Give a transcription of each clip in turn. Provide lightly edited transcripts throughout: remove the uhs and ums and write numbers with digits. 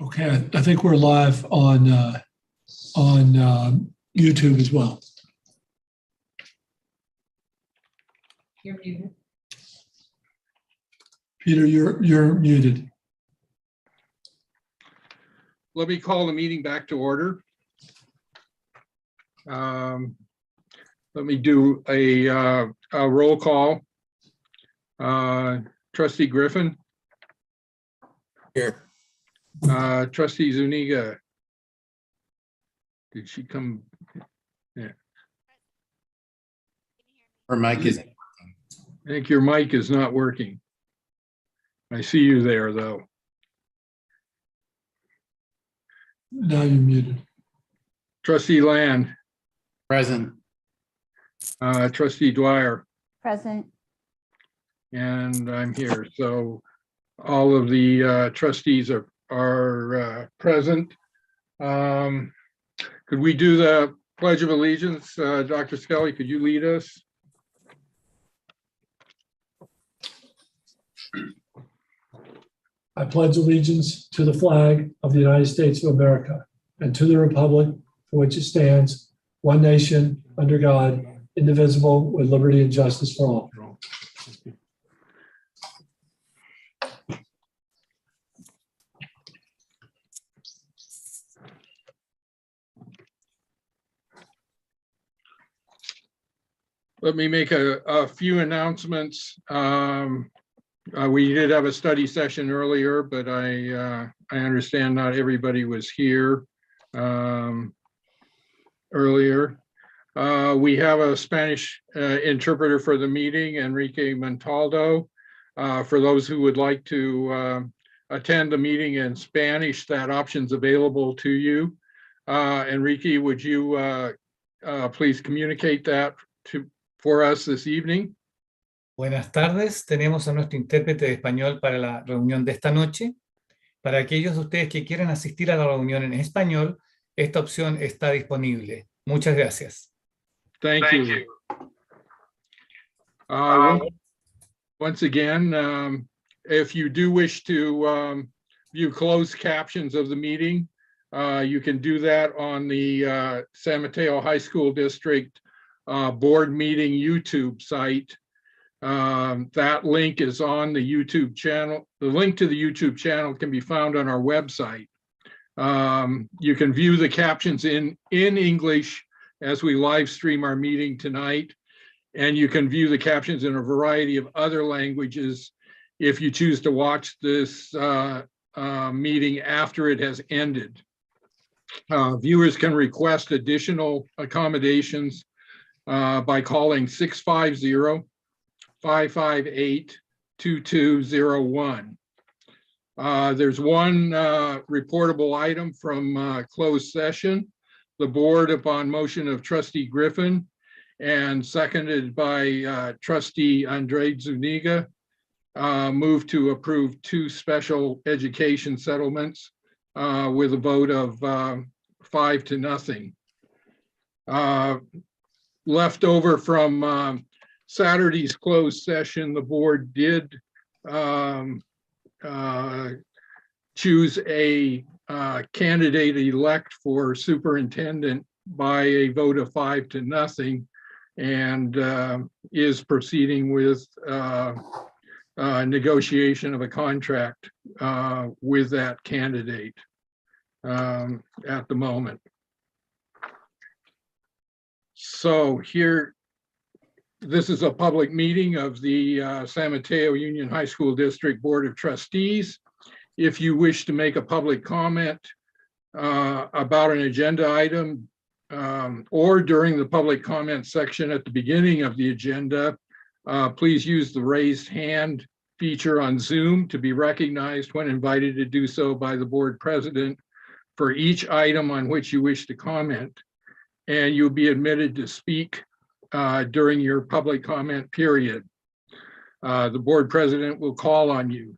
Okay, I think we're live on YouTube as well. You're muted. Peter, you're muted. Let me call the meeting back to order. Let me do a roll call. Trustee Griffin. Here. Trustee Zuniga. Did she come? Yeah. Her mic is. I think your mic is not working. I see you there, though. Now you're muted. Trustee Land. Present. Trustee Dwyer. Present. And I'm here. So all of the trustees are present. Could we do the Pledge of Allegiance? Dr. Scully, could you lead us? I pledge allegiance to the flag of the United States of America and to the republic for which it stands, one nation, under God, indivisible, with liberty and justice for all. Let me make a few announcements. We did have a study session earlier, but I understand not everybody was here earlier. We have a Spanish interpreter for the meeting, Enrique Montaldo. For those who would like to attend the meeting in Spanish, that option's available to you. Enrique, would you please communicate that for us this evening? Buenas tardes, tenemos a nuestro intérprete de español para la reunión de esta noche. Para aquellos de ustedes que quieran asistir a la reunión en español, esta opción está disponible. Muchas gracias. Thank you. Once again, if you do wish to view closed captions of the meeting, you can do that on the San Mateo High School District board meeting YouTube site. That link is on the YouTube channel. The link to the YouTube channel can be found on our website. You can view the captions in English as we live stream our meeting tonight, and you can view the captions in a variety of other languages if you choose to watch this meeting after it has ended. Viewers can request additional accommodations by calling 650-558-2201. There's one reportable item from closed session. The board, upon motion of Trustee Griffin and seconded by Trustee Andre Zuniga, moved to approve 2 special education settlements with a vote of 5-0. Left over from Saturday's closed session, the board did choose a candidate-elect for superintendent by a vote of 5-0, and is proceeding with negotiation of a contract with that candidate at the moment. So here, this is a public meeting of the San Mateo Union High School District Board of Trustees. If you wish to make a public comment about an agenda item or during the public comment section at the beginning of the agenda, please use the raised hand feature on Zoom to be recognized when invited to do so by the board president for each item on which you wish to comment. And you'll be admitted to speak during your public comment period. The board president will call on you.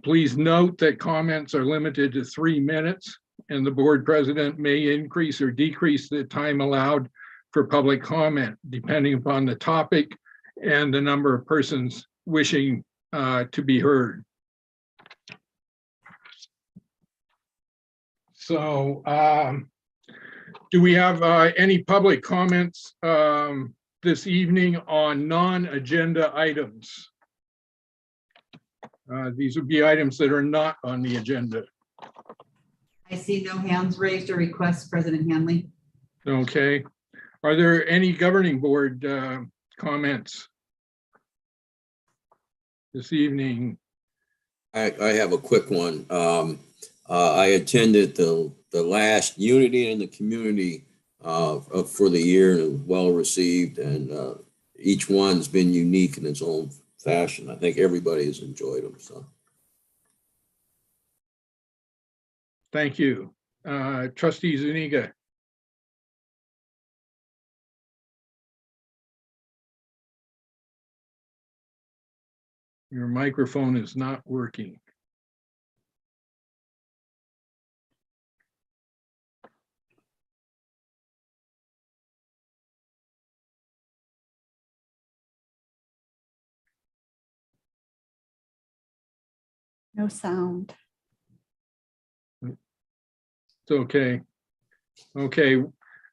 Please note that comments are limited to 3 minutes and the board president may increase or decrease the time allowed for public comment, depending upon the topic and the number of persons wishing to be heard. So do we have any public comments this evening on non-agenda items? These would be items that are not on the agenda. I see no hands raised or requests, President Hanley. Okay. Are there any governing board comments this evening? I have a quick one. I attended the last Unity in the Community for the year, and it was well received, and each one's been unique in its own fashion. I think everybody has enjoyed them. So, Thank you. Trustee Zuniga. Your microphone is not working. No sound. It's okay. Okay.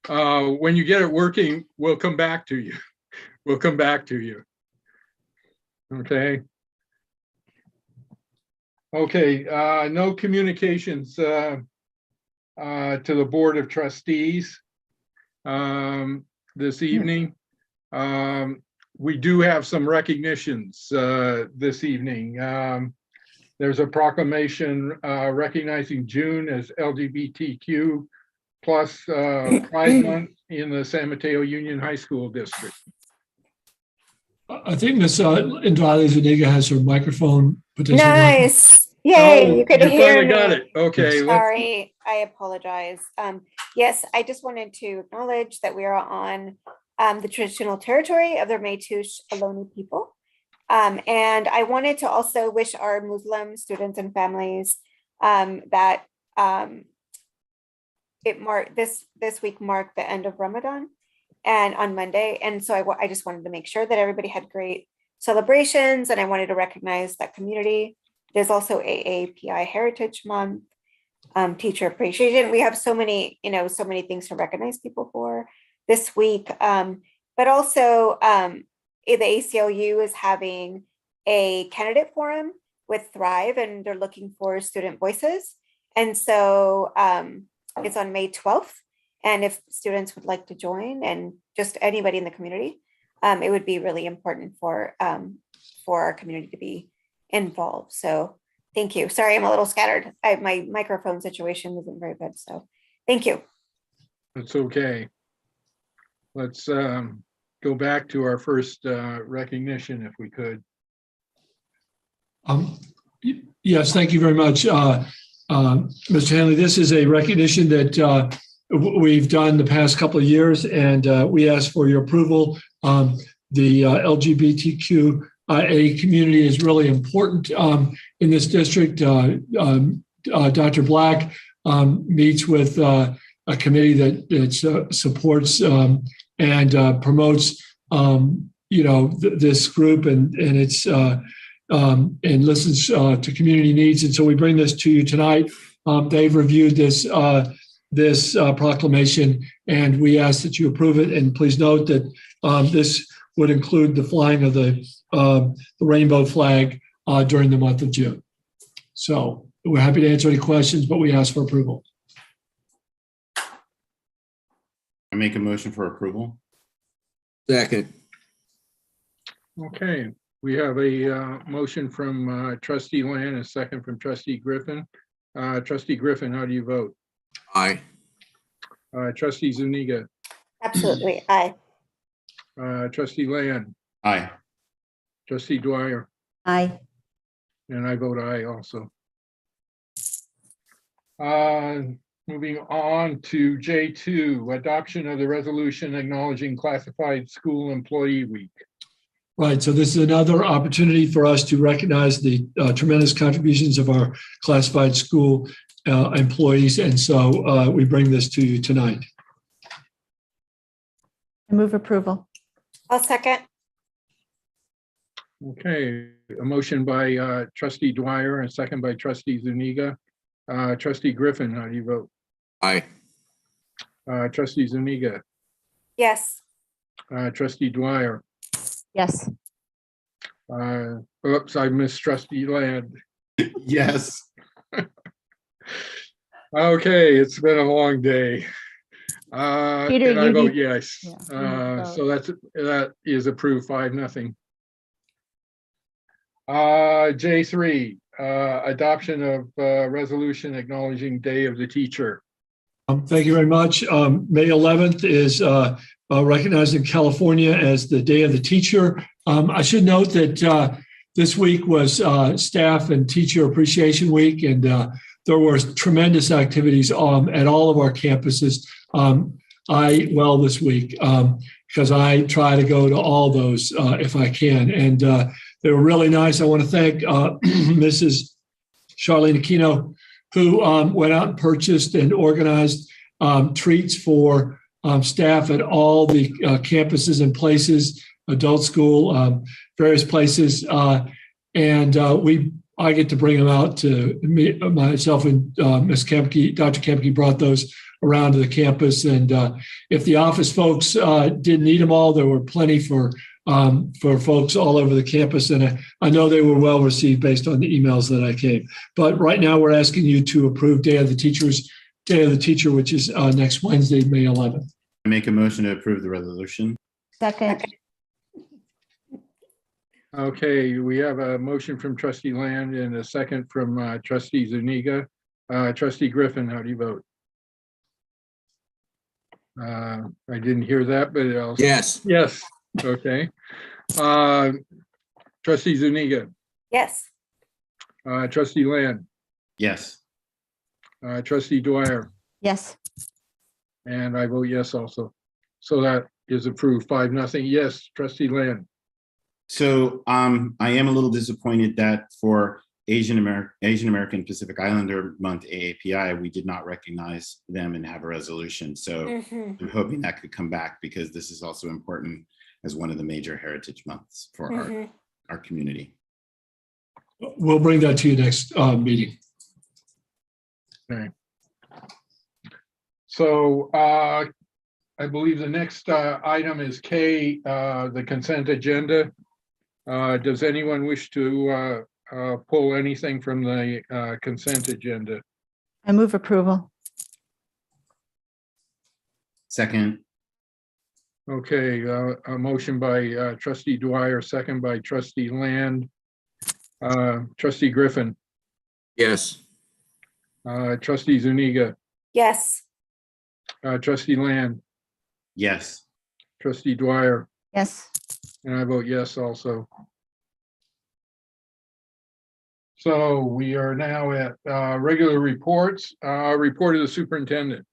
When you get it working, we'll come back to you. We'll come back to you. Okay. Okay, no communications to the Board of Trustees this evening. We do have some recognitions this evening. There's a proclamation recognizing June as LGBTQ plus Pride Month in the San Mateo Union High School District. I think Ms. Indrali Zuniga has her microphone potentially. Nice. Yay, Oh, you could you hear finally me. got it. Okay. Sorry, I apologize. Yes, I just wanted to acknowledge that we are on the traditional territory of the Métis Ohlone people. And I wanted to also wish our Muslim students and families that this week marked the end of Ramadan and on Monday. And so I just wanted to make sure that everybody had great celebrations, and I wanted to recognize that community. There's also AAPI Heritage Month, Teacher Appreciation. We have so many things to recognize people for this week. But also the ACLU is having a candidate forum with Thrive, and they're looking for student voices. And so it's on May 12th. And if students would like to join, and just anybody in the community, it would be really important for our community to be involved. So thank you. Sorry, I'm a little scattered. My microphone situation isn't very good. So thank you. That's okay. Let's go back to our first recognition, if we could. Yes, thank you very much, Mr. Hanley. This is a recognition that we've done the past couple of years, and we ask for your approval. The LGBTQIA community is really important in this district. Dr. Black meets with a committee that supports and promotes, this group and it's and listens to community needs. And so we bring this to you tonight. They've reviewed this proclamation, and we ask that you approve it. And please note that this would include the flying of the rainbow flag during the month of June. So we're happy to answer any questions, but we ask for approval. I make a motion for approval. second. Okay, we have a motion from Trustee Land, a second from Trustee Griffin. Trustee Griffin, how do you vote? Aye. Trustee Zuniga, Absolutely. Aye. Trustee Land, Aye. Trustee Dwyer, Aye. and I vote aye also. Moving on to J2, adoption of the resolution acknowledging Classified School Employee Week. Right, so this is another opportunity for us to recognize the tremendous contributions of our classified school employees. And so we bring this to you tonight. I move approval. I'll second. Okay, a motion by trustee Dwyer and a second by trustee Zuniga. Trustee Griffin, how do you vote? Aye. Trustee Zuniga, Yes. trustee Dwyer. Yes. Oops, I missed trustee Land. Yes. Okay, it's been a long day. Peter, And I you vote need- yes. Yeah, you need to So that is approved 5-0. J3, adoption of resolution acknowledging Day of the Teacher. Thank you very much. May 11th is recognized in California as the Day of the Teacher. I should note that this week was Staff and Teacher Appreciation Week, and there were tremendous activities at all of our campuses. I ate well this week because I try to go to all those if I can, and they were really nice. I want to thank Mrs. Charlene Aquino, who went out and purchased and organized treats for staff at all the campuses and places, adult school, various places. And I get to bring them out to me, myself and Ms. Kemke. Dr. Kemke brought those around to the campus. And if the office folks didn't need them all, there were plenty for folks all over the campus. And I know they were well received based on the emails that I came. But right now we're asking you to approve Day of the Teacher, which is next Wednesday, May 11th. I make a motion to approve the resolution. Second. Okay, we have a motion from trustee Land and a second from trustee Zuniga. Trustee Griffin, how do you vote? I didn't hear that, but I'll. Yes. Yes, okay. Trustee Zuniga, Yes. trustee Land, Yes. trustee Dwyer, Yes. and I vote yes also. So that is approved 5-0. Yes, trustee Land. So I am a little disappointed that for Asian American Pacific Islander Month AAPI, we did not recognize them and have a resolution. So Mhm. I'm hoping that could come back because this is also important as one of the major heritage months for Mhm. our community. We'll bring that to you next meeting. Okay. So I believe the next item is K, the consent agenda. Does anyone wish to pull anything from the consent agenda? I move approval. Second. Okay, a motion by trustee Dwyer, second by trustee Land. Trustee Griffin, Yes. trustee Zuniga, Yes. trustee Land, Yes. trustee Dwyer, Yes. and I vote yes also. So we are now at regular reports. Report of the superintendent.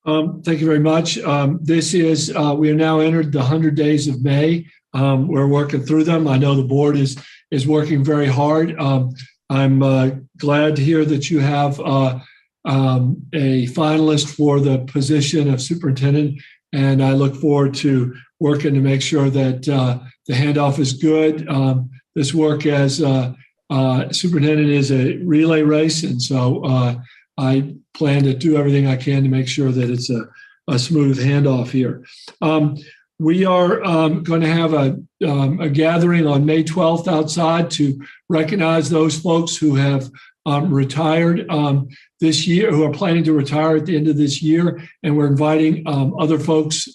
Thank you very much. This is, we are now entered the 100 days of May. We're working through them. I know the board is working very hard. I'm glad to hear that you have a finalist for the position of superintendent, and I look forward to working to make sure that the handoff is good. This work as superintendent is a relay race, and so I plan to do everything I can to make sure that it's a smooth handoff here. We are going to have a gathering on May 12th outside to recognize those folks who have retired this year, who are planning to retire at the end of this year, and we're inviting other folks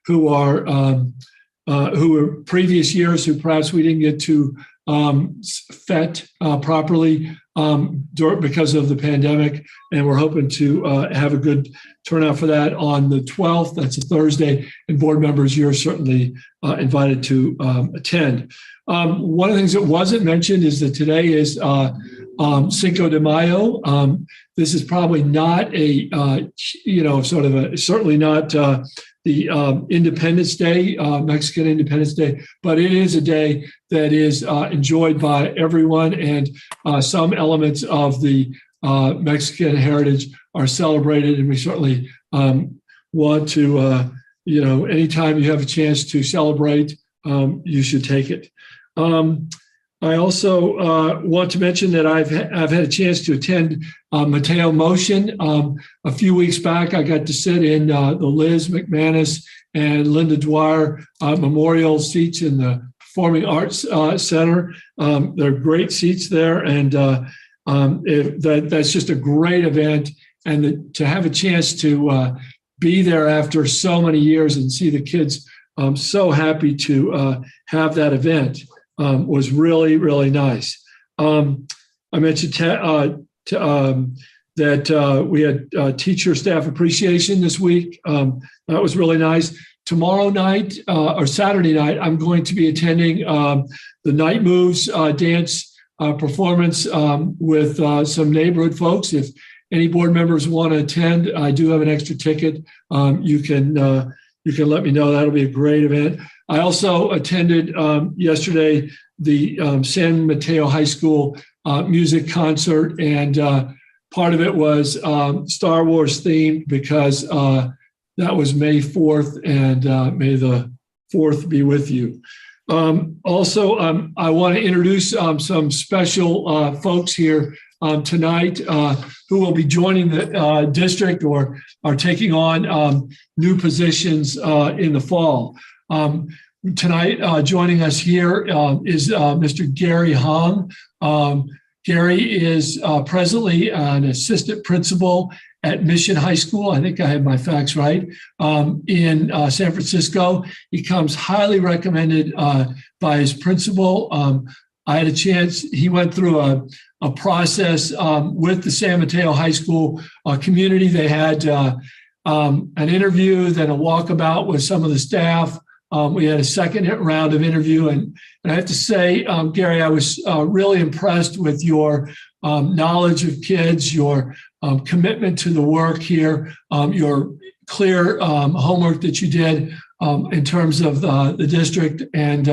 who were previous years who perhaps we didn't get to vet properly because of the pandemic, and we're hoping to have a good turnout for that on the 12th. That's a Thursday, and board members, you're certainly invited to attend. One of the things that wasn't mentioned is that today is Cinco de Mayo. This is probably not certainly not the Independence Day, Mexican Independence Day, but it is a day that is enjoyed by everyone, and some elements of the Mexican heritage are celebrated, and we certainly want to, anytime you have a chance to celebrate, you should take it. I also want to mention that I've had a chance to attend Mateo Motion. A few weeks back, I got to sit in the Liz McManus and Linda Dwyer memorial seats in the Performing Arts Center. They're great seats there, and that's just a great event. And to have a chance to be there after so many years and see the kids, I'm so happy to have that event. Was really, really nice. I mentioned that we had teacher staff appreciation this week. That was really nice. Tomorrow night or Saturday night, I'm going to be attending the Night Moves dance performance with some neighborhood folks. If any board members want to attend, I do have an extra ticket. You can let me know. That'll be a great event. I also attended yesterday the San Mateo High School music concert, and part of it was Star Wars themed because that was May 4th, and may the 4th be with you. Also, I want to introduce some special folks here tonight who will be joining the district or are taking on new positions in the fall. Tonight, joining us here is Mr. Gary Hong. Gary is presently an assistant principal at Mission High School. I think I have my facts right, in San Francisco. He comes highly recommended by his principal. I had a chance, he went through a process with the San Mateo High School community. They had an interview, then a walkabout with some of the staff. We had a second round of interview, and I have to say, Gary, I was really impressed with your knowledge of kids, your commitment to the work here, your clear homework that you did in terms of the district, and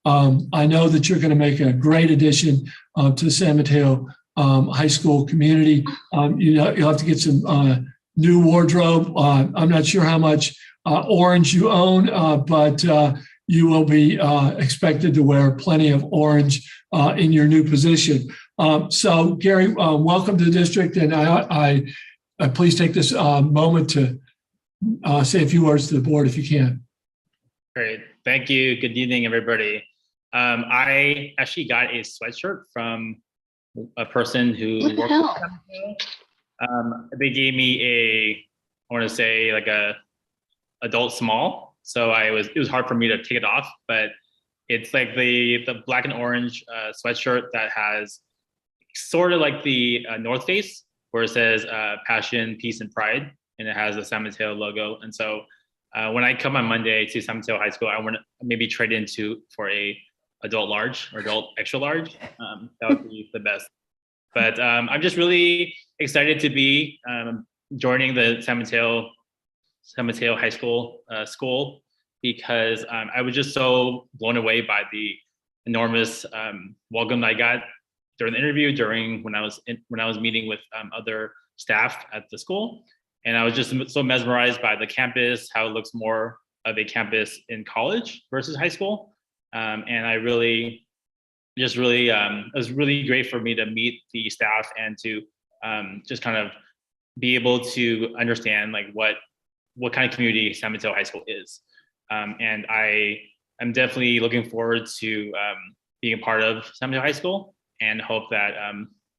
I know that you're going to make a great addition to the San Mateo High School community. You'll have to get some new wardrobe. I'm not sure how much orange you own, but you will be expected to wear plenty of orange in your new position. So, Gary, welcome to the district, and I please take this moment to say a few words to the board if you can. Great, thank you. Good evening, everybody. I actually got a sweatshirt from a person who worked with them. They gave me I want to say like a adult small, so it was hard for me to take it off, but it's like the black and orange sweatshirt that has sort of like the North Face, where it says passion, peace, and pride, and it has the San Mateo logo. And so when I come on Monday to San Mateo High School, I want to maybe trade for a adult large or adult extra large. That would be the best. But I'm just really excited to be joining the San Mateo High School school, because I was just so blown away by the enormous welcome I got during the interview, when I was meeting with other staff at the school, and I was just so mesmerized by the campus, how it looks more of a campus in college versus high school, and I really, it was really great for me to meet the staff and to just kind of be able to understand like what kind of community San Mateo High School is. And I'm definitely looking forward to being a part of San Mateo High School, and hope that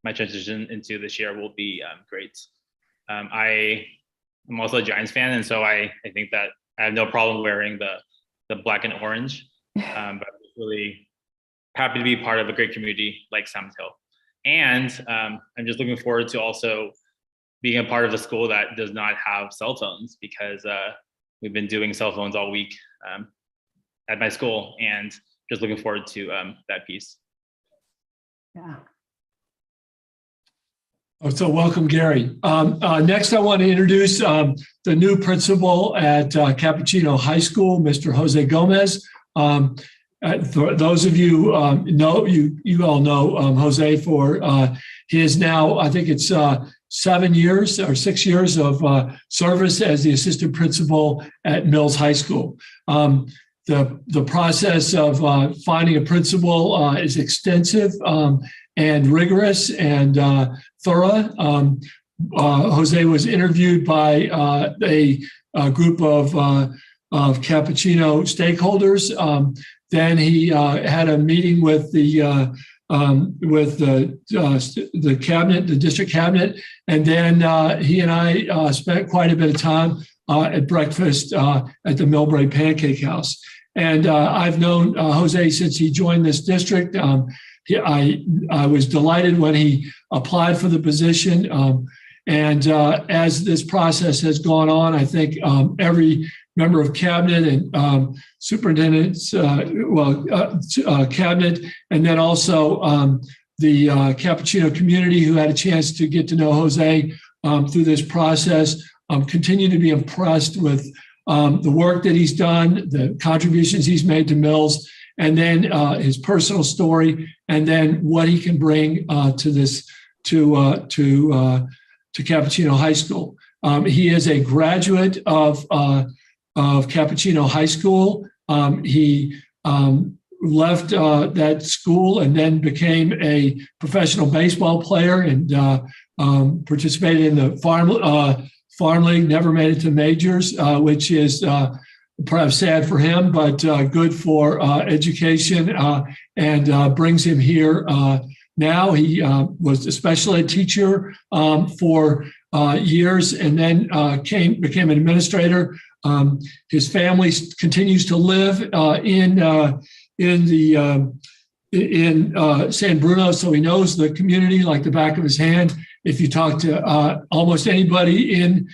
my transition into this year will be great. I'm also a Giants fan, and so I think that I have no problem wearing the black and orange, but I'm really happy to be part of a great community like San Mateo. And I'm just looking forward to also being a part of a school that does not have cell phones, because we've been doing cell phones all week at my school, and just looking forward to that piece. Yeah. Oh, so welcome, Gary. Next, I want to introduce the new principal at Cappuccino High School, Mr. Jose Gomez. those of you know, you all know Jose for his now, I think it's 7 years or 6 years of service as the assistant principal at Mills High School. The process of finding a principal is extensive and rigorous and thorough. Jose was interviewed by a group of Cappuccino stakeholders. Then he had a meeting with the cabinet, the district cabinet, and then he and I spent quite a bit of time at breakfast at the Millbrae Pancake House. And I've known Jose since he joined this district. I was delighted when he applied for the position. And as this process has gone on, I think every member of cabinet and superintendent's, cabinet, and then also the Cappuccino community who had a chance to get to know Jose through this process, continue to be impressed with the work that he's done, the contributions he's made to Mills, and then his personal story, and then what he can bring to this to Cappuccino High School. He is a graduate of Cappuccino High School. He left that school and then became a professional baseball player and participated in the farm league, never made it to majors, which is perhaps sad for him, but good for education and brings him here now. He was a special ed teacher for years and then became an administrator. His family continues to live in San Bruno, so he knows the community like the back of his hand. If you talk to almost anybody in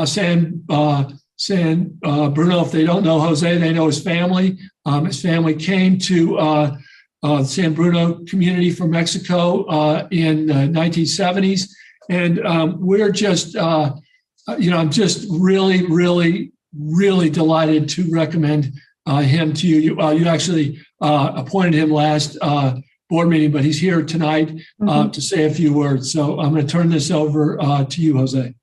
San Bruno, if they don't know Jose, they know his family. His family came to San Bruno community from Mexico in the 1970s. And we're just, I'm just really, really, really delighted to recommend him to you. You actually appointed him last board meeting, but he's here tonight to say a few words. So I'm going to turn this over to you, Jose.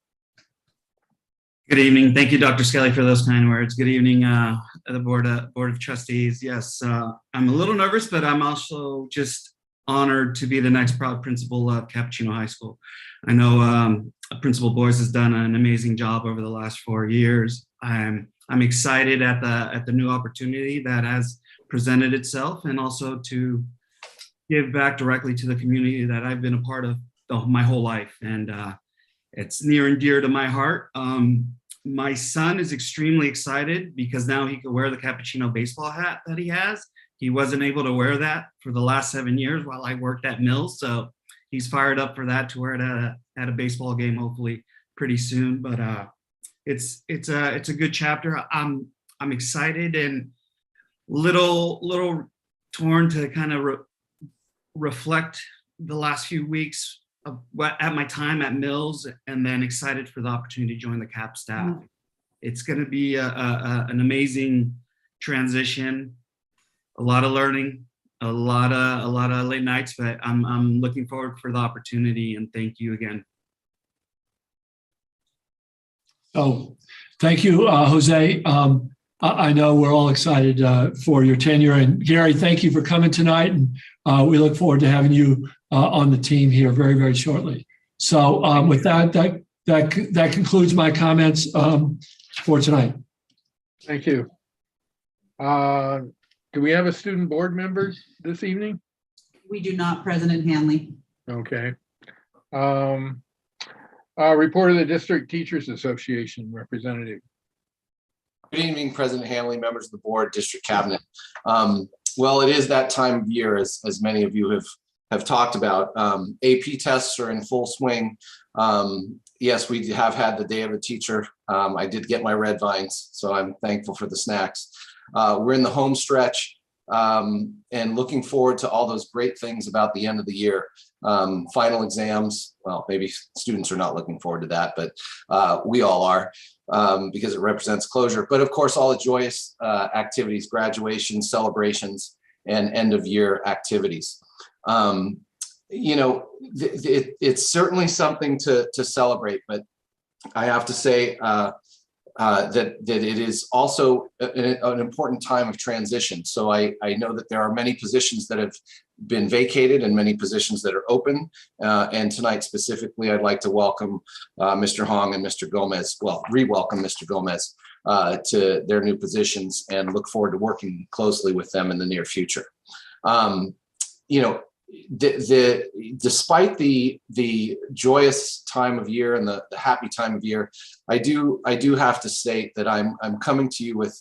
Good evening. Thank you, Dr. Skelly, for those kind words. Good evening, the Board of Trustees. Yes, I'm a little nervous, but I'm also just honored to be the next proud principal of Cappuccino High School. I know Principal Boyce has done an amazing job over the last 4 years. I'm excited at the new opportunity that has presented itself, and also to give back directly to the community that I've been a part of my whole life. And it's near and dear to my heart. My son is extremely excited because now he can wear the Cappuccino baseball hat that he has. He wasn't able to wear that for the last 7 years while I worked at Mills. So he's fired up for that, to wear it at a baseball game, hopefully pretty soon. But it's a good chapter. I'm excited and little torn to kind of reflect the last few weeks at my time at Mills, and then excited for the opportunity to join the CAP staff. It's going to be an amazing transition, a lot of learning, a lot of late nights, but I'm looking forward for the opportunity, and thank you again. So thank you, Jose. I know we're all excited for your tenure, and Gary, thank you for coming tonight, and we look forward to having you on the team here very, very shortly. So with that concludes my comments for tonight. Thank you. Do we have a student board member this evening? We do not, President Hanley. Okay. Report of the District Teachers Association representative. Good evening, President Hanley, members of the board, district cabinet. Well, it is that time of year, as many of you have talked about. AP tests are in full swing. Yes, we have had the day of a teacher. I did get my red vines, so I'm thankful for the snacks. We're in the home stretch and looking forward to all those great things about the end of the year. Final exams, well, maybe students are not looking forward to that, but we all are, because it represents closure. But of course, all the joyous activities, graduations, celebrations, and end of year activities. It's certainly something to celebrate, but I have to say that it is also an important time of transition. So I know that there are many positions that have been vacated and many positions that are open. And tonight specifically, I'd like to welcome Mr. Hong and Mr. Gomez, well, re-welcome Mr. Gomez to their new positions and look forward to working closely with them in the near future. Despite the joyous time of year and the happy time of year, I do have to state that I'm coming to you with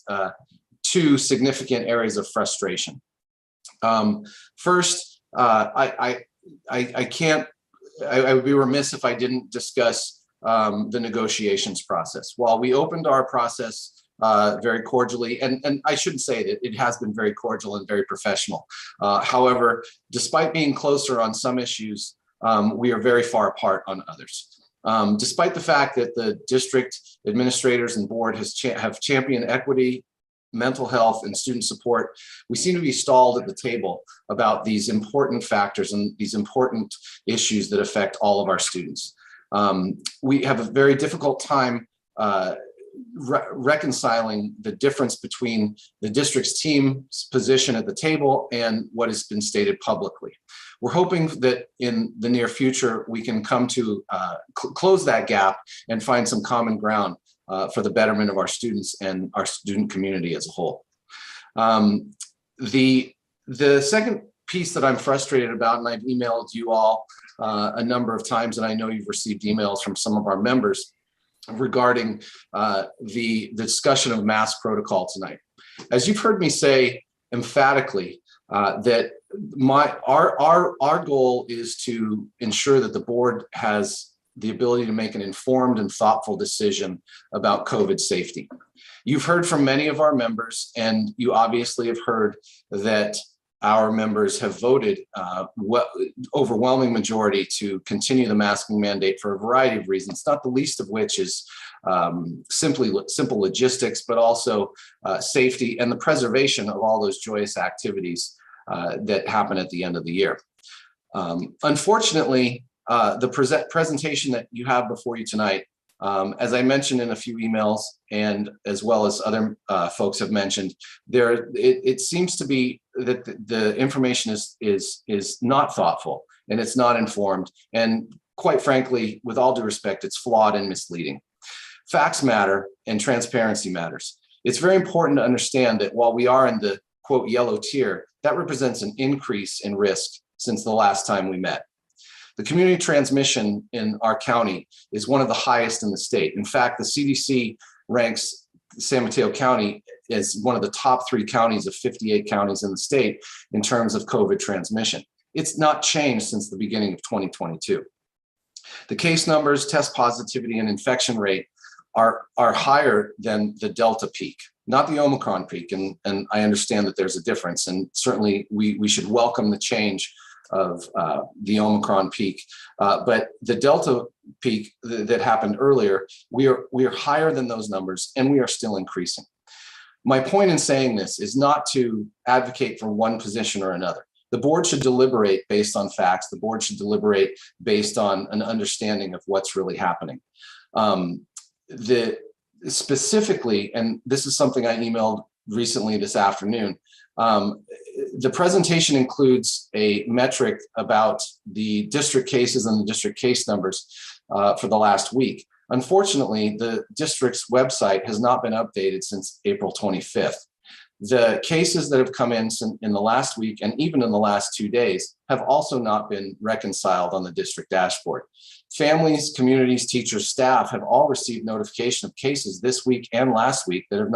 two significant areas of frustration. First, I would be remiss if I didn't discuss the negotiations process. While we opened our process very cordially, and I shouldn't say that it has been very cordial and very professional. However, despite being closer on some issues, we are very far apart on others. Despite the fact that the district administrators and board have championed equity, mental health, and student support, we seem to be stalled at the table about these important factors and these important issues that affect all of our students. We have a very difficult time reconciling the difference between the district's team's position at the table and what has been stated publicly. We're hoping that in the near future, we can come to close that gap and find some common ground for the betterment of our students and our student community as a whole. The second piece that I'm frustrated about, and I've emailed you all a number of times, and I know you've received emails from some of our members regarding the discussion of mask protocol tonight. As you've heard me say emphatically, that our goal is to ensure that the board has the ability to make an informed and thoughtful decision about COVID safety. You've heard from many of our members, and you obviously have heard that our members have voted overwhelming majority to continue the masking mandate for a variety of reasons, not the least of which is simple logistics, but also safety and the preservation of all those joyous activities that happen at the end of the year. Unfortunately, the presentation that you have before you tonight, as I mentioned in a few emails, and as well as other folks have mentioned, it seems to be that the information is not thoughtful and it's not informed, and quite frankly, with all due respect, it's flawed and misleading. Facts matter and transparency matters. It's very important to understand that while we are in the quote yellow tier, that represents an increase in risk since the last time we met. The community transmission in our county is one of the highest in the state. In fact, the CDC ranks San Mateo County as one of the top 3 counties of 58 counties in the state in terms of COVID transmission. It's not changed since the beginning of 2022. The case numbers, test positivity, and infection rate are higher than the Delta peak, not the Omicron peak. And I understand that there's a difference, and certainly we should welcome the change of the Omicron peak, but the Delta peak that happened earlier, we are higher than those numbers, and we are still increasing. My point in saying this is not to advocate for one position or another. The board should deliberate based on facts. The board should deliberate based on an understanding of what's really happening. Specifically, and this is something I emailed recently this afternoon, the presentation includes a metric about the district cases and the district case numbers for the last week. Unfortunately, the district's website has not been updated since April 25th. The cases that have come in the last week and even in the last 2 days have also not been reconciled on the district dashboard. Families, communities, teachers, staff have all received notification of cases this week and last week that are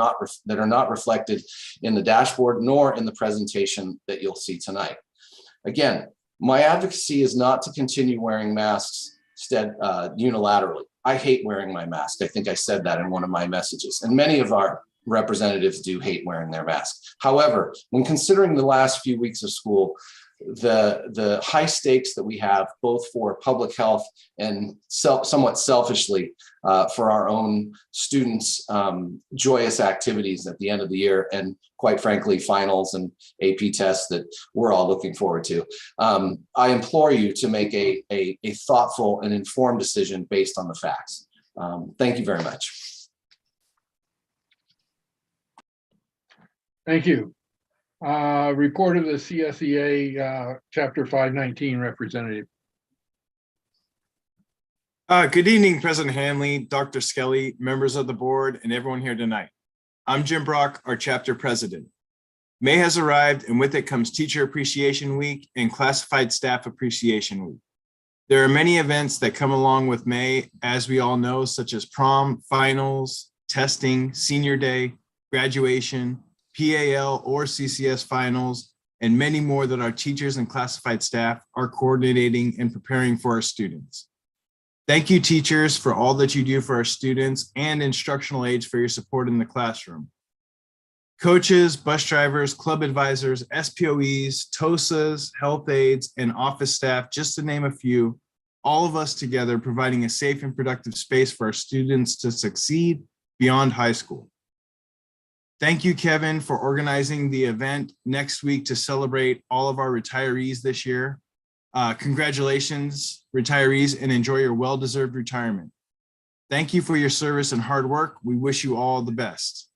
not reflected in the dashboard nor in the presentation that you'll see tonight. Again, my advocacy is not to continue wearing masks unilaterally. I hate wearing my mask. I think I said that in one of my messages, and many of our representatives do hate wearing their mask. However, when considering the last few weeks of school, the high stakes that we have, both for public health and somewhat selfishly for our own students' joyous activities at the end of the year, and quite frankly, finals and AP tests that we're all looking forward to. I implore you to make a thoughtful and informed decision based on the facts. Thank you very much. Thank you. Report of the CSEA Chapter 519 representative. Good evening, President Hanley, Dr. Skelly, members of the board, and everyone here tonight. I'm Jim Brock, our chapter president. May has arrived, and with it comes Teacher Appreciation Week and Classified Staff Appreciation Week. There are many events that come along with May, as we all know, such as prom, finals, testing, senior day, graduation, PAL or CCS finals, and many more that our teachers and classified staff are coordinating and preparing for our students. Thank you, teachers, for all that you do for our students, and instructional aides for your support in the classroom. Coaches, bus drivers, club advisors, SPOEs, TOSAs, health aides, and office staff, just to name a few, all of us together providing a safe and productive space for our students to succeed beyond high school. Thank you, Kevin, for organizing the event next week to celebrate all of our retirees this year. Congratulations, retirees, and enjoy your well-deserved retirement. Thank you for your service and hard work. We wish you all the best.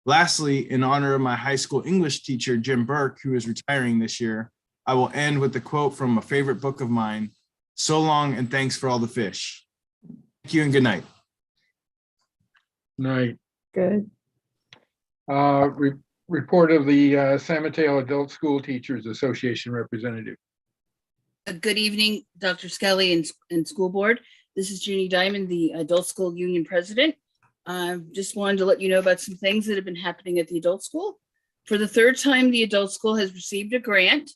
Lastly, in honor of my high school English teacher, Jim Burke, who is retiring this year, I will end with a quote from a favorite book of mine: "So long and thanks for all the fish." Thank you and good night. Night. Good. Report of the San Mateo Adult School Teachers Association representative. Good evening, Dr. Skelly and school board. This is Jeannie Diamond, the Adult School Union President. Just wanted to let you know about some things that have been happening at the adult school. For the third time, the adult school has received a grant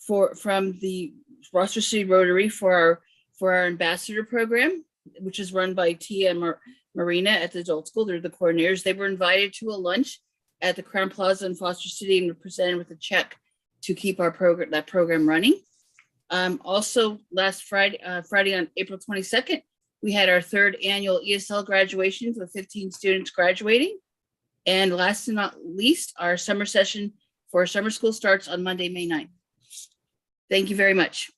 from the Rochester City Rotary for our ambassador program, which is run by Tia and Marina at the adult school. They're the coordinators. They were invited to a lunch at the Crown Plaza in Foster City and were presented with a check to keep our program running. Also, last Friday on April 22nd, we had our third annual ESL graduation with 15 students graduating. And last and not least, our summer session for summer school starts on Monday, May 9th. Thank you very much.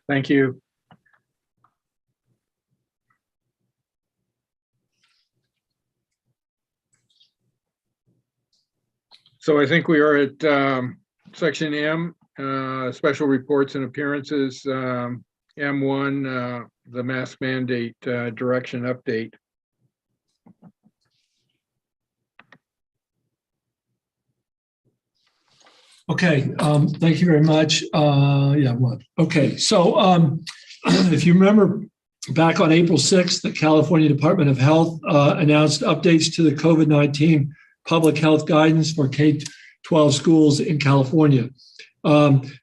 Thank you. So I think we are at section M, special reports and appearances. M1, the mask mandate direction update. Okay, thank you very much. Okay, so if you remember back on April 6th, the California Department of Health announced updates to the COVID-19 public health guidance for K-12 schools in California.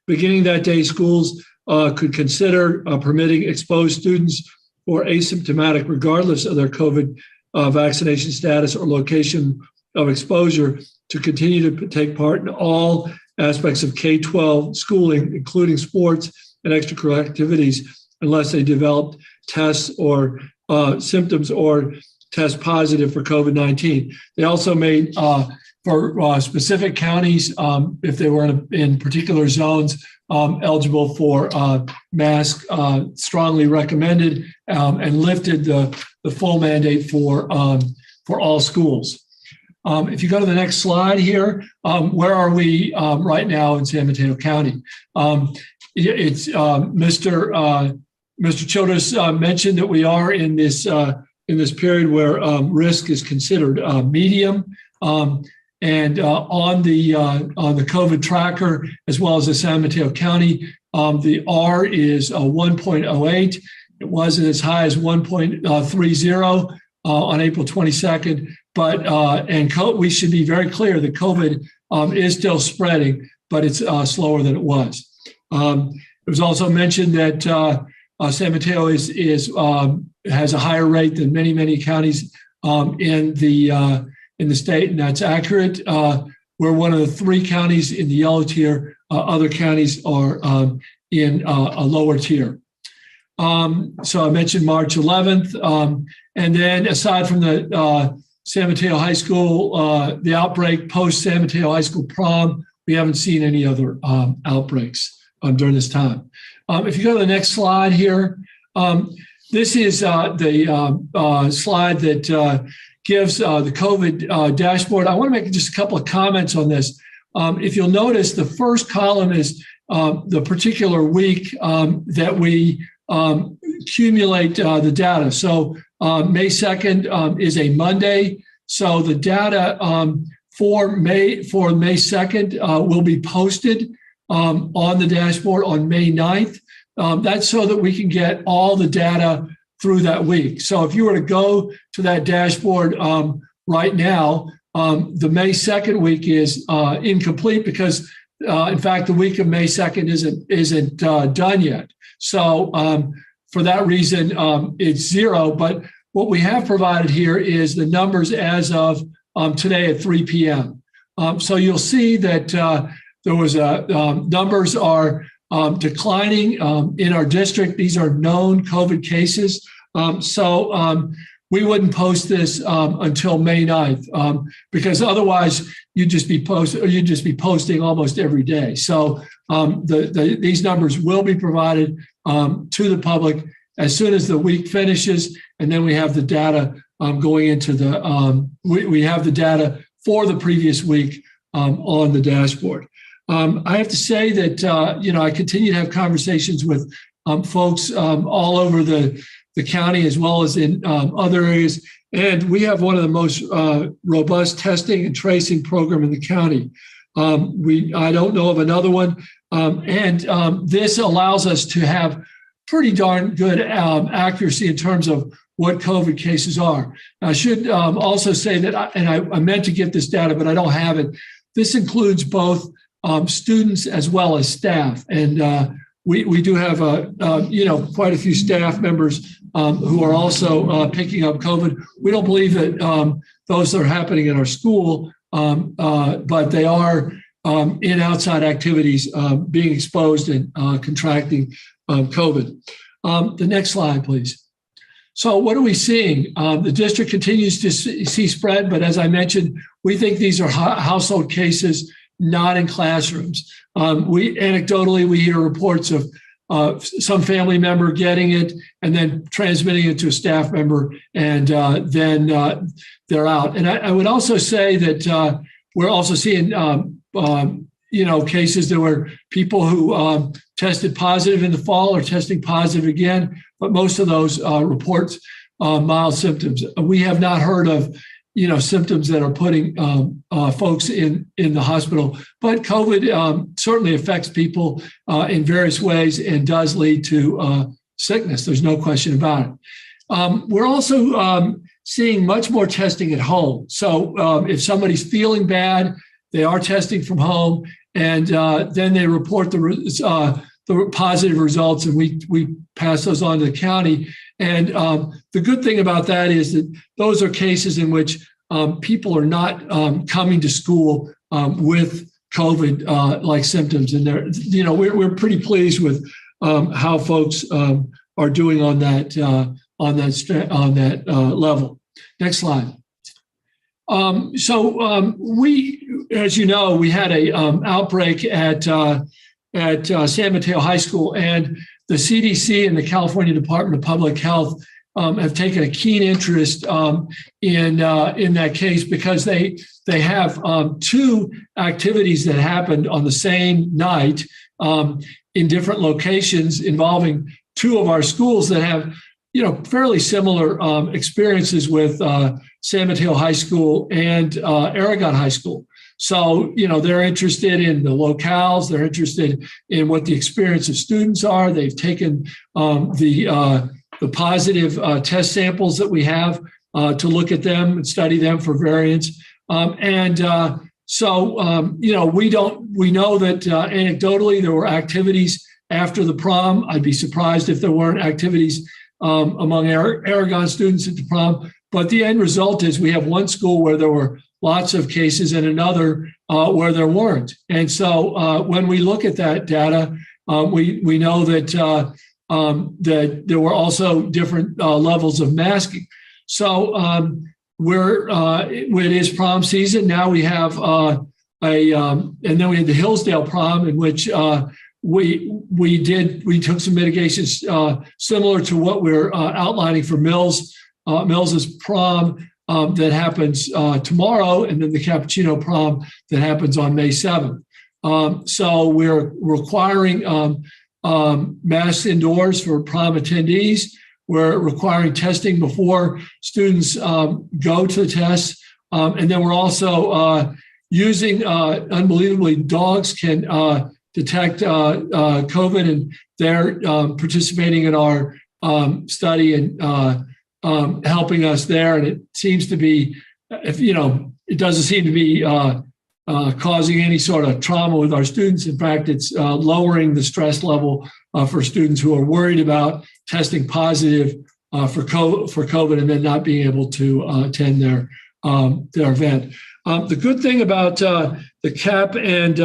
Beginning that day, schools could consider permitting exposed students or asymptomatic, regardless of their COVID vaccination status or location of exposure, to continue to take part in all aspects of K-12 schooling, including sports and extracurricular activities, unless they developed tests or symptoms or test positive for COVID-19. They also made for specific counties, if they were in particular zones, eligible for mask, strongly recommended, and lifted the full mandate for all schools. If you go to the next slide here, where are we right now in San Mateo County? It's Mr. Childress mentioned that we are in this period where risk is considered medium. And on the COVID tracker, as well as the San Mateo County, the R is 1.08. It wasn't as high as 1.30 on April 22nd, but we should be very clear that COVID is still spreading, but it's slower than it was. It was also mentioned that San Mateo has a higher rate than many counties in the state, and that's accurate. We're one of the 3 counties in the yellow tier other counties are in a lower tier. So I mentioned March 11th. And then aside from the San Mateo High School, the outbreak post San Mateo High School prom, we haven't seen any other outbreaks during this time. If you go to the next slide here, this is the slide that gives the COVID dashboard. I want to make just a couple of comments on this. If you'll notice, the first column is the particular week that we accumulate the data. So May 2nd is a Monday. So the data for May 2nd will be posted on the dashboard on May 9th. That's so that we can get all the data through that week. So if you were to go to that dashboard right now, the May 2nd week is incomplete because, in fact, the week of May 2nd isn't done yet. So for that reason, it's 0. But what we have provided here is the numbers as of today at 3 p.m. So you'll see that there was numbers are declining in our district. These are known COVID cases. So we wouldn't post this until May 9th because otherwise you'd just be posting almost every day. So these numbers will be provided to the public as soon as the week finishes, and then we have the data going into the we have the data for the previous week on the dashboard. I have to say that I continue to have conversations with folks all over the county as well as in other areas, and we have one of the most robust testing and tracing program in the county. I don't know of another one, and this allows us to have pretty darn good accuracy in terms of what COVID cases are. I should also say that, I meant to get this data, but I don't have it. This includes both students as well as staff, and we do have quite a few staff members who are also picking up COVID. We don't believe that those are happening in our school, but they are in outside activities being exposed and contracting COVID. The next slide, please. So what are we seeing? The district continues to see spread, but as I mentioned, we think these are household cases, not in classrooms. Anecdotally, we hear reports of some family member getting it and then transmitting it to a staff member, and then they're out. And I would also say that we're also seeing cases there were people who tested positive in the fall are testing positive again, but most of those report mild symptoms. We have not heard of symptoms that are putting folks in the hospital, but COVID certainly affects people in various ways and does lead to sickness. There's no question about it. We're also seeing much more testing at home. So if somebody's feeling bad, they are testing from home, and then they report the positive results, and we pass those on to the county. And the good thing about that is that those are cases in which people are not coming to school with COVID like symptoms, and we're pretty pleased with how folks are doing on that level. Next slide. We, as you know, we had a outbreak at San Mateo High School, and the CDC and the California Department of Public Health have taken a keen interest in that case because they have 2 activities that happened on the same night in different locations involving 2 of our schools that have fairly similar experiences with San Mateo High School and Aragon High School. So, they're interested in the locales. They're interested in what the experience of students are. They've taken the positive test samples that we have to look at them and study them for variants. We know that anecdotally there were activities after the prom. I'd be surprised if there weren't activities among Aragon students at the prom. But the end result is we have one school where there were lots of cases and another where there weren't. And so when we look at that data, we know that that there were also different levels of masking. So it is prom season. Now we have and then we had the Hillsdale prom, in which we took some mitigations similar to what we're outlining for Mills's prom that happens tomorrow, and then the Cappuccino prom that happens on May 7th. So we're requiring masks indoors for prom attendees. We're requiring testing before students go to the tests. And then we're also using, unbelievably, dogs can detect COVID, and they're participating in our study and helping us there. And it seems to be, it doesn't seem to be causing any sort of trauma with our students. In fact, it's lowering the stress level for students who are worried about testing positive for COVID and then not being able to attend their event. The good thing about the CAP and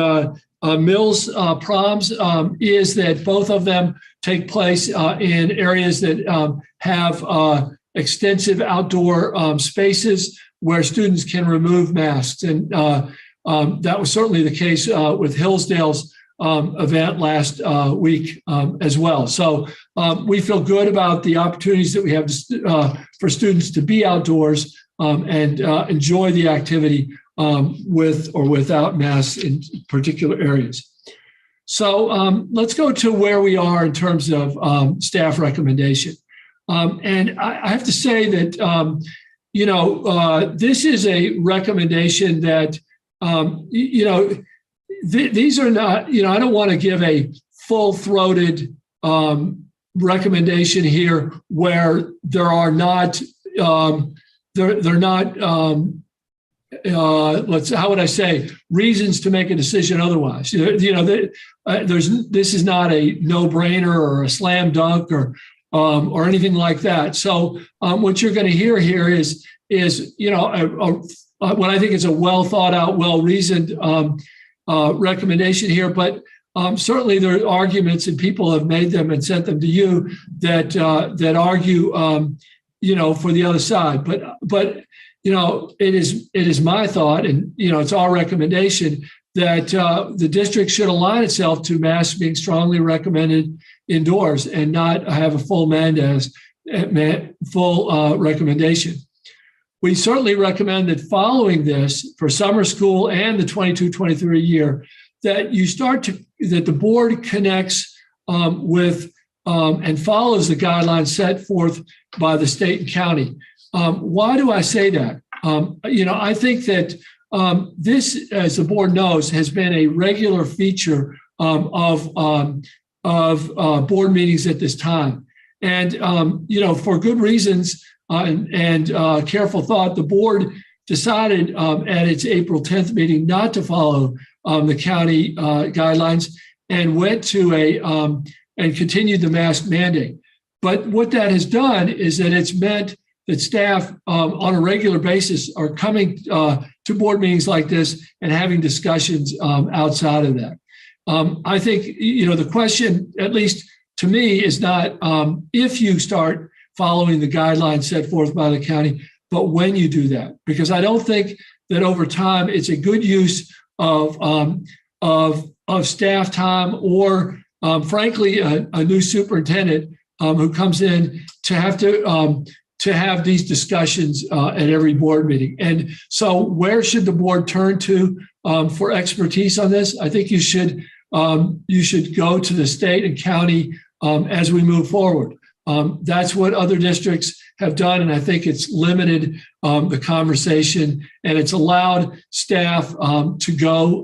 Mills proms is that both of them take place in areas that have extensive outdoor spaces where students can remove masks. And that was certainly the case with Hillsdale's event last week as well. So we feel good about the opportunities that we have for students to be outdoors and enjoy the activity with or without masks in particular areas. So let's go to where we are in terms of staff recommendation. And I have to say that, this is a recommendation that, these are not, I don't want to give a full-throated recommendation here where there are not, they're not, how would I say, reasons to make a decision otherwise. This is not a no-brainer or a slam dunk or anything like that. So what you're going to hear here is what I think is a well thought out, well reasoned recommendation here, but certainly there are arguments, and people have made them and sent them to you that argue, for the other side. But it is my thought, and it's our recommendation that the district should align itself to masks being strongly recommended indoors and not have a full recommendation. We certainly recommend that following this for summer school and the 22-23 year, that that the board connects with and follows the guidelines set forth by the state and county. Why do I say that? I think that this, as the board knows, has been a regular feature of board meetings at this time. And, for good reasons and careful thought, the board decided at its April 10th meeting not to follow the county guidelines and went to and continued the mask mandate. But what that has done is that it's meant that staff on a regular basis are coming to board meetings like this and having discussions outside of that. I think, the question, at least to me, is not if you start following the guidelines set forth by the county, but when you do that, because I don't think that over time it's a good use of staff time or, frankly, a new superintendent who comes in to have these discussions at every board meeting. And so where should the board turn to for expertise on this? I think you should go to the state and county as we move forward. That's what other districts have done, and I think it's limited the conversation, and it's allowed staff to go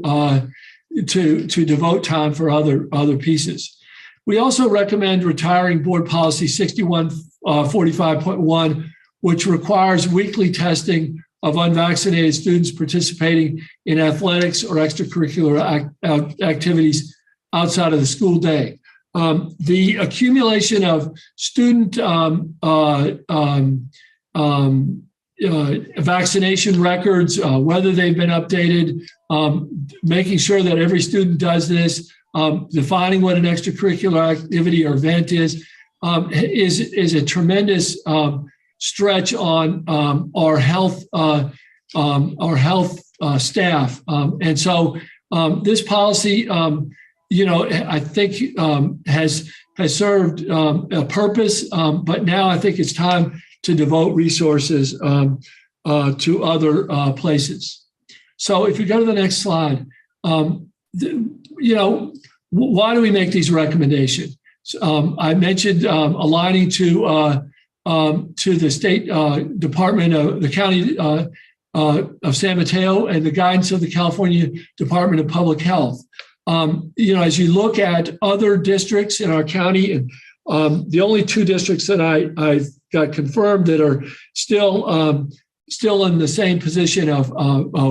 to devote time for other pieces. We also recommend retiring board policy 6145.1, which requires weekly testing of unvaccinated students participating in athletics or extracurricular activities outside of the school day. The accumulation of student vaccination records, whether they've been updated, making sure that every student does this, defining what an extracurricular activity or event is a tremendous stretch on our health staff. And so this policy, I think has served a purpose, but now I think it's time to devote resources to other places. So if you go to the next slide, why do we make these recommendations? I mentioned aligning to the State Department of the County of San Mateo and the guidance of the California Department of Public Health. As you look at other districts in our county, and the only two districts that I got confirmed that are still in the same position of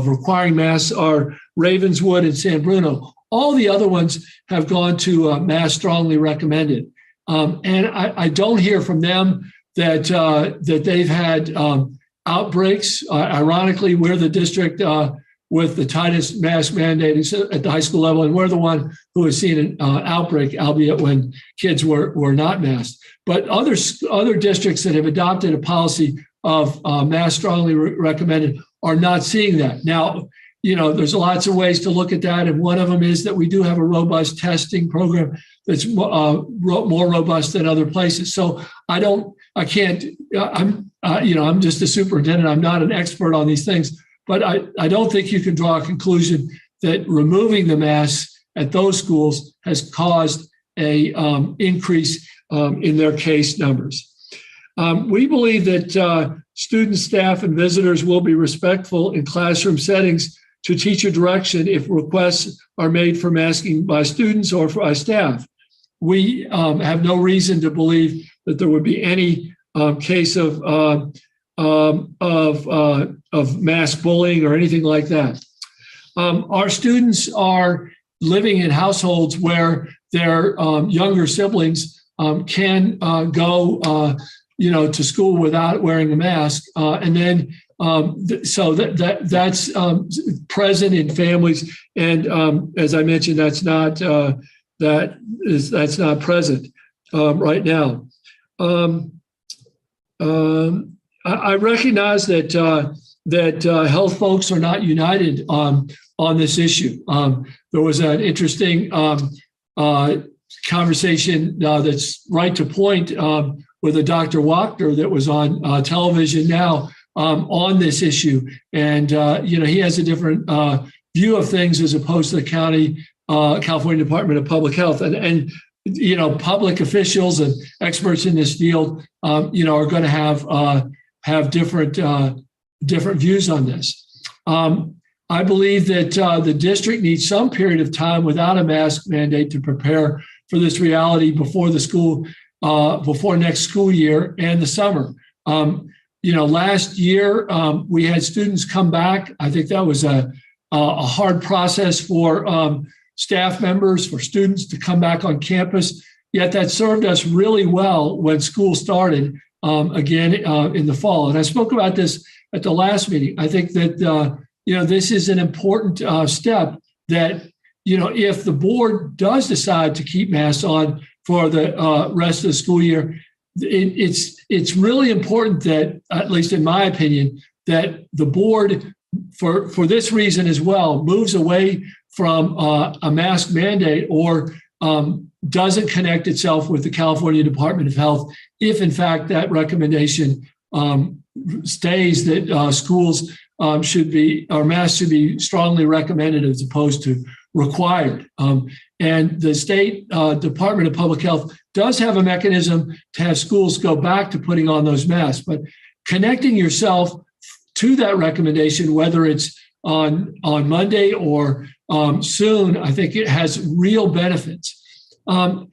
requiring masks are Ravenswood and San Bruno. All the other ones have gone to mask strongly recommended, and I don't hear from them that they've had outbreaks. Ironically, we're the district with the tightest mask mandating at the high school level, and we're the one who has seen an outbreak, albeit when kids were not masked. But other districts that have adopted a policy of mask strongly recommended are not seeing that. Now, there's lots of ways to look at that, and one of them is that we do have a robust testing program that's more robust than other places. So I'm just a superintendent. I'm not an expert on these things, but I don't think you can draw a conclusion that removing the masks at those schools has caused a increase in their case numbers. We believe that students, staff, and visitors will be respectful in classroom settings to teacher direction if requests are made for masking by students or by staff. We have no reason to believe that there would be any case of mass bullying or anything like that. Our students are living in households where their younger siblings can go to school without wearing a mask, and then so that's present in families, and as I mentioned, that's not present right now. I recognize that health folks are not united on this issue. There was an interesting conversation that's right to point with a Dr. Wachter that was on television now on this issue, and he has a different view of things as opposed to the California Department of Public Health, and public officials and experts in this field, are going to have different views on this. I believe that the district needs some period of time without a mask mandate to prepare for this reality before next school year and the summer. Last year we had students come back. I think that was a hard process for staff members, for students to come back on campus. Yet that served us really well when school started again in the fall. And I spoke about this at the last meeting. I think that this is an important step that if the board does decide to keep masks on for the rest of the school year, it's really important that, at least in my opinion, that the board, for this reason as well, moves away from a mask mandate or doesn't connect itself with the California Department of Health if, in fact, that recommendation stays that schools should be, or masks should be strongly recommended as opposed to required. And the State Department of Public Health does have a mechanism to have schools go back to putting on those masks, but connecting yourself to that recommendation, whether it's on Monday or soon, I think it has real benefits. I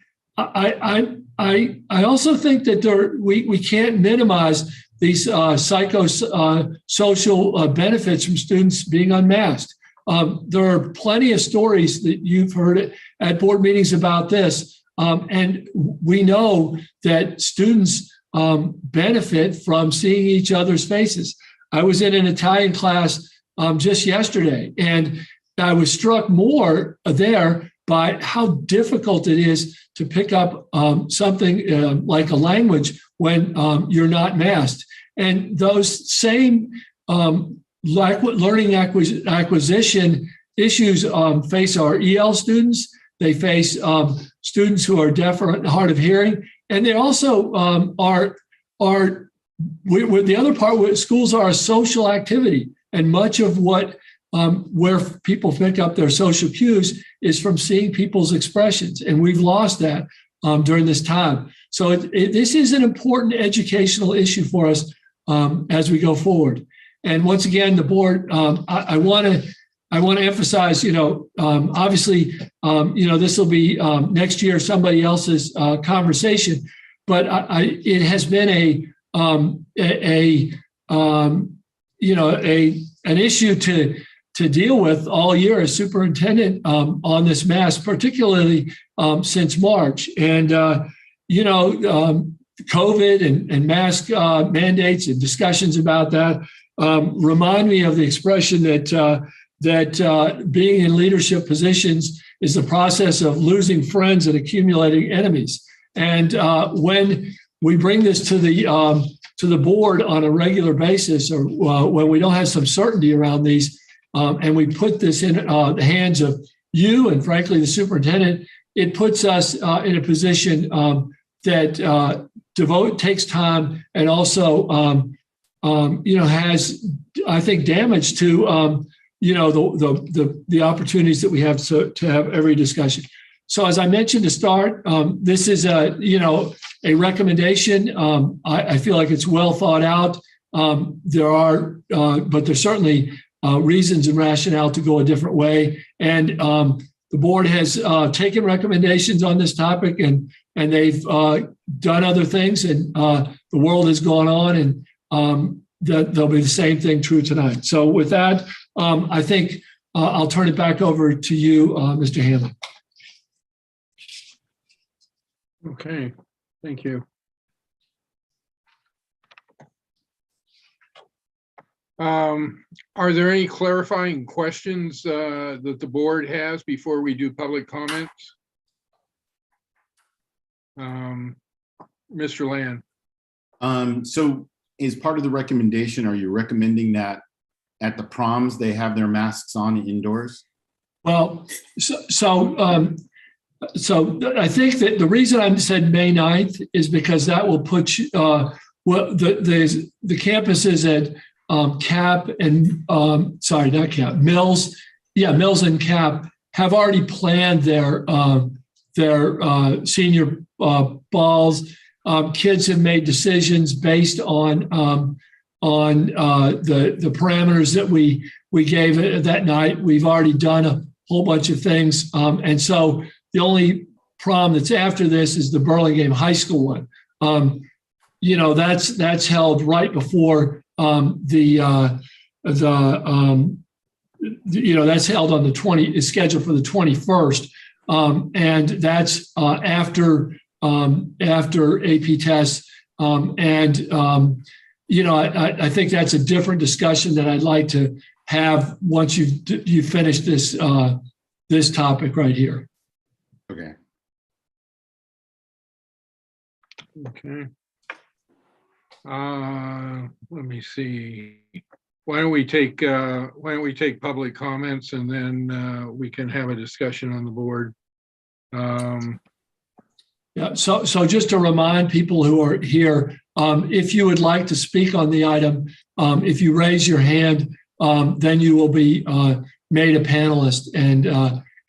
also think that we can't minimize these psychosocial benefits from students being unmasked. There are plenty of stories that you've heard at board meetings about this, and we know that students benefit from seeing each other's faces. I was in an Italian class just yesterday, and I was struck more there by how difficult it is to pick up something like a language when you're not masked. And those same learning acquisition issues face our EL students. They face students who are deaf or hard of hearing, and they also with the other part where schools are a social activity, and much of what where people pick up their social cues is from seeing people's expressions, and we've lost that during this time. So this is an important educational issue for us as we go forward. And once again, the board, I want to emphasize, obviously, this will be next year somebody else's conversation, but it has been an issue to deal with all year as superintendent on this mask, particularly since March. And COVID and mask mandates and discussions about that remind me of the expression that being in leadership positions is the process of losing friends and accumulating enemies. And when we bring this to the board on a regular basis, or when we don't have some certainty around these, and we put this in the hands of you and frankly the superintendent, it puts us in a position that takes time and also has, I think, damage to the opportunities that we have to have every discussion. So as I mentioned to start, this is a recommendation. I feel like it's well thought out. But there's certainly reasons and rationale to go a different way. And the board has taken recommendations on this topic, and they've done other things, and the world has gone on, and there'll be the same thing true tonight. So with that, I think I'll turn it back over to you, Mr. Hanley. Okay, thank you. Are there any clarifying questions that the board has before we do public comments? Mr. Land. So as part of the recommendation, are you recommending that at the proms they have their masks on indoors? Well, so I think that the reason I said May 9th is because that will put you, the campuses at CAP and not CAP, Mills, Mills and CAP have already planned their senior balls. Kids have made decisions based on the parameters that we gave that night. We've already done a whole bunch of things, and so the only prom that's after this is the Burlingame High School one. That's held right before that's held on the is scheduled for the 21st, and that's after AP tests, I think that's a different discussion that I'd like to have once you finish this topic right here. Okay. Okay. Let me see. Why don't we take public comments, and then we can have a discussion on the board. So just to remind people who are here, if you would like to speak on the item, if you raise your hand, then you will be made a panelist and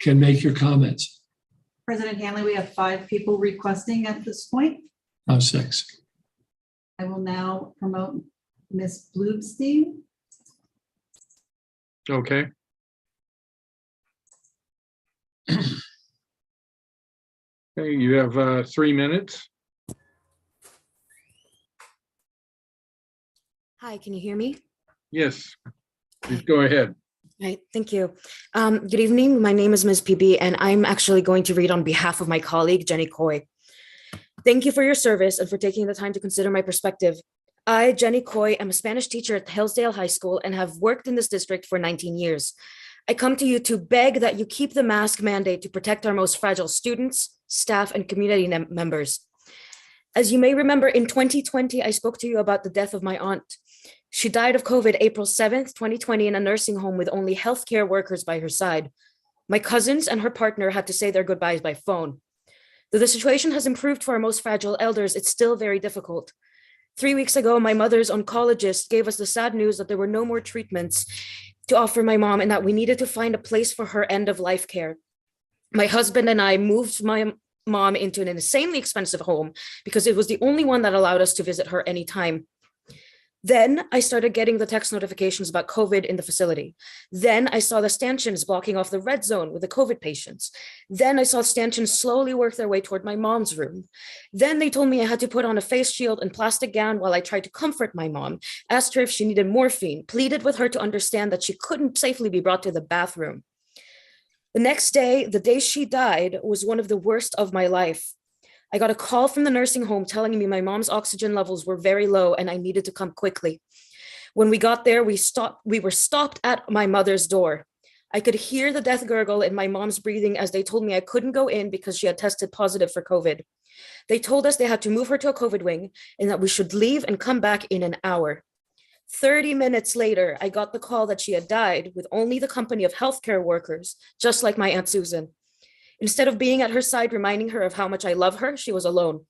can make your comments. President Hanley, we have 5 people requesting at this point. 6. I will now promote Ms. Blubstein. Okay. Okay, you have 3 minutes. Hi, can you hear me? Yes, please go ahead. Right, thank you. Good evening. My name is Ms. PB, and I'm actually going to read on behalf of my colleague, Jenny Coy. Thank you for your service and for taking the time to consider my perspective. I, Jenny Coy, am a Spanish teacher at Hillsdale High School and have worked in this district for 19 years. I come to you to beg that you keep the mask mandate to protect our most fragile students, staff, and community members. As you may remember, in 2020, I spoke to you about the death of my aunt. She died of COVID April 7th, 2020, in a nursing home with only healthcare workers by her side. My cousins and her partner had to say their goodbyes by phone. Though the situation has improved for our most fragile elders, it's still very difficult. 3 weeks ago, my mother's oncologist gave us the sad news that there were no more treatments to offer my mom and that we needed to find a place for her end-of-life care. My husband and I moved my mom into an insanely expensive home because it was the only one that allowed us to visit her anytime. Then I started getting the text notifications about COVID in the facility. Then I saw the stanchions blocking off the red zone with the COVID patients. Then I saw stanchions slowly work their way toward my mom's room. Then they told me I had to put on a face shield and plastic gown while I tried to comfort my mom, asked her if she needed morphine, pleaded with her to understand that she couldn't safely be brought to the bathroom. The next day, the day she died, was one of the worst of my life. I got a call from the nursing home telling me my mom's oxygen levels were very low and I needed to come quickly. When we got there, we were stopped at my mother's door. I could hear the death gurgle in my mom's breathing as they told me I couldn't go in because she had tested positive for COVID. They told us they had to move her to a COVID wing and that we should leave and come back in an hour. 30 minutes later, I got the call that she had died with only the company of healthcare workers, just like my Aunt Susan. Instead of being at her side, reminding her of how much I love her, she was alone.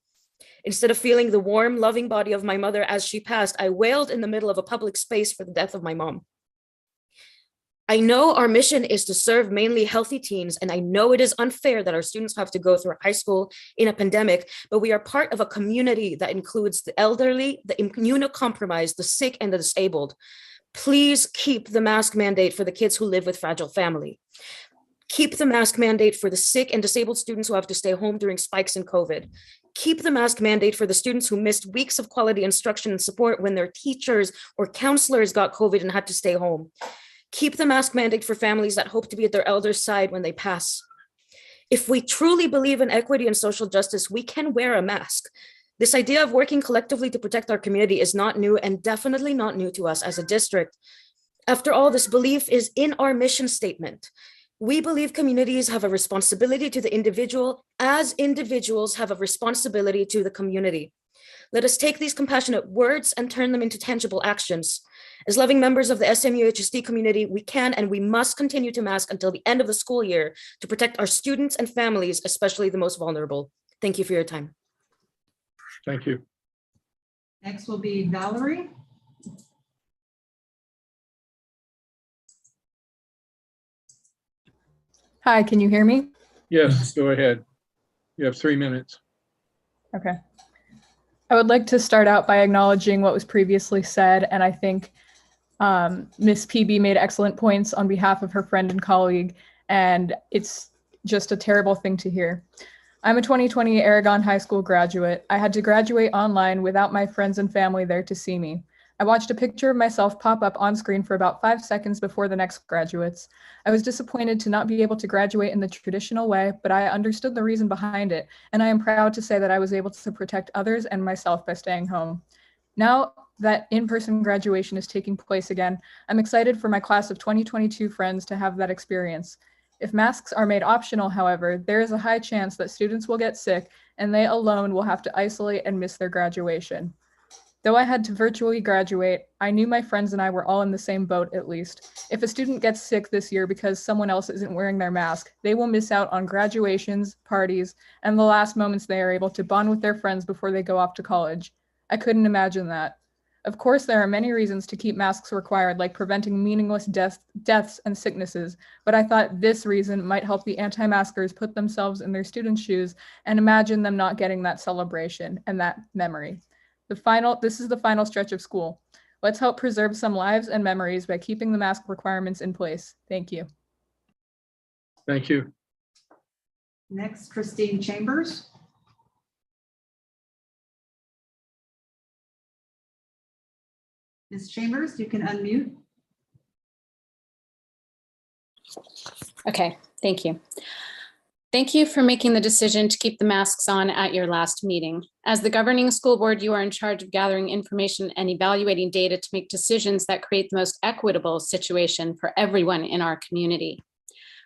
Instead of feeling the warm, loving body of my mother as she passed, I wailed in the middle of a public space for the death of my mom. I know our mission is to serve mainly healthy teens, and I know it is unfair that our students have to go through high school in a pandemic, but we are part of a community that includes the elderly, the immunocompromised, the sick, and the disabled. Please keep the mask mandate for the kids who live with fragile family. Keep the mask mandate for the sick and disabled students who have to stay home during spikes in COVID. Keep the mask mandate for the students who missed weeks of quality instruction and support when their teachers or counselors got COVID and had to stay home. Keep the mask mandate for families that hope to be at their elders' side when they pass. If we truly believe in equity and social justice, we can wear a mask. This idea of working collectively to protect our community is not new and definitely not new to us as a district. After all, this belief is in our mission statement. We believe communities have a responsibility to the individual as individuals have a responsibility to the community. Let us take these compassionate words and turn them into tangible actions. As loving members of the SMUHSD community, we can and we must continue to mask until the end of the school year to protect our students and families, especially the most vulnerable. Thank you for your time. Thank you. Next will be Valerie. Hi, can you hear me? Yes, go ahead. You have 3 minutes. Okay. I would like to start out by acknowledging what was previously said, and I think Ms. PB made excellent points on behalf of her friend and colleague, and it's just a terrible thing to hear. I'm a 2020 Aragon High School graduate. I had to graduate online without my friends and family there to see me. I watched a picture of myself pop up on screen for about 5 seconds before the next graduates. I was disappointed to not be able to graduate in the traditional way, but I understood the reason behind it, and I am proud to say that I was able to protect others and myself by staying home. Now that in-person graduation is taking place again, I'm excited for my class of 2022 friends to have that experience. If masks are made optional, however, there is a high chance that students will get sick and they alone will have to isolate and miss their graduation. Though I had to virtually graduate, I knew my friends and I were all in the same boat at least. If a student gets sick this year because someone else isn't wearing their mask, they will miss out on graduations, parties, and the last moments they are able to bond with their friends before they go off to college. I couldn't imagine that. Of course, there are many reasons to keep masks required, like preventing meaningless deaths and sicknesses, but I thought this reason might help the anti-maskers put themselves in their students' shoes and imagine them not getting that celebration and that memory. This is the final stretch of school. Let's help preserve some lives and memories by keeping the mask requirements in place. Thank you. Thank you. Next, Christine Chambers. Ms. Chambers, you can unmute. Okay, thank you. Thank you for making the decision to keep the masks on at your last meeting. As the governing school board, you are in charge of gathering information and evaluating data to make decisions that create the most equitable situation for everyone in our community.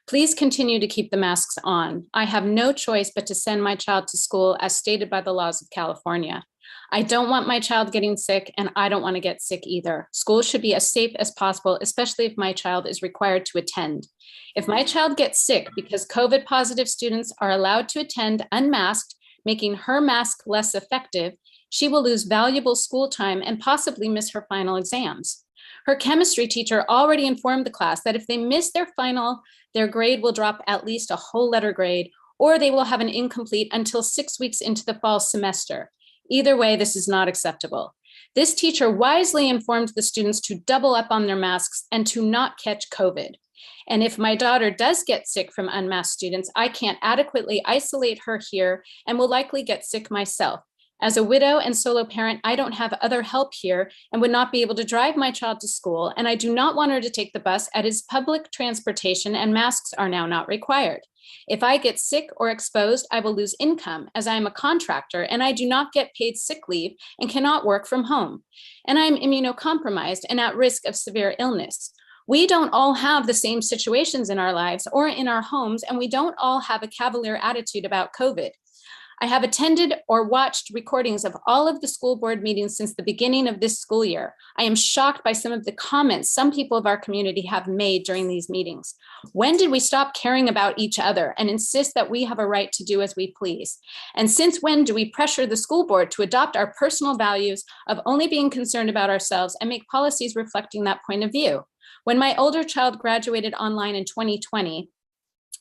Please continue to keep the masks on. I have no choice but to send my child to school as stated by the laws of California. I don't want my child getting sick, and I don't want to get sick either. School should be as safe as possible, especially if my child is required to attend. If my child gets sick because COVID positive students are allowed to attend unmasked, making her mask less effective, she will lose valuable school time and possibly miss her final exams. Her chemistry teacher already informed the class that if they miss their final, their grade will drop at least a whole letter grade, or they will have an incomplete until 6 weeks into the fall semester. Either way, this is not acceptable. This teacher wisely informed the students to double up on their masks and to not catch COVID. And if my daughter does get sick from unmasked students, I can't adequately isolate her here and will likely get sick myself. As a widow and solo parent, I don't have other help here and would not be able to drive my child to school, and I do not want her to take the bus as public transportation and masks are now not required. If I get sick or exposed, I will lose income as I am a contractor and I do not get paid sick leave and cannot work from home. And I'm immunocompromised and at risk of severe illness. We don't all have the same situations in our lives or in our homes, and we don't all have a cavalier attitude about COVID. I have attended or watched recordings of all of the school board meetings since the beginning of this school year. I am shocked by some of the comments some people of our community have made during these meetings. When did we stop caring about each other and insist that we have a right to do as we please? And since when do we pressure the school board to adopt our personal values of only being concerned about ourselves and make policies reflecting that point of view? When my older child graduated online in 2020,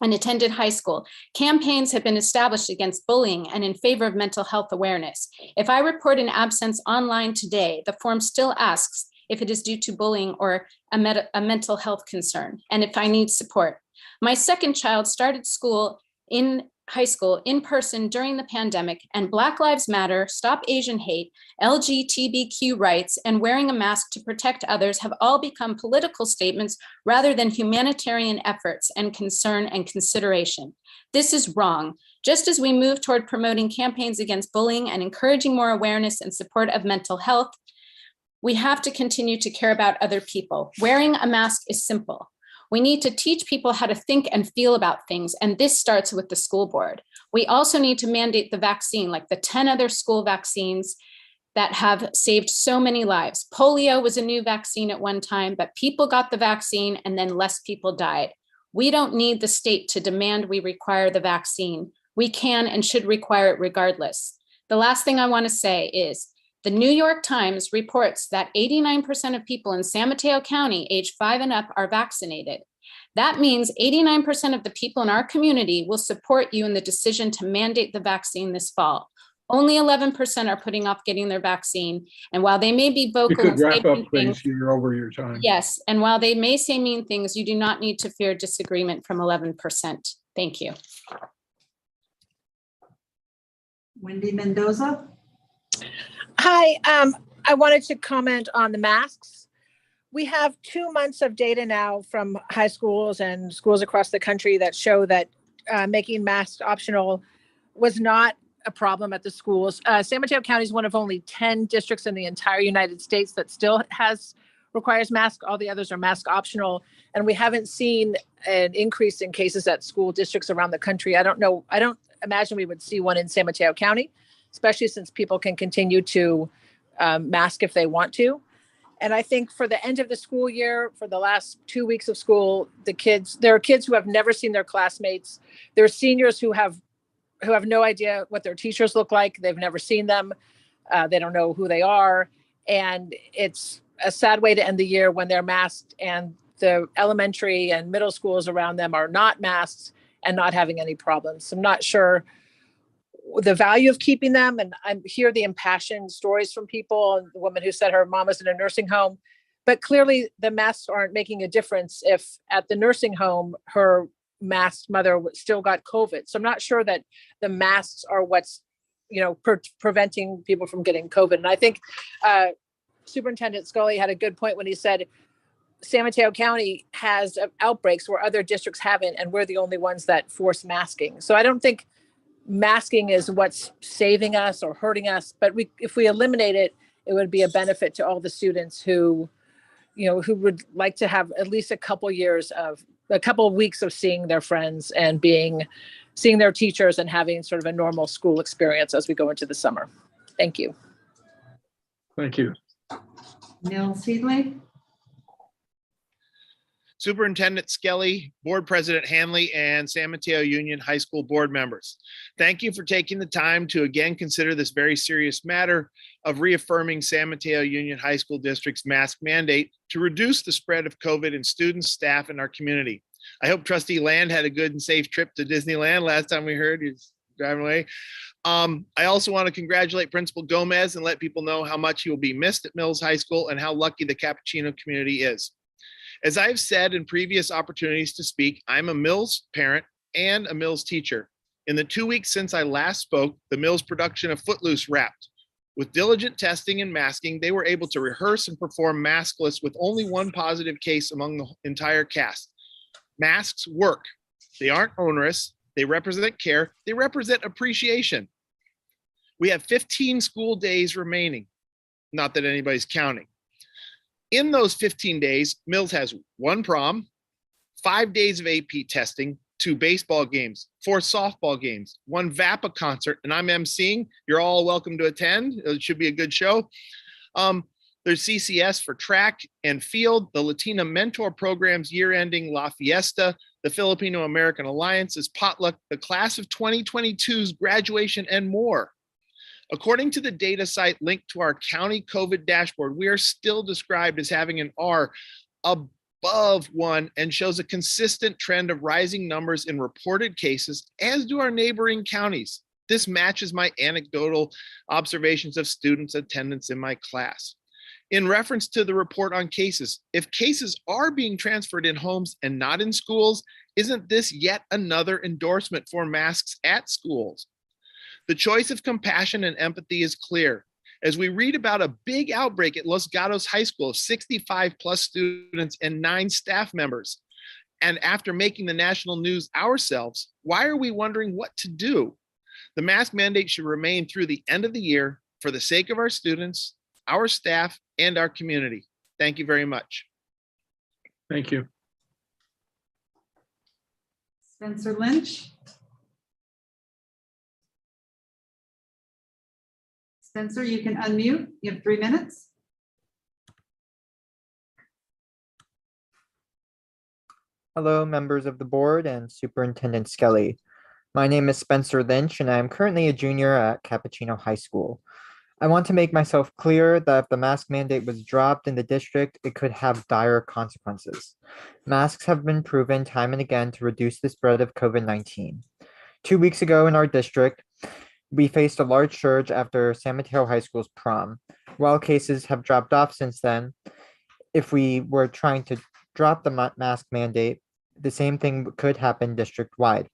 and attended high school, campaigns have been established against bullying and in favor of mental health awareness. If I report an absence online today, the form still asks if it is due to bullying or a mental health concern, and if I need support. My second child started school in high school in person during the pandemic, and Black Lives Matter, Stop Asian Hate, LGBTQ rights, and wearing a mask to protect others have all become political statements rather than humanitarian efforts and concern and consideration. This is wrong. Just as we move toward promoting campaigns against bullying and encouraging more awareness and support of mental health, we have to continue to care about other people. Wearing a mask is simple. We need to teach people how to think and feel about things, and this starts with the school board. We also need to mandate the vaccine, like the 10 other school vaccines that have saved so many lives. Polio was a new vaccine at one time, but people got the vaccine and then less people died. We don't need the state to demand we require the vaccine. We can and should require it regardless. The last thing I want to say is, the New York Times reports that 89% of people in San Mateo County age 5 and up are vaccinated. That means 89% of the people in our community will support you in the decision to mandate the vaccine this fall. Only 11% are putting off getting their vaccine. And while they may be You vocal could and say wrap mean up, please. things, You're over your time. yes, and while they may say mean things, you do not need to fear disagreement from 11%. Thank you. Wendy Mendoza. Hi, I wanted to comment on the masks. We have 2 months of data now from high schools and schools across the country that show that making masks optional was not a problem at the schools. San Mateo County is one of only 10 districts in the entire United States that still requires masks. All the others are mask optional. And we haven't seen an increase in cases at school districts around the country. I don't imagine we would see one in San Mateo County, especially since people can continue to mask if they want to. And I think for the end of the school year, for the last 2 weeks of school, there are kids who have never seen their classmates. There are seniors who have no idea what their teachers look like. They've never seen them. They don't know who they are. And it's a sad way to end the year when they're masked and the elementary and middle schools around them are not masked and not having any problems. So I'm not sure the value of keeping them. And I hear the impassioned stories from people, and the woman who said her mom was in a nursing home, but clearly the masks aren't making a difference if at the nursing home, her masked mother still got COVID. So I'm not sure that the masks are what's, preventing people from getting COVID. And I think Superintendent Scully had a good point when he said, San Mateo County has outbreaks where other districts haven't, and we're the only ones that force masking. So I don't think masking is what's saving us or hurting us, but if we eliminate it, it would be a benefit to all the students who would like to have at least a couple of weeks of seeing their friends and seeing their teachers and having sort of a normal school experience as we go into the summer. Thank you. Thank you. Mills Headley. Superintendent Skelly, Board President Hanley, and San Mateo Union High School board members. Thank you for taking the time to again consider this very serious matter of reaffirming San Mateo Union High School District's mask mandate to reduce the spread of COVID in students, staff, and our community. I hope Trustee Land had a good and safe trip to Disneyland. Last time we heard he was driving away. I also want to congratulate Principal Gomez and let people know how much he will be missed at Mills High School and how lucky the Cappuccino community is. As I've said in previous opportunities to speak, I'm a Mills parent and a Mills teacher. In the 2 weeks since I last spoke, the Mills production of Footloose wrapped. With diligent testing and masking, they were able to rehearse and perform maskless with only one positive case among the entire cast. Masks work. They aren't onerous. They represent care. They represent appreciation. We have 15 school days remaining. Not that anybody's counting. In those 15 days, Mills has 1 prom, 5 days of AP testing, 2 baseball games, 4 softball games, 1 VAPA concert, and I'm emceeing. You're all welcome to attend. It should be a good show. There's CCS for track and field, the Latina Mentor Program's year-ending La Fiesta, the Filipino American Alliance's potluck, the class of 2022's graduation, and more. According to the data site linked to our county COVID dashboard, we are still described as having an R above 1 and shows a consistent trend of rising numbers in reported cases, as do our neighboring counties. This matches my anecdotal observations of students' attendance in my class. In reference to the report on cases, if cases are being transferred in homes and not in schools, isn't this yet another endorsement for masks at schools? The choice of compassion and empathy is clear. As we read about a big outbreak at Los Gatos High School of 65 plus students and 9 staff members, and after making the national news ourselves, why are we wondering what to do? The mask mandate should remain through the end of the year for the sake of our students, our staff, and our community. Thank you very much. Thank you. Spencer Lynch. Spencer, you can unmute. You have 3 minutes. Hello, members of the board and Superintendent Skelly. My name is Spencer Lynch, and I am currently a junior at Cappuccino High School. I want to make myself clear that if the mask mandate was dropped in the district, it could have dire consequences. Masks have been proven time and again to reduce the spread of COVID-19. 2 weeks ago in our district, we faced a large surge after San Mateo High School's prom. While cases have dropped off since then, if we were trying to drop the mask mandate, the same thing could happen district-wide.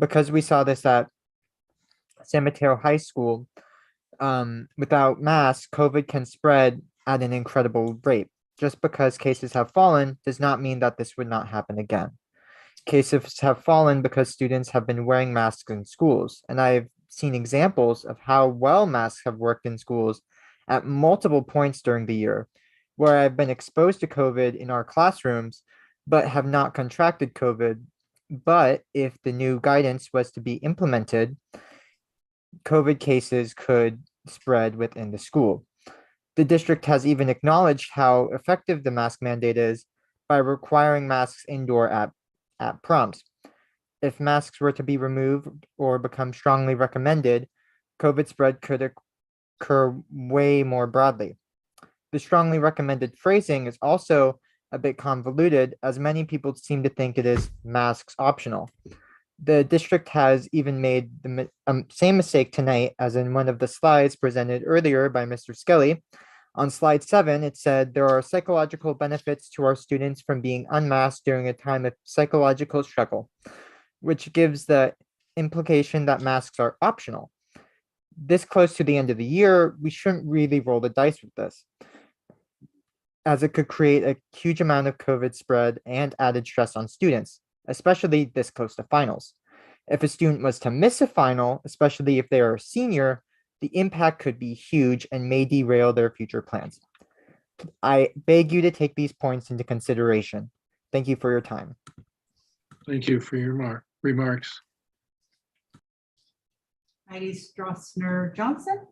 Because we saw this at San Mateo High School, without masks, COVID can spread at an incredible rate. Just because cases have fallen does not mean that this would not happen again. Cases have fallen because students have been wearing masks in schools, and I've seen examples of how well masks have worked in schools at multiple points during the year, where I've been exposed to COVID in our classrooms, but have not contracted COVID. But if the new guidance was to be implemented, COVID cases could spread within the school. The district has even acknowledged how effective the mask mandate is by requiring masks indoor at proms. If masks were to be removed or become strongly recommended, COVID spread could occur way more broadly. The strongly recommended phrasing is also a bit convoluted, as many people seem to think it is masks optional. The district has even made the same mistake tonight as in one of the slides presented earlier by Mr. Skelly. On slide 7, it said there are psychological benefits to our students from being unmasked during a time of psychological struggle, which gives the implication that masks are optional. This close to the end of the year, we shouldn't really roll the dice with this. as it could create a huge amount of COVID spread and added stress on students, especially this close to finals. If a student was to miss a final, especially if they are a senior, the impact could be huge and may derail their future plans. I beg you to take these points into consideration. Thank you for your time. Thank you for your remarks. Heidi Stroessner Johnson.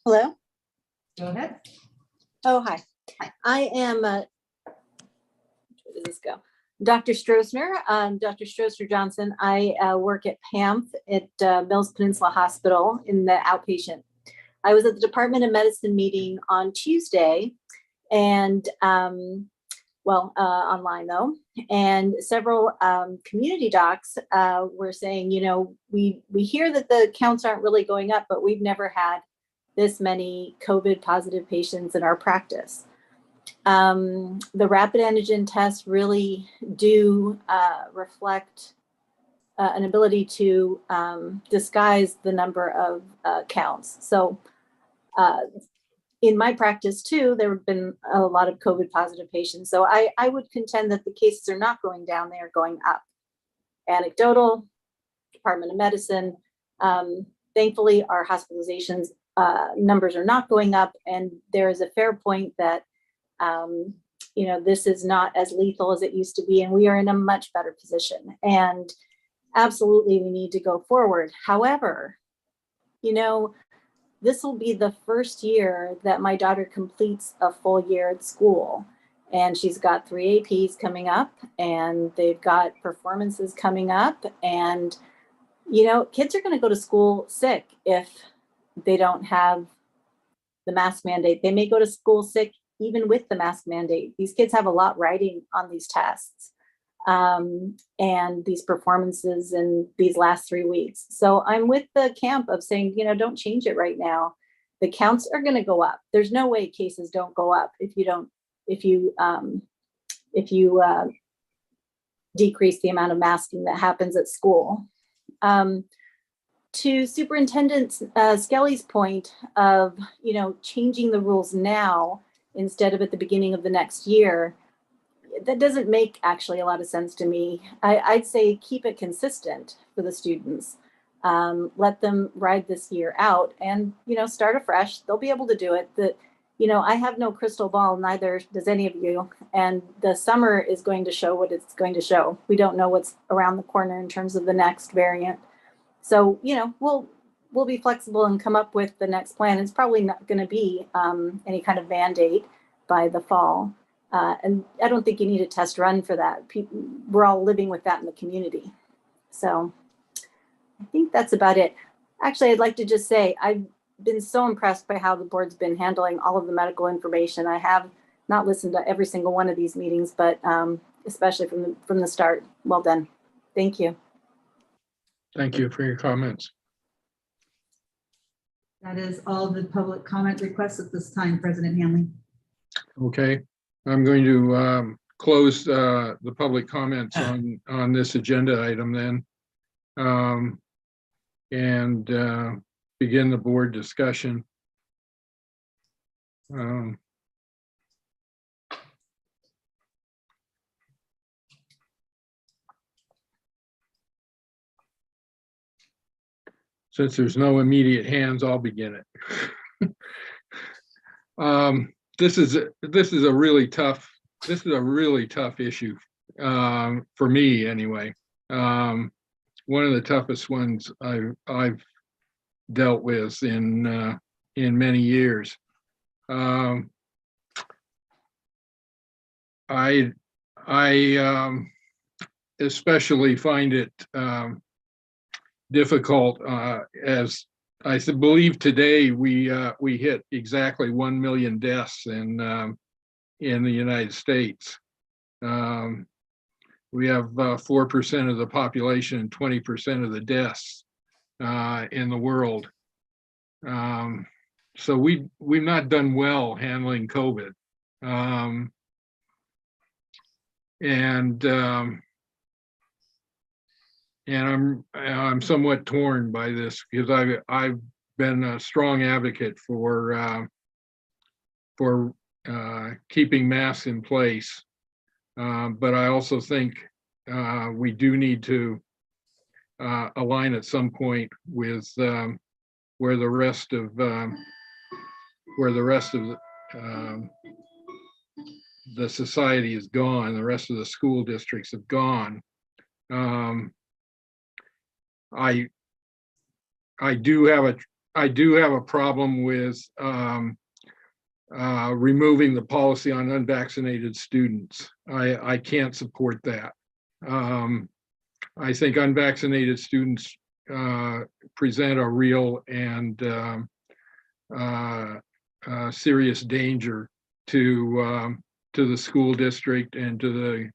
Hello. Go ahead. Oh, hi. I am, where does this go? Dr. Stroessner, Dr. Stroessner Johnson. I work at PAMF at Mills Peninsula Hospital in the outpatient. I was at the Department of Medicine meeting on Tuesday and, online though, and several community docs were saying, you know, we hear that the counts aren't really going up, but we've never had this many COVID positive patients in our practice. The rapid antigen tests really do reflect an ability to disguise the number of counts. So in my practice too, there have been a lot of COVID positive patients. So I would contend that the cases are not going down, they are going up. Anecdotal, Department of Medicine. Thankfully, our hospitalizations numbers are not going up, and there is a fair point that you know, this is not as lethal as it used to be, and we are in a much better position. And absolutely, we need to go forward. However, you know, this will be the first year that my daughter completes a full year at school, and she's got 3 APs coming up, and they've got performances coming up, and you know, kids are going to go to school sick if they don't have the mask mandate. They may go to school sick even with the mask mandate. These kids have a lot riding on these tests and these performances in these last 3 weeks. So I'm with the camp of saying, you know, don't change it right now. The counts are going to go up. There's no way cases don't go up if you decrease the amount of masking that happens at school. To Superintendent Skelly's point of, you know, changing the rules now instead of at the beginning of the next year, that doesn't make actually a lot of sense to me. I'd say keep it consistent for the students. Let them ride this year out and, you know, start afresh. They'll be able to do it. You know, I have no crystal ball, neither does any of you. And the summer is going to show what it's going to show. We don't know what's around the corner in terms of the next variant. So, you know, we'll be flexible and come up with the next plan. It's probably not going to be any kind of mandate by the fall. And I don't think you need a test run for that. We're all living with that in the community. So I think that's about it. Actually, I'd like to just say I've been so impressed by how the board's been handling all of the medical information. I have not listened to every single one of these meetings, but especially from the start. Well done. Thank you. Thank you for your comments. That is all the public comment requests at this time, President Hanley. Okay, I'm going to close the public comments on this agenda item then, and begin the board discussion. Since there's no immediate hands, I'll begin it. This is a really tough issue for me anyway. One of the toughest ones I've dealt with in many years. I especially find it difficult as I believe today we hit exactly 1 million deaths in the United States. We have 4% of the population and 20% of the deaths in the world. So we've not done well handling COVID. I'm somewhat torn by this because I've been a strong advocate for keeping masks in place. But I also think we do need to align at some point with where the rest of the society is gone, the rest of the school districts have gone. I do have a problem with removing the policy on unvaccinated students. I can't support that. I think unvaccinated students present a real and serious danger to the school district and to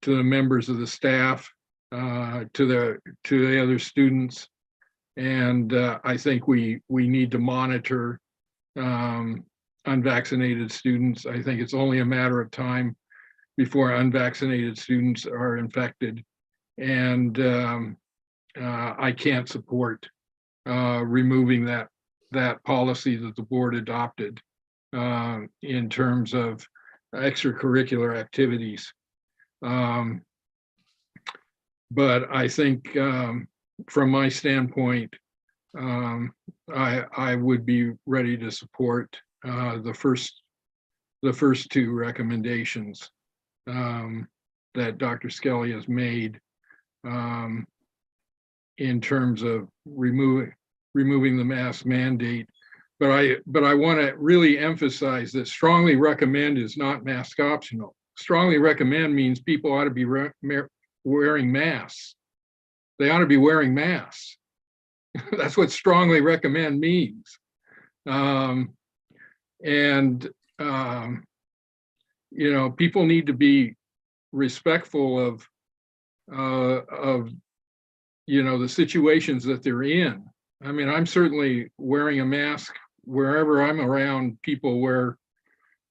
the members of the staff, to the other students. And I think we need to monitor unvaccinated students. I think it's only a matter of time before unvaccinated students are infected. And I can't support removing that policy that the board adopted in terms of extracurricular activities. But I think from my standpoint, I would be ready to support the first two recommendations that Dr. Skelly has made in terms of removing the mask mandate. But I want to really emphasize that strongly recommend is not mask optional. Strongly recommend means people ought to be wearing masks. They ought to be wearing masks. That's what strongly recommend means. You know, people need to be respectful of you know, the situations that they're in. I mean, I'm certainly wearing a mask wherever I'm around people, where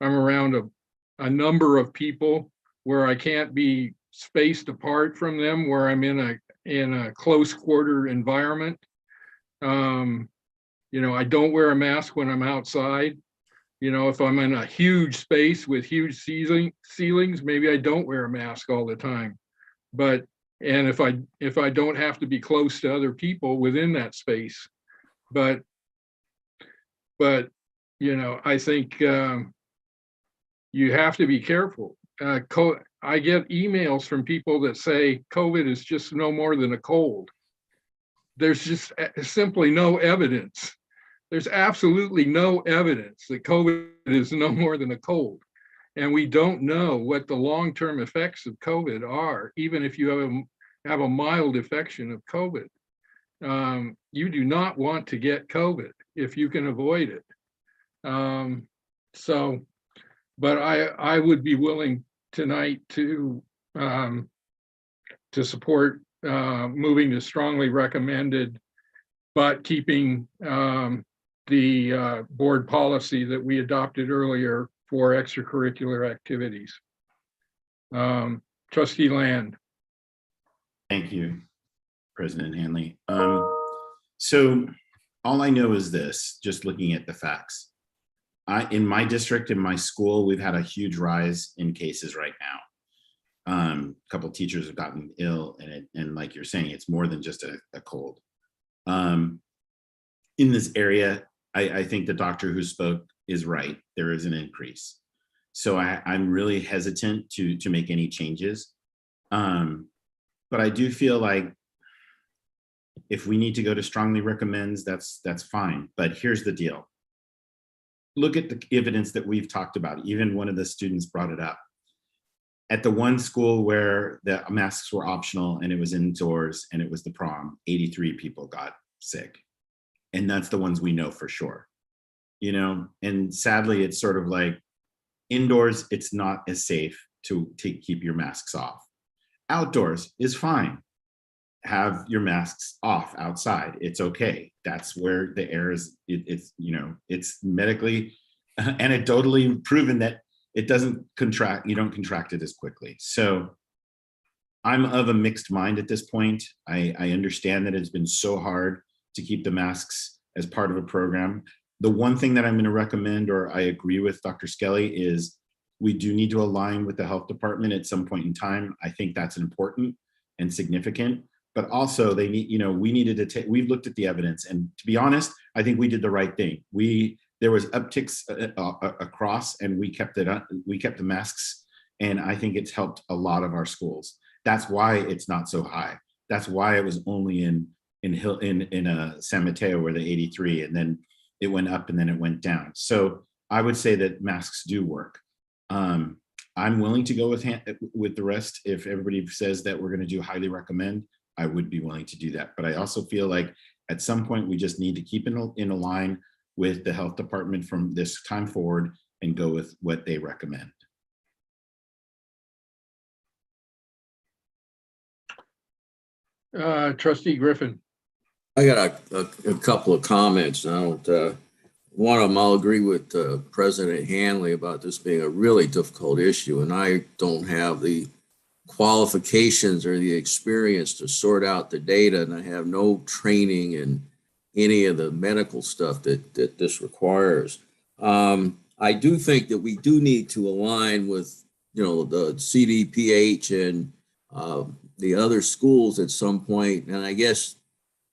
I'm around a number of people where I can't be spaced apart from them, where I'm in a close quarter environment. You know, I don't wear a mask when I'm outside. You know, if I'm in a huge space with huge ceilings, maybe I don't wear a mask all the time. But and if I don't have to be close to other people within that space, but you know, I think you have to be careful. I get emails from people that say COVID is just no more than a cold. There's just simply no evidence. There's absolutely no evidence that COVID is no more than a cold. And we don't know what the long-term effects of COVID are, even if you have a mild infection of COVID. You do not want to get COVID if you can avoid it. But I would be willing tonight to support moving to strongly recommended, but keeping the board policy that we adopted earlier for extracurricular activities. Trustee Land. Thank you, President Hanley. So all I know is this, just looking at the facts. In my district, in my school, we've had a huge rise in cases right now. A couple of teachers have gotten ill, and like you're saying, it's more than just a cold. In this area, I think the doctor who spoke is right. There is an increase. So I'm really hesitant to make any changes. But I do feel like if we need to go to strongly recommends, that's fine. But here's the deal. Look at the evidence that we've talked about. Even one of the students brought it up. At the one school where the masks were optional and it was indoors and it was the prom, 83 people got sick. And that's the ones we know for sure. You know, and sadly, it's sort of like indoors, it's not as safe to keep your masks off. Outdoors is fine. Have your masks off outside. It's okay. That's where the air is. It's, you know, it's medically, anecdotally proven that it doesn't contract. You don't contract it as quickly. So I'm of a mixed mind at this point. I understand that it's been so hard to keep the masks as part of a program. The one thing that I'm going to recommend, or I agree with Dr. Skelly, is we do need to align with the health department at some point in time. I think that's important and significant, but also they need, we needed to take, we've looked at the evidence, and to be honest, I think we did the right thing. There was upticks across, and we kept the masks, and I think it's helped a lot of our schools. That's why it's not so high. That's why it was only in San Mateo where the 83, and then it went up and then it went down. So I would say that masks do work. I'm willing to go with the rest. If everybody says that we're going to do highly recommend, I would be willing to do that. But I also feel like at some point we just need to keep in a line with the health department from this time forward and go with what they recommend. Trustee Griffin. I got a couple of comments. One of them, I'll agree with President Hanley about this being a really difficult issue, and I don't have the qualifications or the experience to sort out the data, and I have no training in any of the medical stuff that this requires. I do think that we do need to align with, the CDPH and the other schools at some point, and I guess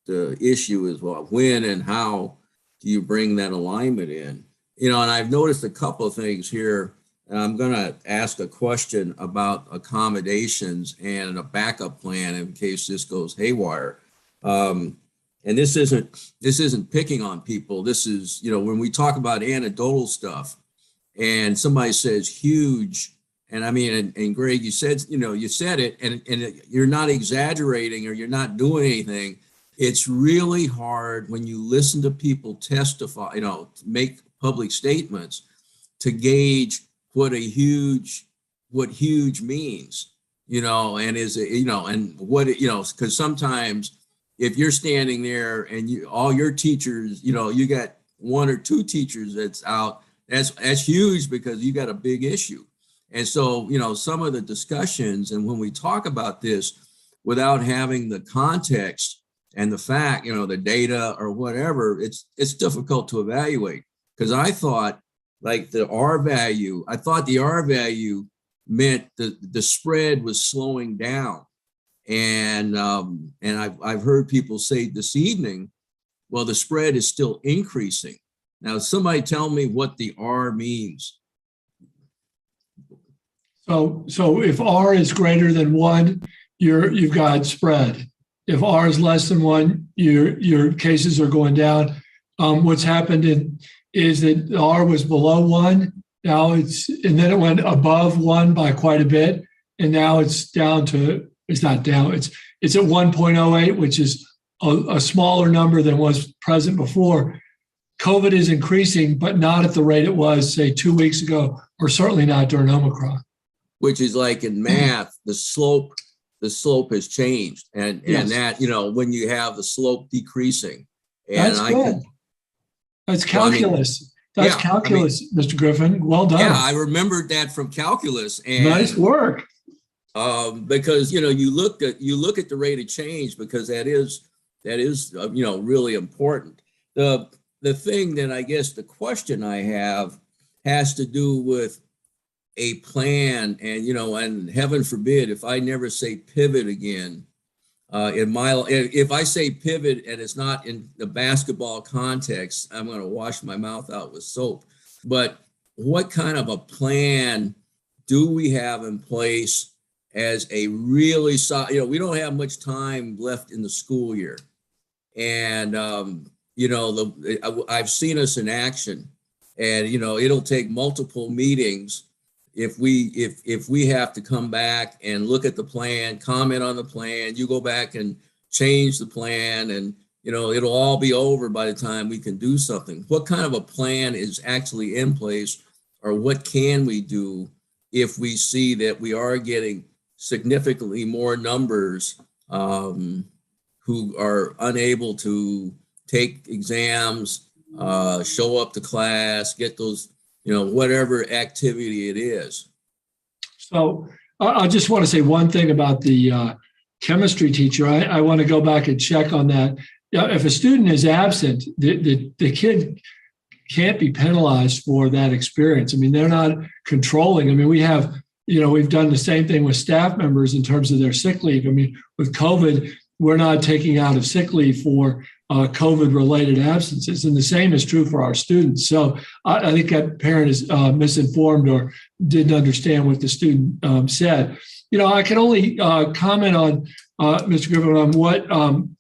the issue is, well, when and how do you bring that alignment in? And I've noticed a couple of things here, and I'm going to ask a question about accommodations and a backup plan in case this goes haywire. And this isn't picking on people. This is, when we talk about anecdotal stuff and somebody says huge, and I mean, and Greg, you said it, and you're not exaggerating or you're not doing anything. It's really hard when you listen to people testify, make public statements to gauge what huge means, and is it, and what it, because sometimes if you're standing there and all your teachers, you got one or two teachers that's out, that's huge because you got a big issue. And so, some of the discussions, and when we talk about this without having the context and the fact, the data or whatever, it's difficult to evaluate. Because I thought like the R value meant the spread was slowing down. And I've heard people say this evening, well, the spread is still increasing. Now, somebody tell me what the R means. So if R is greater than 1, you've got spread. If R is less than 1, your cases are going down. What's happened is that R was below 1. Now and then it went above 1 by quite a bit, and now it's down to, it's not down, it's at 1.08, which is a smaller number than was present before. COVID is increasing, but not at the rate it was, say, 2 weeks ago, or certainly not during Omicron. Which is like in math, the slope has changed, and that, when you have the slope decreasing. And that's good. That's calculus. That's calculus, Mr. Griffin. Well done. Yeah, I remembered that from calculus. And nice work. Because you look at the rate of change, because that is really important. The thing that I guess the question I have has to do with a plan, and and heaven forbid if I never say pivot again if I say pivot and it's not in the basketball context, I'm going to wash my mouth out with soap. But what kind of a plan do we have in place as a really solid, we don't have much time left in the school year. And, I've seen us in action, and, it'll take multiple meetings if we have to come back and look at the plan, comment on the plan, you go back and change the plan, and it'll all be over by the time we can do something. What kind of a plan is actually in place, or what can we do if we see that we are getting significantly more numbers who are unable to take exams, show up to class, get those, whatever activity it is? So I just want to say one thing about the chemistry teacher. I want to go back and check on that. If a student is absent, the kid can't be penalized for that experience. I mean, they're not controlling. I mean, we've done the same thing with staff members in terms of their sick leave. I mean, with COVID, we're not taking out of sick leave for COVID-related absences, and the same is true for our students. So I think that parent is misinformed or didn't understand what the student said. I can only comment on, Mr. Griffin, on what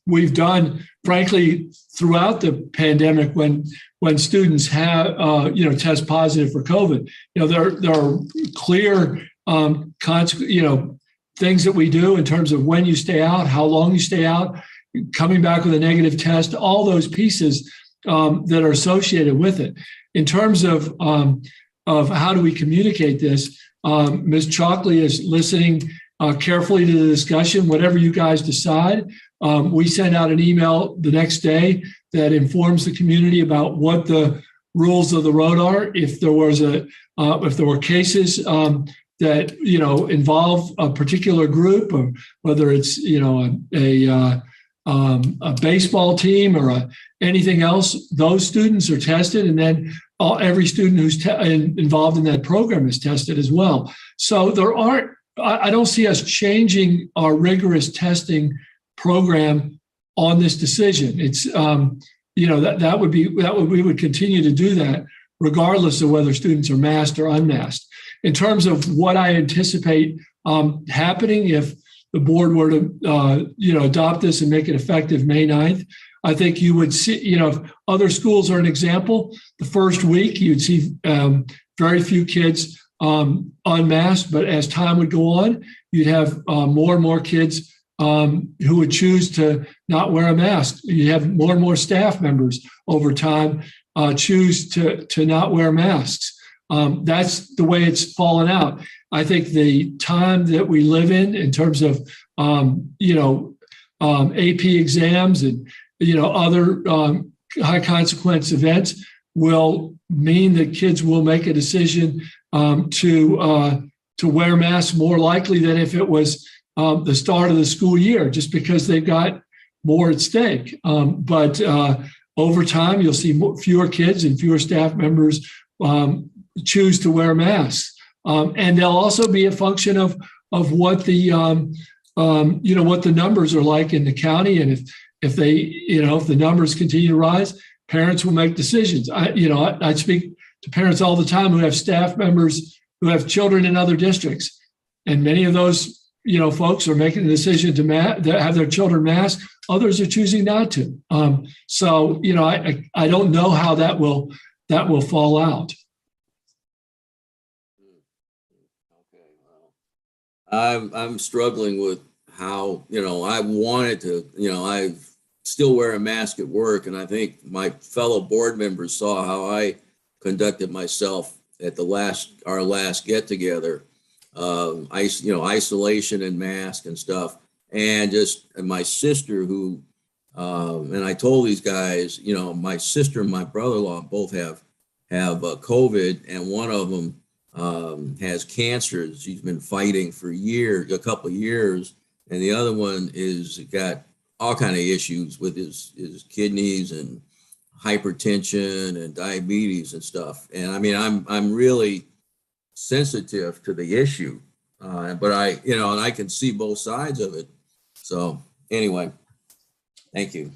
we've done, frankly, throughout the pandemic when students have, test positive for COVID. There are clear things that we do in terms of when you stay out, how long you stay out, coming back with a negative test, all those pieces that are associated with it. In terms of how do we communicate this, Ms. Chalkley is listening carefully to the discussion. Whatever you guys decide, we send out an email the next day that informs the community about what the rules of the road are. If there were cases that involve a particular group, or whether it's a baseball team or anything else, those students are tested, and then every student who's involved in that program is tested as well. So I don't see us changing our rigorous testing program on this decision. It's we would continue to do that regardless of whether students are masked or unmasked. In terms of what I anticipate happening if the board were to adopt this and make it effective May 9th, I think you would see, if other schools are an example, the first week you'd see very few kids unmasked, but as time would go on, you'd have more and more kids who would choose to not wear a mask. You have more and more staff members over time choose to not wear masks. That's the way it's fallen out. I think the time that we live in terms of AP exams and other high consequence events will mean that kids will make a decision to wear masks more likely than if it was the start of the school year, just because they've got more at stake. But over time, you'll see fewer kids and fewer staff members choose to wear masks. And they'll also be a function of what the what the numbers are like in the county, and if the numbers continue to rise, parents will make decisions. I speak to parents all the time who have staff members who have children in other districts, and many of those folks are making the decision to have their children masked. Others are choosing not to. So I don't know how that will fall out. I'm struggling with how, I wanted to, I still wear a mask at work, and I think my fellow board members saw how I conducted myself at our last get together. Isolation and mask and stuff, and my sister who, and I told these guys, my sister and my brother-in-law both have COVID, and one of them has cancer. She's been fighting for a couple of years, and the other one is got all kind of issues with his kidneys and hypertension and diabetes and stuff. And I mean, I'm really sensitive to the issue, but and I can see both sides of it. So anyway, thank you.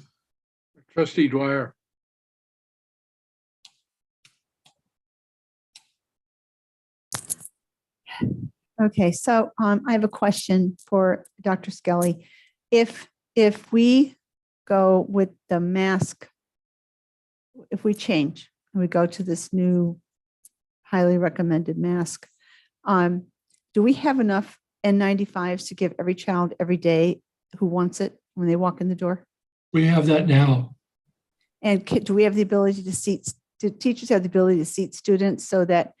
Trustee Dwyer. Okay, so I have a question for Dr. Skelly. If we go with the mask, if we change and we go to this new highly recommended mask, do we have enough N95s to give every child every day who wants it when they walk in the door? We have that now. And do we have the ability do teachers have the ability to seat students so that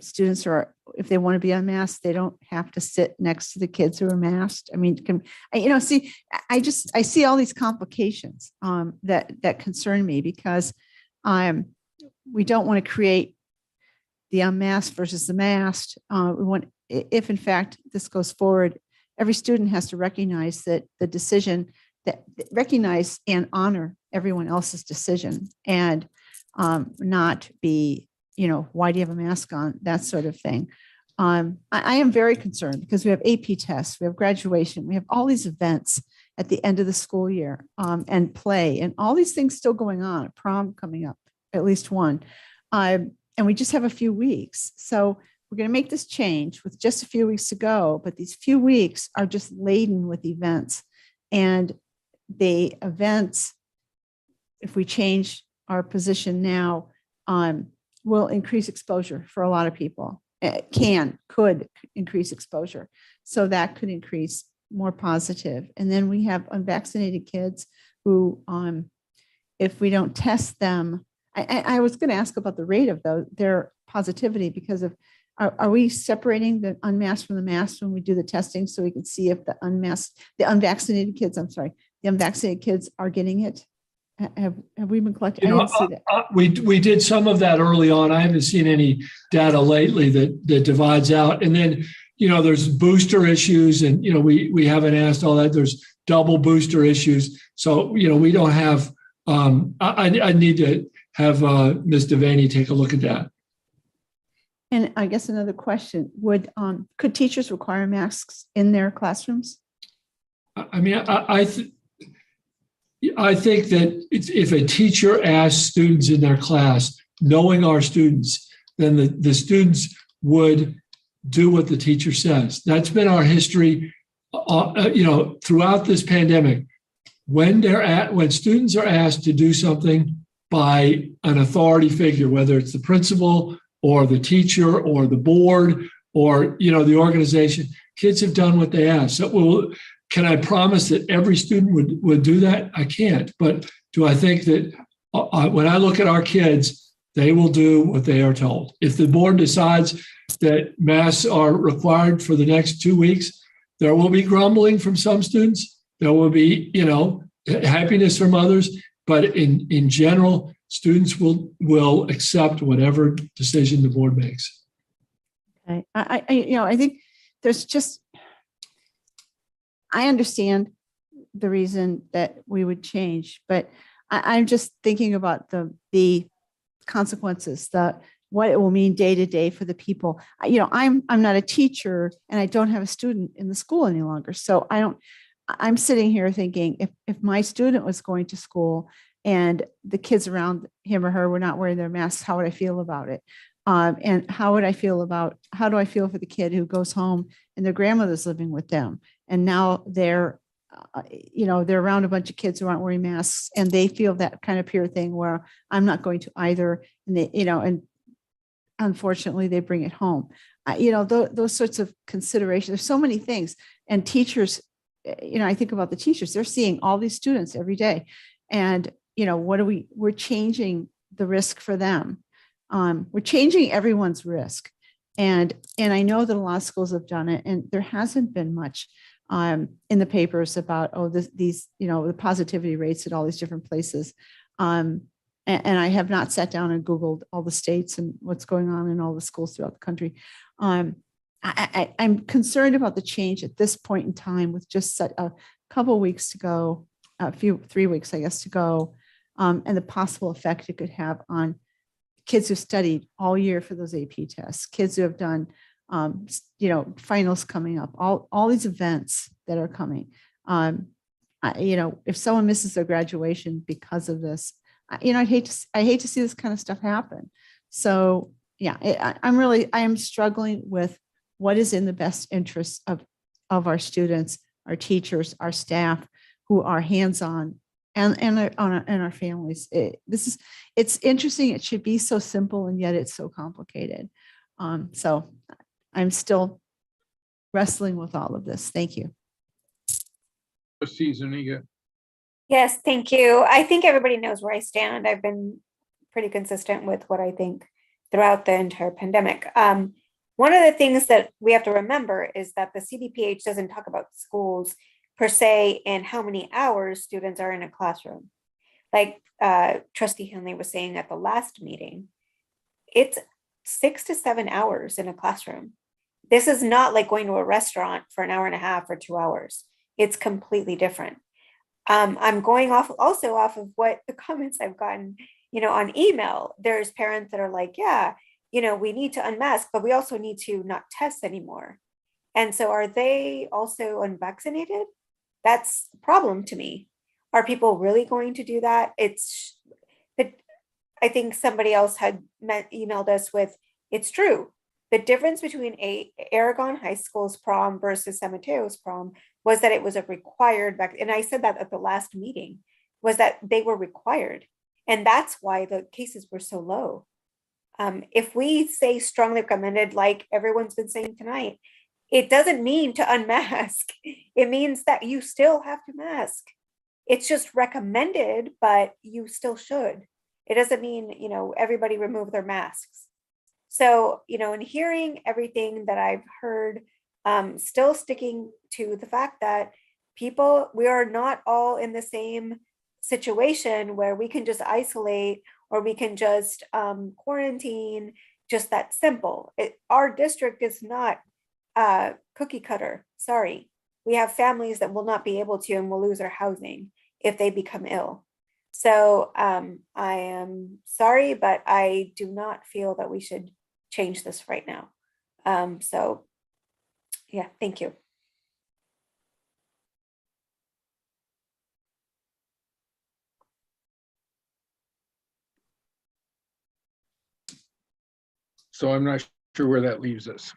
students are, if they want to be unmasked, they don't have to sit next to the kids who are masked? I mean, I see all these complications that concern me, because we don't want to create the unmasked versus the masked. We want if in fact this goes forward, every student has to recognize that the decision that recognize and honor everyone else's decision, and not be, why do you have a mask on? That sort of thing. I am very concerned because we have AP tests, we have graduation, we have all these events at the end of the school year, and play, and all these things still going on, prom coming up, at least one. And we just have a few weeks. So we're going to make this change with just a few weeks to go, but these few weeks are just laden with events. And the events, if we change our position now, will increase exposure for a lot of people. It could increase exposure. So that could increase more positive. And then we have unvaccinated kids who, if we don't test them, I was going to ask about the rate of their positivity, because of, are we separating the unmasked from the masked when we do the testing, so we can see if the unvaccinated kids are getting it? Have we been collecting? I didn't see that. We did some of that early on. I haven't seen any data lately that divides out. And then, there's booster issues, and, we haven't asked all that. There's double booster issues. So, we don't have, I need to have Ms. Devaney take a look at that. And I guess another question, could teachers require masks in their classrooms? I mean, I think that if a teacher asks students in their class, knowing our students, then the students would do what the teacher says. That's been our history, throughout this pandemic. When students are asked to do something by an authority figure, whether it's the principal or the teacher or the board or, the organization, kids have done what they asked. So, can I promise that every student would do that? I can't. But do I think that when I look at our kids, they will do what they are told? If the board decides that masks are required for the next 2 weeks, there will be grumbling from some students. There will be, happiness from others. But in general, students will accept whatever decision the board makes. Okay. I think there's just, I understand the reason that we would change, but I'm just thinking about the consequences, what it will mean day to day for the people. I'm not a teacher, and I don't have a student in the school any longer. So I'm sitting here thinking, if my student was going to school and the kids around him or her were not wearing their masks, how would I feel about it? And how do I feel for the kid who goes home and their grandmother's living with them, and now they're around a bunch of kids who aren't wearing masks, and they feel that kind of peer thing where I'm not going to either, and and unfortunately they bring it home. Those sorts of considerations. There's so many things, and teachers, I think about the teachers. They're seeing all these students every day, and we're changing the risk for them. We're changing everyone's risk. And I know that a lot of schools have done it, and there hasn't been much in the papers about, the positivity rates at all these different places. And I have not sat down and Googled all the states and what's going on in all the schools throughout the country. I'm concerned about the change at this point in time, with just a couple of weeks to go, 3 weeks, I guess, to go, and the possible effect it could have on kids who studied all year for those AP tests, kids who have done, finals coming up, all these events that are coming. If someone misses their graduation because of this, I hate to see this kind of stuff happen. So yeah, I am struggling with what is in the best interest of our students, our teachers, our staff, who are hands-on, and our families. It's interesting. It should be so simple, and yet it's so complicated. So I'm still wrestling with all of this. Thank you. Trustee Zuniga. Yes, thank you. I think everybody knows where I stand. I've been pretty consistent with what I think throughout the entire pandemic. One of the things that we have to remember is that the CDPH doesn't talk about schools per se and how many hours students are in a classroom. Like Trustee Henley was saying at the last meeting, it's 6 to 7 hours in a classroom. This is not like going to a restaurant for an hour and a half or 2 hours. It's completely different. I'm going off of what the comments I've gotten, on email. There's parents that are like, yeah, we need to unmask, but we also need to not test anymore. And so are they also unvaccinated? That's a problem to me. Are people really going to do that? I think somebody else had emailed us with, it's true. The difference between Aragon High School's prom versus San Mateo's prom was that it was a required and I said that at the last meeting, was that they were required. And that's why the cases were so low. If we say strongly recommended, like everyone's been saying tonight, it doesn't mean to unmask. It means that you still have to mask. It's just recommended, but you still should. It doesn't mean, everybody remove their masks. So, in hearing everything that I've heard, still sticking to the fact that we are not all in the same situation where we can just isolate or we can just quarantine, just that simple. Our district is not cookie cutter. Sorry. We have families that will not be able to and will lose their housing if they become ill. So I am sorry, but I do not feel that we should change this right now. So yeah, thank you. So I'm not sure where that leaves us.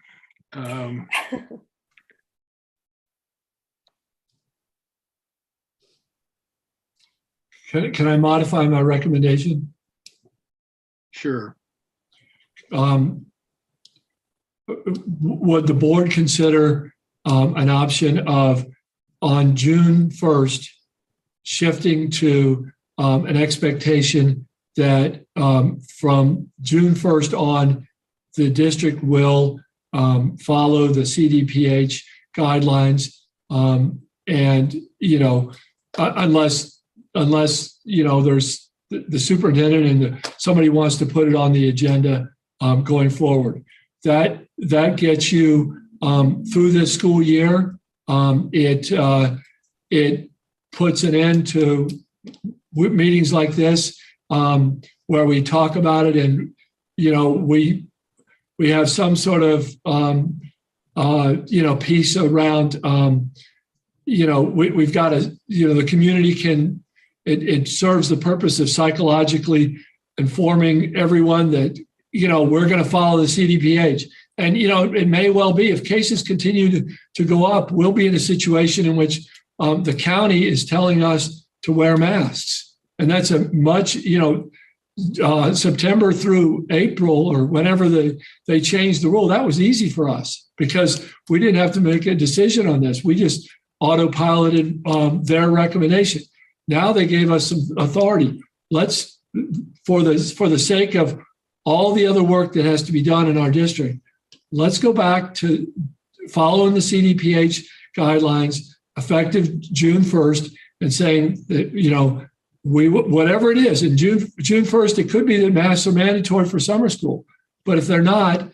Can I modify my recommendation? Sure. Would the board consider an option of on June 1st shifting to an expectation that from June 1st on, the district will follow the CDPH guidelines and, unless there's the superintendent and somebody wants to put it on the agenda going forward. That gets you through this school year. It puts an end to meetings like this where we talk about it and we have some sort of piece around we've got to the community can it serves the purpose of psychologically informing everyone that we're going to follow the CDPH. And, it may well be if cases continue to go up, we'll be in a situation in which the county is telling us to wear masks. And that's a much, September through April or whenever they changed the rule, that was easy for us because we didn't have to make a decision on this. We just autopiloted their recommendation. Now they gave us some authority. Let's, for the sake of all the other work that has to be done in our district, let's go back to following the CDPH guidelines effective June 1st and saying that, whatever it is, in June 1st, it could be that masks are mandatory for summer school. But if they're not,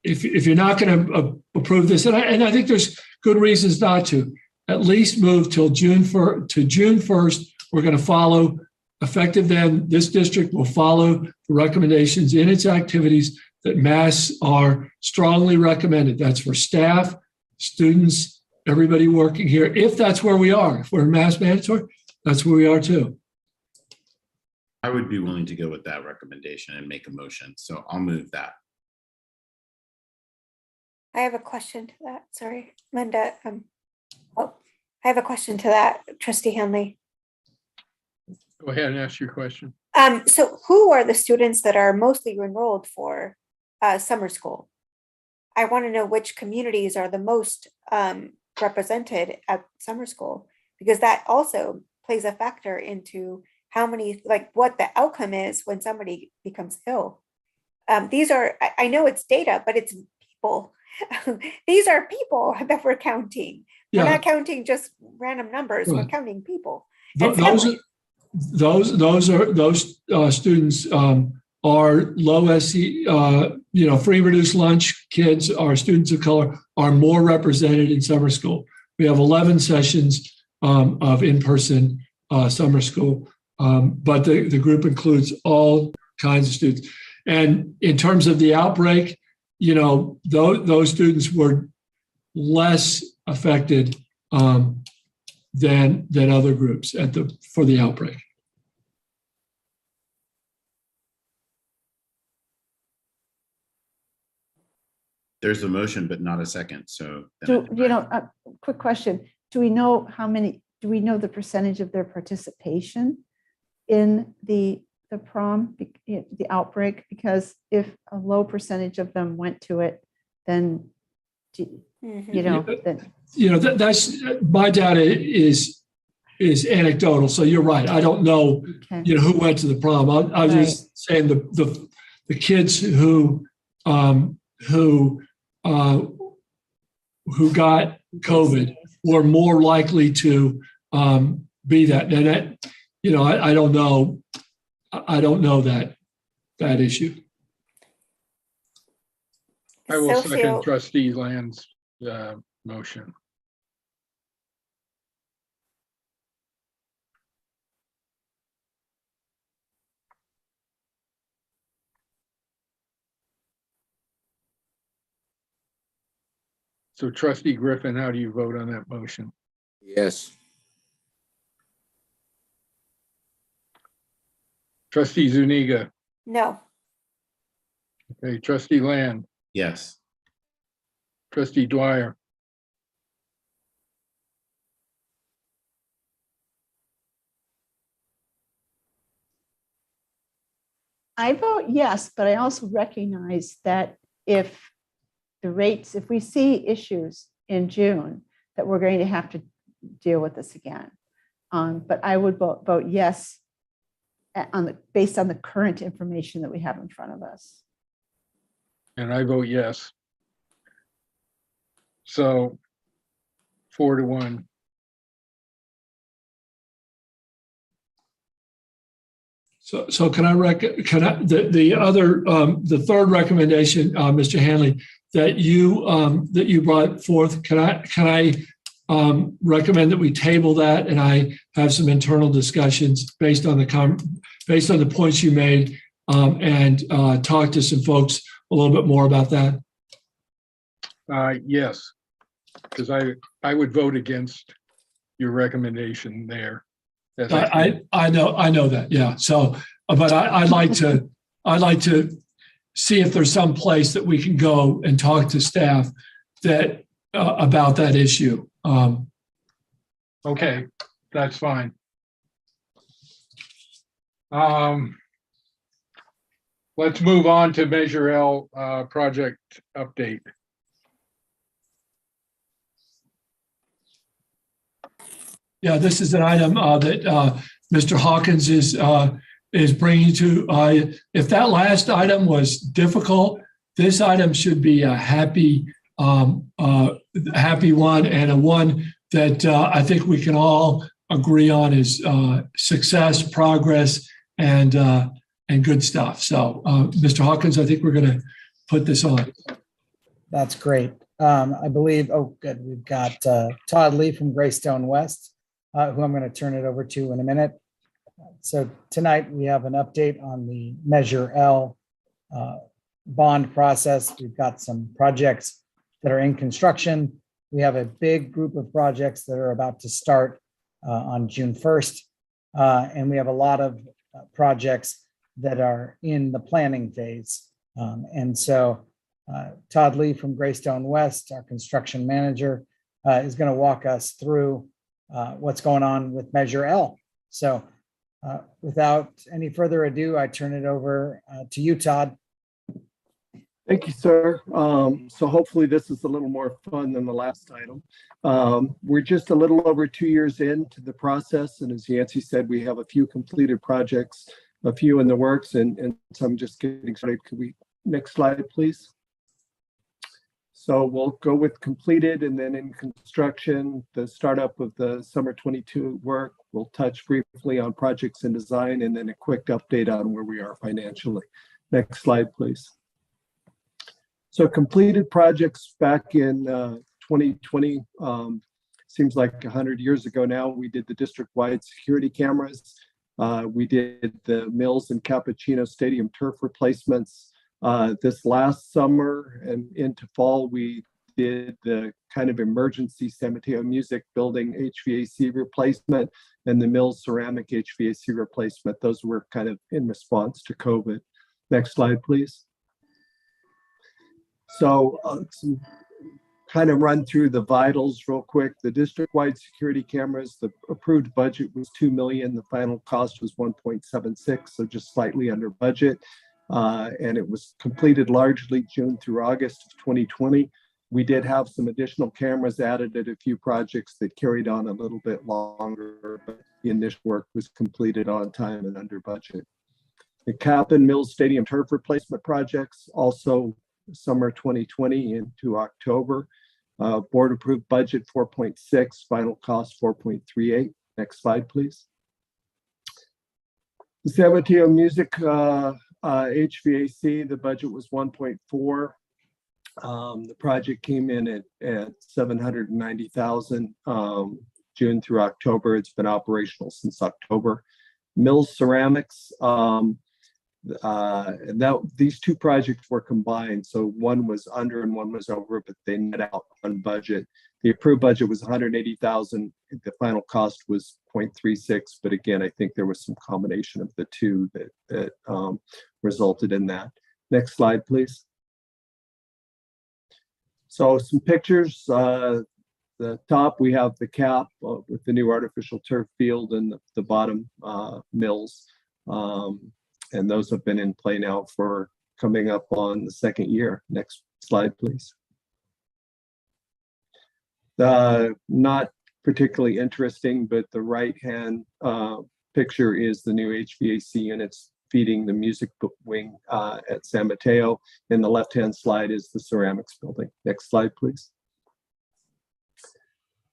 if you're not going to approve this, and I think there's good reasons not to, at least move till June 1st. We're going to follow, effective then, this district will follow the recommendations in its activities that masks are strongly recommended. That's for staff, students, everybody working here. If that's where we are, if we're mask mandatory, that's where we are too. I would be willing to go with that recommendation and make a motion. So I'll move that. I have a question to that. Sorry, Linda. I have a question to that, Trustee Hanley. Go ahead and ask your question. So who are the students that are mostly enrolled for summer school? I want to know which communities are the most represented at summer school, because that also plays a factor into how many, what the outcome is when somebody becomes ill. These are, I know it's data, but it's people. These are people that we're counting. We're not counting just random numbers. We're counting people. Those students our low SE, free reduced lunch kids, our students of color, are more represented in summer school. We have 11 sessions of in-person summer school, but the group includes all kinds of students. And in terms of the outbreak, those students were less affected than other groups for the outbreak. There's a motion, but not a second. So quick question. Do we know the percentage of their participation in the prom, the outbreak? Because if a low percentage of them went to it, then, that's my data is anecdotal. So you're right. I don't know, who went to the prom. I was just saying the kids who got COVID were more likely to be that. And I don't know. I don't know that issue. I will second Trustee Land's motion. So Trustee Griffin, how do you vote on that motion? Yes. Trustee Zuniga? No. Okay, Trustee Land? Yes. Trustee Dwyer? I vote yes, but I also recognize that if we see issues in June, that we're going to have to deal with this again. But I would vote yes based on the current information that we have in front of us. And I vote yes. So 4-1. So can I the third recommendation, Mr. Hanley, that you brought forth? Can I recommend that we table that and I have some internal discussions based on the points you made, and talk to some folks a little bit more about that? Yes, because I would vote against your recommendation there. I know that, yeah. So, but I'd like to see if there's some place that we can go and talk to staff that about that issue. Okay, that's fine. Let's move on to Measure L project update. Yeah, this is an item that Mr. Hawkins is bringing to. If that last item was difficult, this item should be a happy one, and a one that I think we can all agree on is success, progress, and good stuff. So, Mr. Hawkins, I think we're going to put this on. That's great. I believe. Oh, good. We've got Todd Lee from Greystone West, who I'm going to turn it over to in a minute. So tonight we have an update on the Measure L bond process. We've got some projects that are in construction. We have a big group of projects that are about to start on June 1st. And we have a lot of projects that are in the planning phase. And so Todd Lee from Greystone West, our construction manager, is going to walk us through what's going on with Measure L. So without any further ado, I turn it over to you, Todd. Thank you, sir. So hopefully this is a little more fun than the last item. We're just a little over 2 years into the process. And as Yancey said, we have a few completed projects, a few in the works, and so I'm just getting started. Could we, next slide, please? So we'll go with completed, and then in construction, the startup of the summer 22 work We'll touch briefly on projects and design and then a quick update on where we are financially. Next slide, please. So completed projects back in 2020, seems like 100 years ago now. We did the district-wide security cameras. We did the Mills and Cappuccino Stadium turf replacements. This last summer and into fall, we did the kind of emergency San Mateo Music Building HVAC replacement and the Mills ceramic HVAC replacement. Those were kind of in response to COVID. Next slide, please. So some kind of run through the vitals real quick. The district-wide security cameras, the approved budget was $2 million. The final cost was 1.76, so just slightly under budget. And it was completed largely June through August of 2020. We did have some additional cameras added at a few projects that carried on a little bit longer, but the initial work was completed on time and under budget. The Cap and Mills Stadium turf replacement projects, also summer 2020 into October. Board approved budget 4.6, final cost 4.38. Next slide, please. The San Mateo Music HVAC, the budget was 1.4. The project came in at 790,000 June through October. It's been operational since October. Mills Ceramics, these two projects were combined, so one was under and one was over, but they net out on budget. The approved budget was 180,000. The final cost was 0.36, but again, I think there was some combination of the two that resulted in that. Next slide, please. So some pictures. The top, we have the Cap with the new artificial turf field, and the bottom Mills. And those have been in play now for coming up on the second year. Next slide, please. Not particularly interesting, but the right-hand picture is the new HVAC units feeding the music wing at San Mateo. And the left-hand slide is the ceramics building. Next slide, please.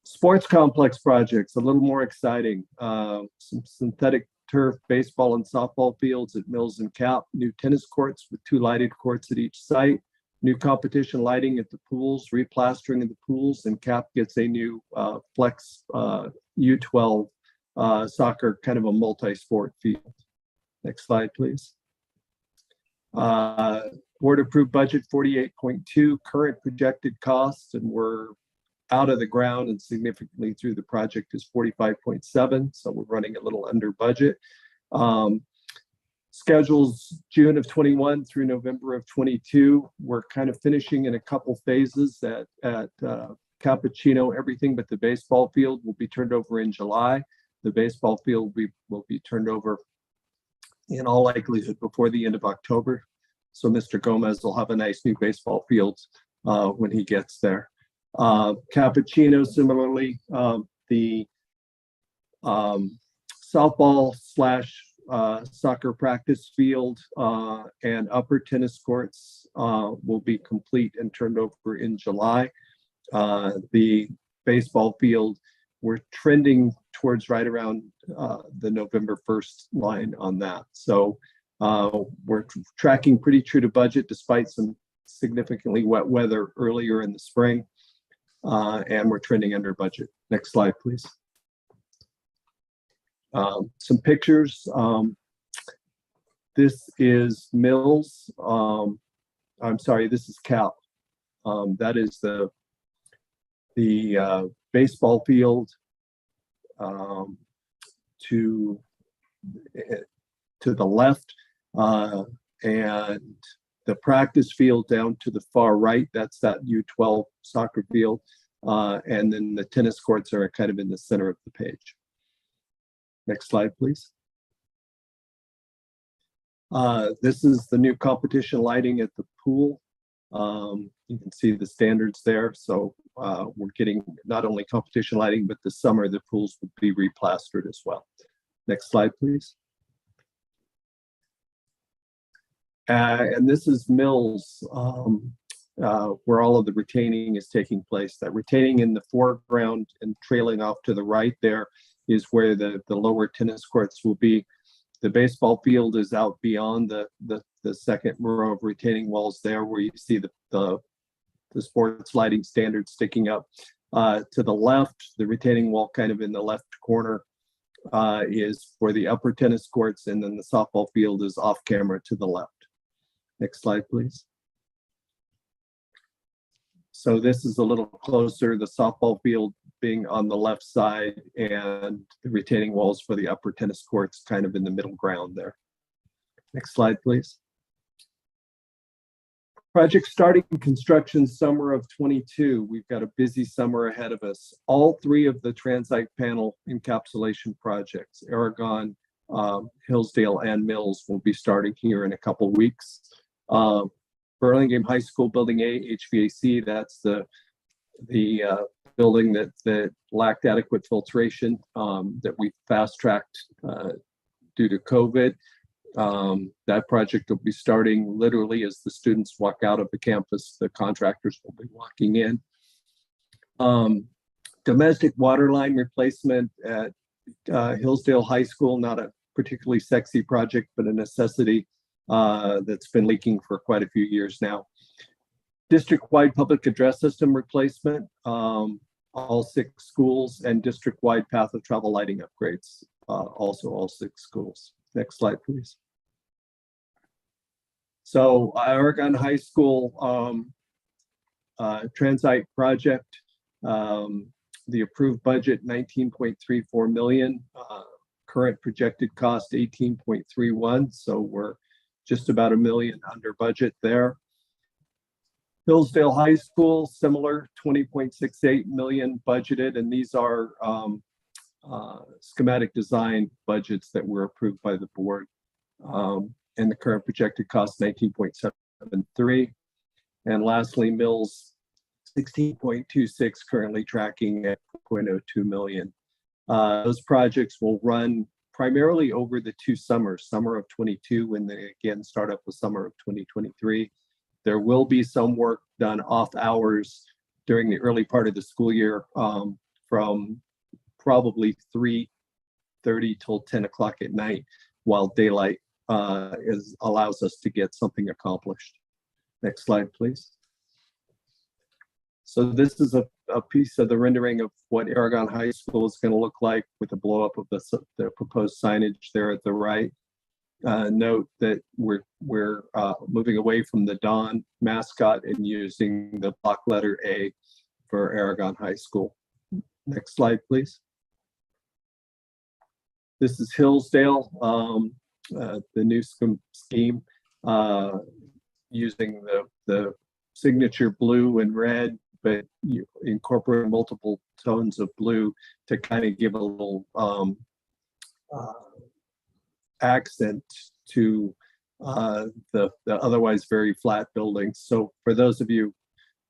Sports complex projects, a little more exciting. Some synthetic turf, baseball and softball fields at Mills and Cap, new tennis courts with 2 lighted courts at each site, new competition lighting at the pools, replastering of the pools, and Cap gets a new flex U12 soccer, kind of a multi-sport field. Next slide, please. Board approved budget 48.2, current projected costs, and we're out of the ground and significantly through the project is 45.7, so we're running a little under budget. Schedules June of 21 through November of 22. We're kind of finishing in a couple phases at Cappuccino. Everything but the baseball field will be turned over in July. The baseball field will be turned over in all likelihood before the end of October. So Mr. Gomez will have a nice new baseball field when he gets there. Cappuccino, similarly, the softball / soccer practice field and upper tennis courts will be complete and turned over in July. The baseball field, we're trending towards right around the November 1st line on that. So we're tracking pretty true to budget despite some significantly wet weather earlier in the spring. And we're trending under budget. Next slide, please. Some pictures. This is Mills. I'm sorry, this is Cap. That is the baseball field to the left, and the practice field down to the far right. That's that U12 soccer field. And then the tennis courts are kind of in the center of the page. Next slide, please. This is the new competition lighting at the pool. You can see the standards there. So we're getting not only competition lighting, but this summer the pools will be replastered as well. Next slide, please. And this is Mills, where all of the retaining is taking place. That retaining in the foreground and trailing off to the right there is where the lower tennis courts will be. The baseball field is out beyond the second row of retaining walls there, where you see the sports lighting standard sticking up. To the left, the retaining wall kind of in the left corner is for the upper tennis courts, and then the softball field is off camera to the left. Next slide, please. So this is a little closer, the softball field being on the left side and the retaining walls for the upper tennis courts kind of in the middle ground there. Next slide, please. Project starting construction summer of 22. We've got a busy summer ahead of us. All three of the transite panel encapsulation projects, Aragon, Hillsdale, and Mills, will be starting here in a couple weeks. Burlingame High School Building A, HVAC, that's the building that lacked adequate filtration that we fast-tracked due to COVID. That project will be starting literally as the students walk out of the campus. The contractors will be walking in. Domestic water line replacement at Hillsdale High School, not a particularly sexy project, but a necessity that's been leaking for quite a few years now. District-wide public address system replacement, all 6 schools, and district-wide path of travel lighting upgrades, also all 6 schools. Next slide, please. So Aragon High School transite project, the approved budget 19.34 million, current projected cost 18.31, so we're just about $1 million under budget there. Hillsdale High School, similar, 20.68 million budgeted, and these are schematic design budgets that were approved by the board. And the current projected cost 19.73. And lastly, Mills, 16.26, currently tracking at 0.02 million. Those projects will run primarily over the 2 summers, summer of 22, and they again start up the summer of 2023. There will be some work done off hours during the early part of the school year, from probably 3:30 till 10 o'clock at night, while daylight allows us to get something accomplished. Next slide, please. So this is a piece of the rendering of what Aragon High School is going to look like with the blow up of the proposed signage there at the right. Note that we're moving away from the Dawn mascot and using the block letter A for Aragon High School. Next slide, please. This is Hillsdale, the new scheme, using the signature blue and red, but you incorporate multiple tones of blue to kind of give a little accent to the otherwise very flat buildings. So for those of you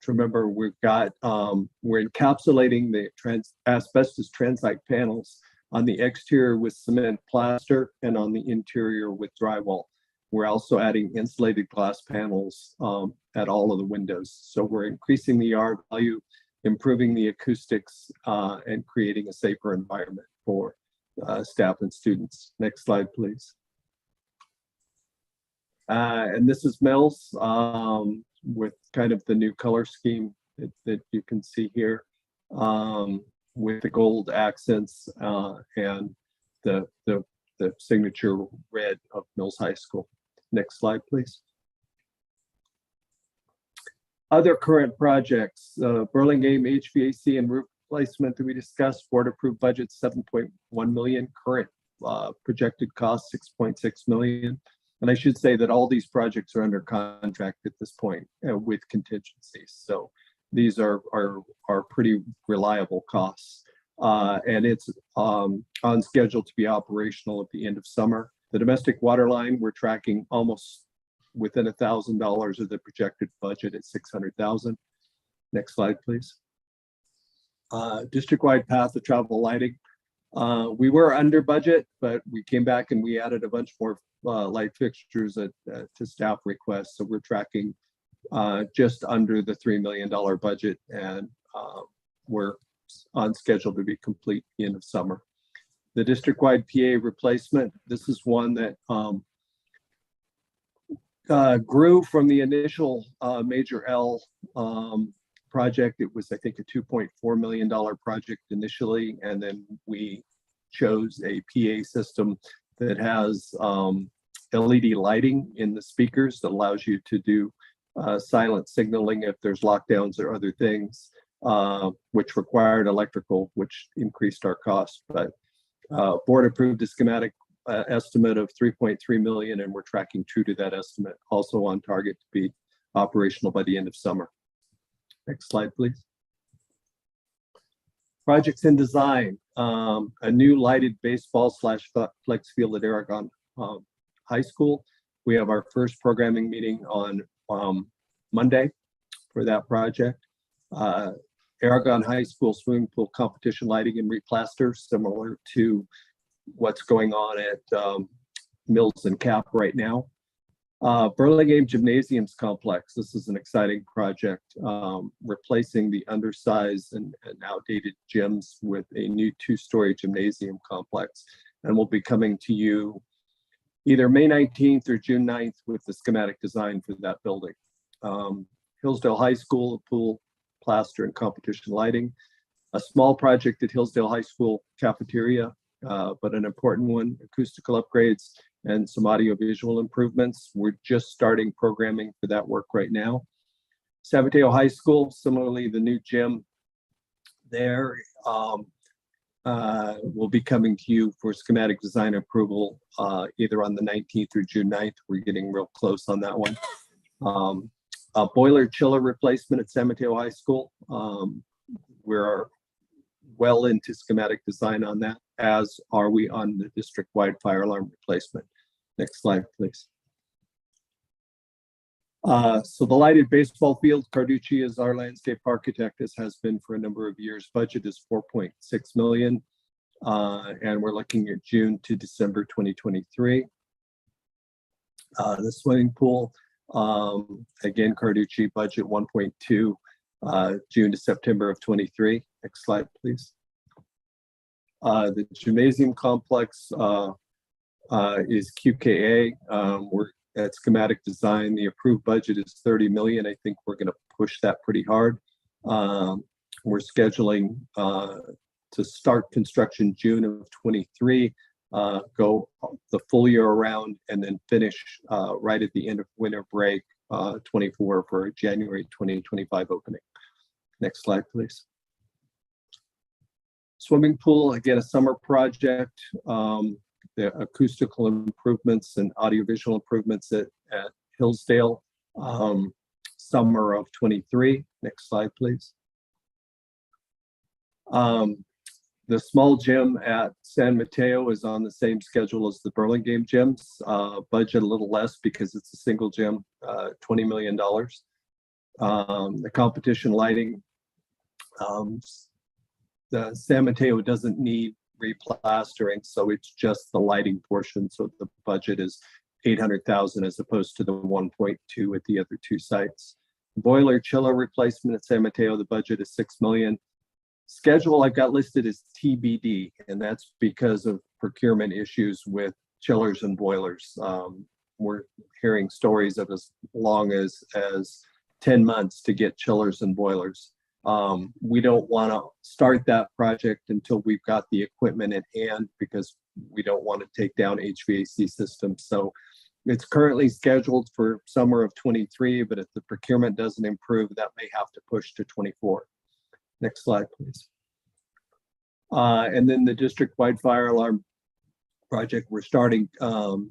to remember, we're encapsulating the asbestos transite panels on the exterior with cement plaster and on the interior with drywall. We're also adding insulated glass panels at all of the windows. So we're increasing the yard value, improving the acoustics, and creating a safer environment for staff and students. Next slide, please. And this is Mills with kind of the new color scheme that you can see here, with the gold accents and the signature red of Mills High School. Next slide, please. Other current projects, Burlingame HVAC and roof replacement that we discussed, board approved budget 7.1 million, current projected cost 6.6 million. And I should say that all these projects are under contract at this point with contingencies. So these are pretty reliable costs. And it's on schedule to be operational at the end of summer. The domestic water line, we're tracking almost within $1,000 of the projected budget at $600,000. Next slide, please. District-wide path of travel lighting. We were under budget, but we came back and we added a bunch more light fixtures to staff requests. So we're tracking just under the $3 million budget, and we're on schedule to be complete at the end of summer. The district-wide PA replacement, this is one that grew from the initial Major L project. It was, I think, a $2.4 million project initially, and then we chose a PA system that has LED lighting in the speakers that allows you to do silent signaling if there's lockdowns or other things, which required electrical, which increased our cost. But board approved a schematic estimate of 3.3 million, and we're tracking true to that estimate. Also on target to be operational by the end of summer. Next slide, please. Projects in design. A new lighted baseball / flex field at Aragon High School. We have our first programming meeting on Monday for that project. Aragon High School swimming pool competition lighting and replaster, similar to what's going on at Mills and Cap right now. Burlingame Gymnasiums Complex. This is an exciting project, replacing the undersized and outdated gyms with a new 2-story gymnasium complex. And we'll be coming to you either May 19th or June 9th with the schematic design for that building. Hillsdale High School, pool, plaster, and competition lighting. A small project at Hillsdale High School cafeteria, but an important one, acoustical upgrades and some audio-visual improvements. We're just starting programming for that work right now. San Mateo High School, similarly, the new gym there will be coming to you for schematic design approval either on the 19th or June 9th. We're getting real close on that one. A boiler chiller replacement at San Mateo High School. We're well into schematic design on that, as are we on the district-wide fire alarm replacement. Next slide, please. So the lighted baseball field, Carducci is our landscape architect, as has been for a number of years. Budget is 4.6 million, and we're looking at June to December 2023. The swimming pool, again, Carducci, budget 1.2, June to September of 23. Next slide, please. The gymnasium complex is QKA. We're at schematic design. The approved budget is 30 million. I think we're going to push that pretty hard. We're scheduling to start construction June of 23, go the full year around, and then finish right at the end of winter break 24 for January 2025 opening. Next slide, please. Swimming pool, again, a summer project. The acoustical improvements and audiovisual improvements at Hillsdale, summer of 23. Next slide, please. The small gym at San Mateo is on the same schedule as the Burlingame gyms. Budget a little less because it's a single gym, $20 million. The competition lighting, the San Mateo doesn't need replastering, so it's just the lighting portion. So the budget is 800,000 as opposed to the 1.2 at the other two sites. Boiler chiller replacement at San Mateo, the budget is 6 million. Schedule I've got listed as TBD, and that's because of procurement issues with chillers and boilers. We're hearing stories of as long as 10 months to get chillers and boilers. We don't want to start that project until we've got the equipment in hand, because we don't want to take down HVAC systems. So it's currently scheduled for summer of 23, but if the procurement doesn't improve, that may have to push to 24. Next slide, please. And then the district-wide fire alarm project, we're starting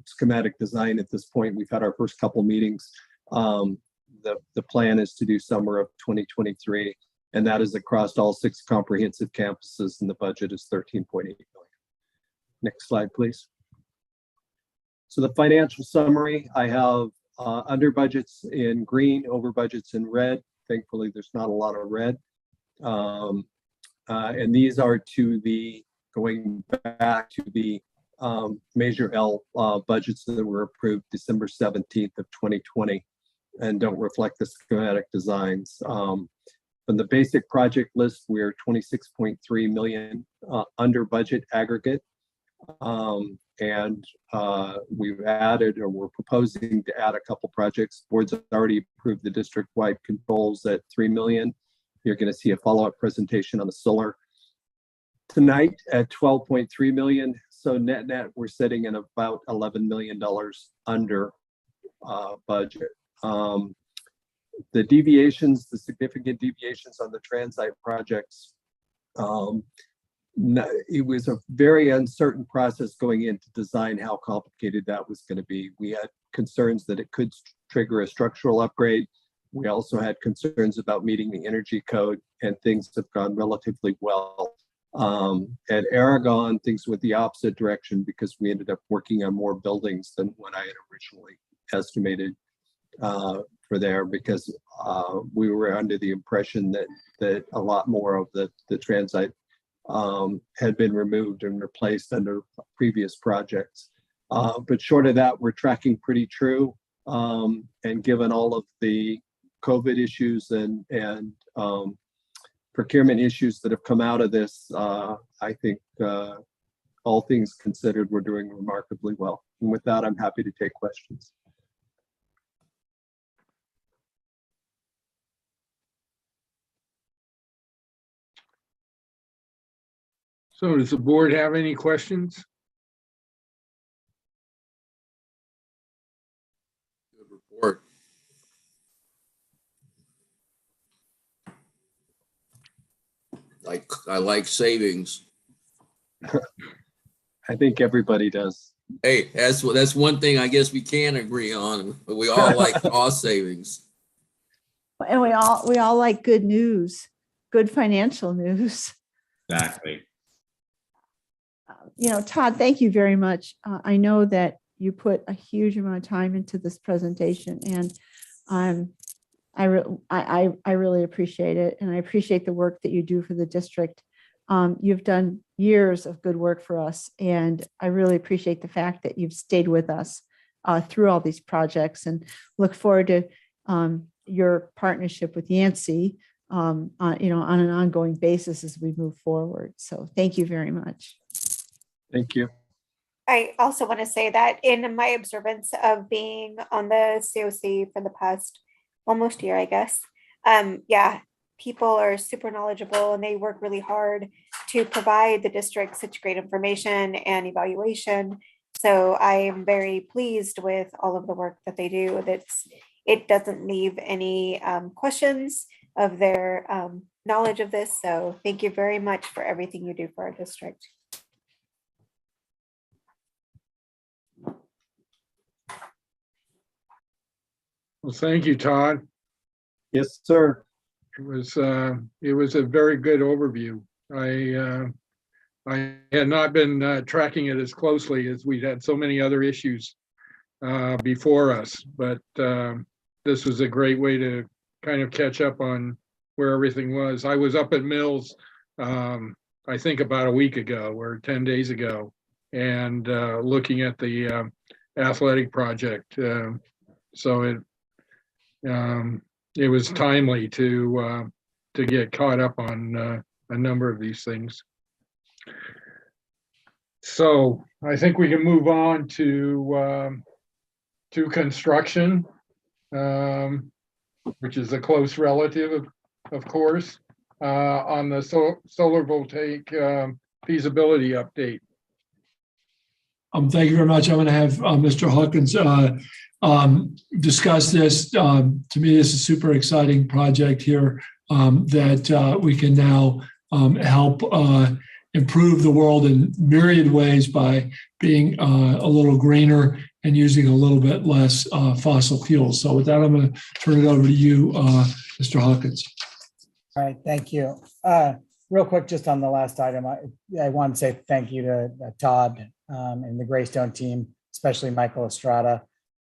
schematic design at this point. We've had our first couple meetings. The plan is to do summer of 2023, and that is across all 6 comprehensive campuses, and the budget is 13.8 million. Next slide, please. So the financial summary, I have under budgets in green, over budgets in red. Thankfully, there's not a lot of red. And these are to the, going back to the Measure L budgets that were approved December 17th of 2020 and don't reflect the schematic designs. From the basic project list, we're 26.3 million under budget aggregate. We've added, or we're proposing to add a couple projects. Board's already approved the district-wide controls at 3 million. You're going to see a follow-up presentation on the solar tonight at 12.3 million. So net, we're sitting in about $11 million under budget. The deviations, the significant deviations on the transite projects, it was a very uncertain process going in to design how complicated that was going to be. We had concerns that it could trigger a structural upgrade. We also had concerns about meeting the energy code, and things have gone relatively well. At Aragon, things went the opposite direction because we ended up working on more buildings than what I had originally estimated for there, because we were under the impression that a lot more of the transite had been removed and replaced under previous projects. But short of that, we're tracking pretty true. And given all of the COVID issues and procurement issues that have come out of this, I think all things considered, we're doing remarkably well. And with that, I'm happy to take questions. So does the board have any questions? Good report. I like savings. I think everybody does. Hey, that's one thing I guess we can agree on, but we all like cost savings. And we all like good news, good financial news. Exactly. Todd, thank you very much. I know that you put a huge amount of time into this presentation, and I really appreciate it, and I appreciate the work that you do for the district. You've done years of good work for us, and I really appreciate the fact that you've stayed with us through all these projects, and look forward to your partnership with Yancey, on an ongoing basis as we move forward. So thank you very much. Thank you. I also want to say that in my observance of being on the COC for the past almost year, I guess, people are super knowledgeable and they work really hard to provide the district such great information and evaluation. So I am very pleased with all of the work that they do. It doesn't leave any questions of their knowledge of this. So thank you very much for everything you do for our district. Well, thank you, Todd. Yes, sir. It was a very good overview. I had not been tracking it as closely as we'd had so many other issues before us, but this was a great way to kind of catch up on where everything was. I was up at Mills, I think about a week ago or 10 days ago, and looking at the athletic project. So it was timely to get caught up on a number of these things. So I think we can move on to construction, which is a close relative, of course, on the solar voltaic feasibility update. Thank you very much. I'm going to have Mr. Hawkins discuss this. To me, this is a super exciting project here that we can now help improve the world in myriad ways by being a little greener and using a little bit less fossil fuels. So with that, I'm going to turn it over to you, Mr. Hawkins. All right, thank you. Real quick, just on the last item, I want to say thank you to Todd and the Greystone team, especially Michael Estrada,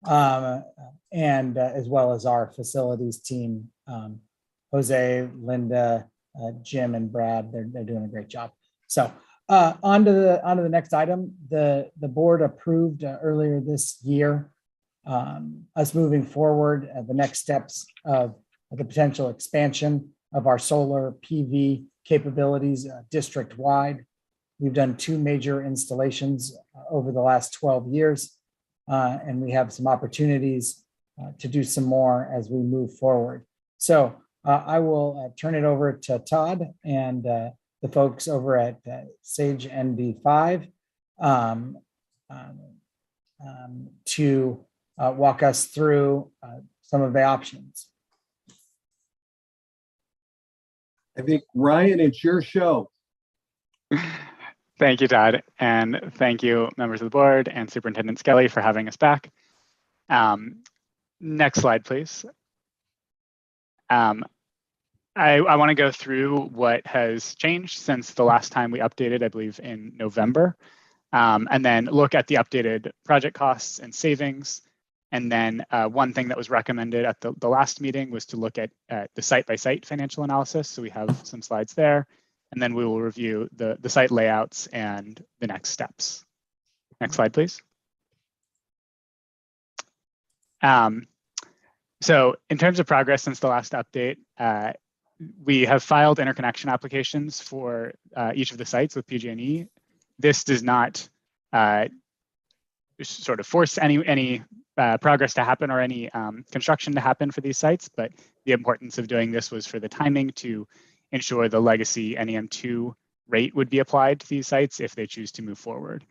and as well as our facilities team, Jose, Linda, Jim, and Brad. They're doing a great job. So on to the next item. The board approved earlier this year us moving forward the next steps of the potential expansion of our solar PV capabilities district-wide. We've done 2 major installations over the last 12 years, and we have some opportunities to do some more as we move forward. So I will turn it over to Todd and the folks over at Sage NV5 to walk us through some of the options. I think, Ryan, it's your show. Thank you, Todd. And thank you, members of the board and Superintendent Skelly, for having us back. Next slide, please. I want to go through what has changed since the last time we updated, I believe in November, and then look at the updated project costs and savings. And then one thing that was recommended at the last meeting was to look at the site-by-site financial analysis. So we have some slides there, and then we will review the site layouts and the next steps. Next slide, please. So in terms of progress since the last update, we have filed interconnection applications for each of the sites with PG&E. This does not sort of force any progress to happen or any construction to happen for these sites, but the importance of doing this was for the timing to ensure the legacy NEM2 rate would be applied to these sites if they choose to move forward.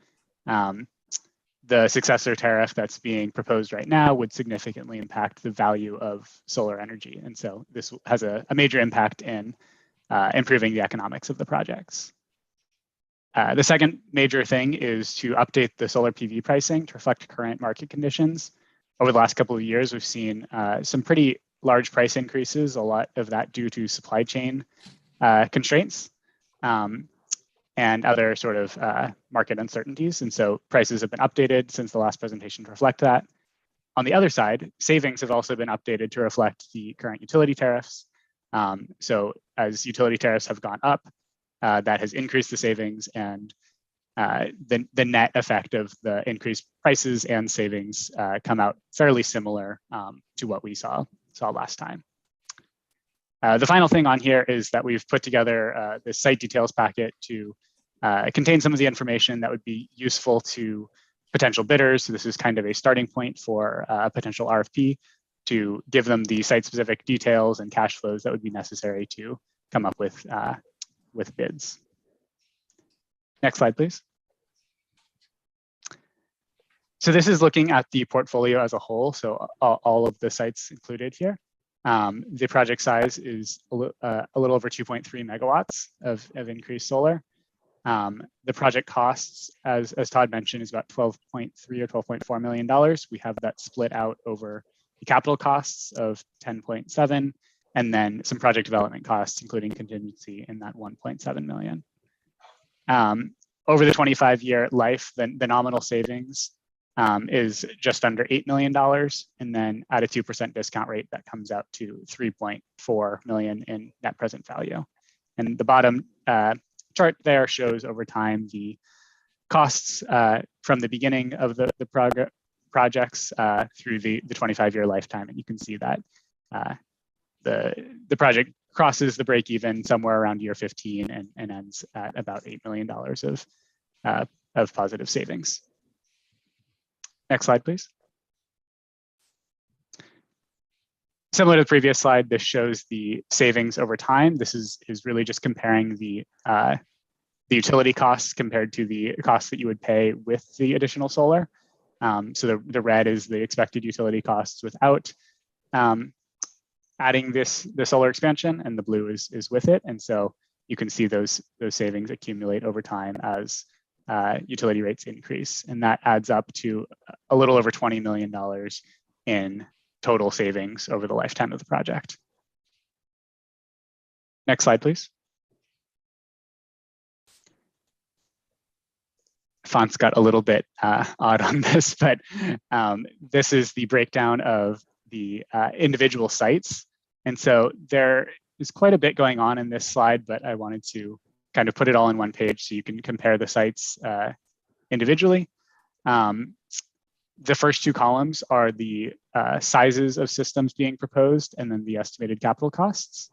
The successor tariff that's being proposed right now would significantly impact the value of solar energy. And so this has a major impact in improving the economics of the projects. The second major thing is to update the solar PV pricing to reflect current market conditions. Over the last couple of years, we've seen some pretty large price increases, a lot of that due to supply chain constraints. And other sort of market uncertainties. And so prices have been updated since the last presentation to reflect that. On the other side, savings have also been updated to reflect the current utility tariffs. So as utility tariffs have gone up, that has increased the savings, and the net effect of the increased prices and savings come out fairly similar to what we saw last time. The final thing on here is that we've put together this site details packet to contain some of the information that would be useful to potential bidders. So this is kind of a starting point for a potential RFP to give them the site-specific details and cash flows that would be necessary to come up with bids. Next slide, please. So this is looking at the portfolio as a whole, so all of the sites included here. The project size is a little over 2.3 megawatts of increased solar. The project costs, as Todd mentioned, is about $12.3 or $12.4 million. We have that split out over the capital costs of 10.7, and then some project development costs, including contingency in that 1.7 million. Over the 25-year life, the nominal savings is just under $8 million. And then at a 2% discount rate, that comes out to 3.4 million in net present value. And the bottom chart there shows over time the costs from the beginning of the projects through the 25-year lifetime. And you can see that the project crosses the break even somewhere around year 15 and ends at about $8 million of positive savings. Next slide, please. Similar to the previous slide, this shows the savings over time. This is really just comparing the utility costs compared to the costs that you would pay with the additional solar. So the red is the expected utility costs without adding the solar expansion, and the blue is with it. And so you can see those savings accumulate over time as utility rates increase, and that adds up to a little over $20 million in total savings over the lifetime of the project. Next slide, please. Font's got a little bit odd on this, but this is the breakdown of the individual sites. And so there is quite a bit going on in this slide, but I wanted to kind of put it all in one page so you can compare the sites individually. The first two columns are the sizes of systems being proposed and then the estimated capital costs.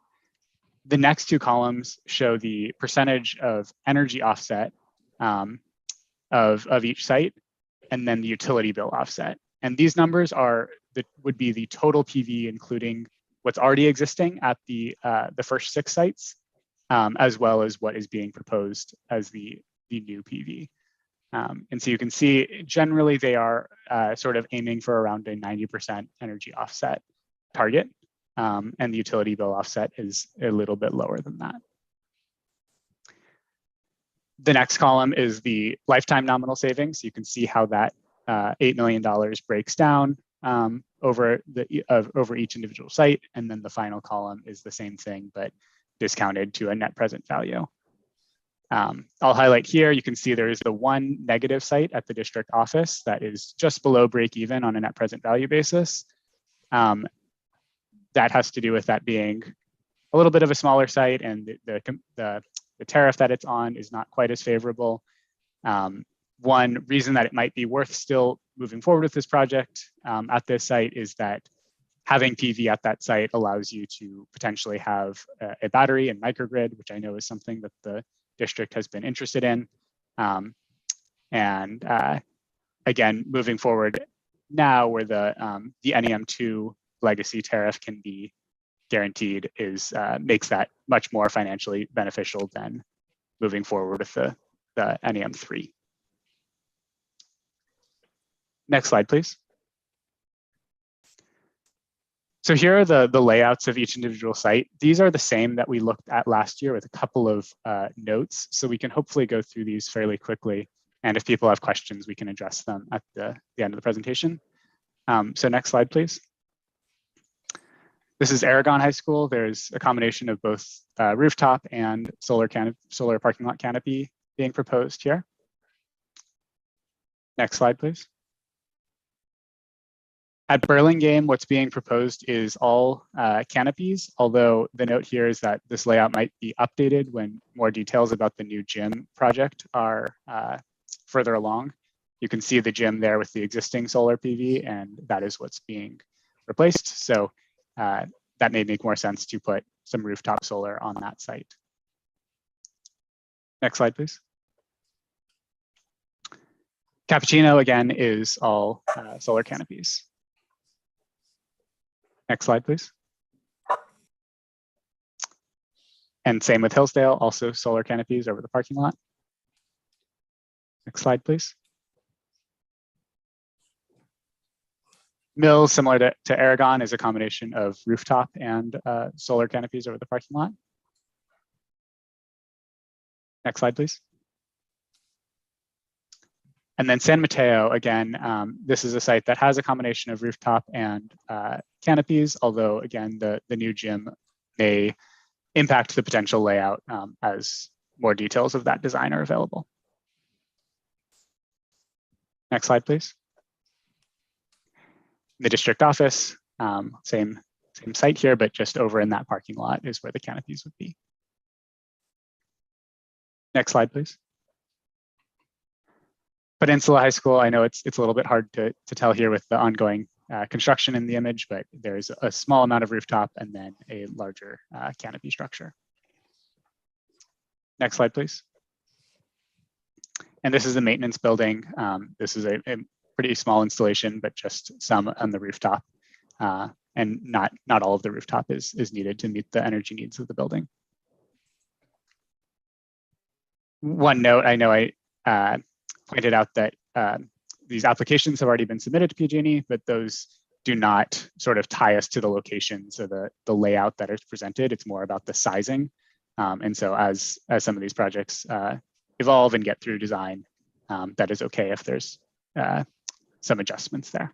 The next two columns show the percentage of energy offset of each site, and then the utility bill offset. And these numbers would be the total PV, including what's already existing at the first 6 sites, as well as what is being proposed as the new PV. And so you can see generally they are sort of aiming for around a 90% energy offset target, and the utility bill offset is a little bit lower than that. The next column is the lifetime nominal savings. You can see how that $8 million breaks down over each individual site. And then the final column is the same thing, but discounted to a net present value. I'll highlight here, you can see there is the one negative site at the district office that is just below break even on a net present value basis. That has to do with that being a little bit of a smaller site, and the tariff that it's on is not quite as favorable. One reason that it might be worth still moving forward with this project at this site is that having PV at that site allows you to potentially have a battery and microgrid, which I know is something that the district has been interested in. Again, moving forward now where the NEM2 legacy tariff can be guaranteed makes that much more financially beneficial than moving forward with the NEM3. Next slide, please. So here are the layouts of each individual site. These are the same that we looked at last year with a couple of notes. So we can hopefully go through these fairly quickly. And if people have questions, we can address them at the end of the presentation. So next slide, please. This is Aragon High School. There's a combination of both rooftop and solar parking lot canopy being proposed here. Next slide, please. At Burlingame, what's being proposed is all canopies, although the note here is that this layout might be updated when more details about the new gym project are further along. You can see the gym there with the existing solar PV, and that is what's being replaced. So that may make more sense to put some rooftop solar on that site. Next slide, please. Cappuccino, again, is all solar canopies. Next slide, please. And same with Hillsdale, also solar canopies over the parking lot. Next slide, please. Mills, similar to Aragon, is a combination of rooftop and solar canopies over the parking lot. Next slide, please. And then San Mateo, again, this is a site that has a combination of rooftop and canopies, although again, the new gym may impact the potential layout as more details of that design are available. Next slide, please. The district office, same site here, but just over in that parking lot is where the canopies would be. Next slide, please. Peninsula High School, I know it's a little bit hard to tell here with the ongoing construction in the image, but there's a small amount of rooftop and then a larger canopy structure. Next slide, please. And this is the maintenance building. This is a pretty small installation, but just some on the rooftop. And not all of the rooftop is needed to meet the energy needs of the building. One note, I know I pointed out that these applications have already been submitted to PG&E, but those do not sort of tie us to the locations or the layout that is presented. It's more about the sizing. And so as some of these projects evolve and get through design, that is okay if there's some adjustments there.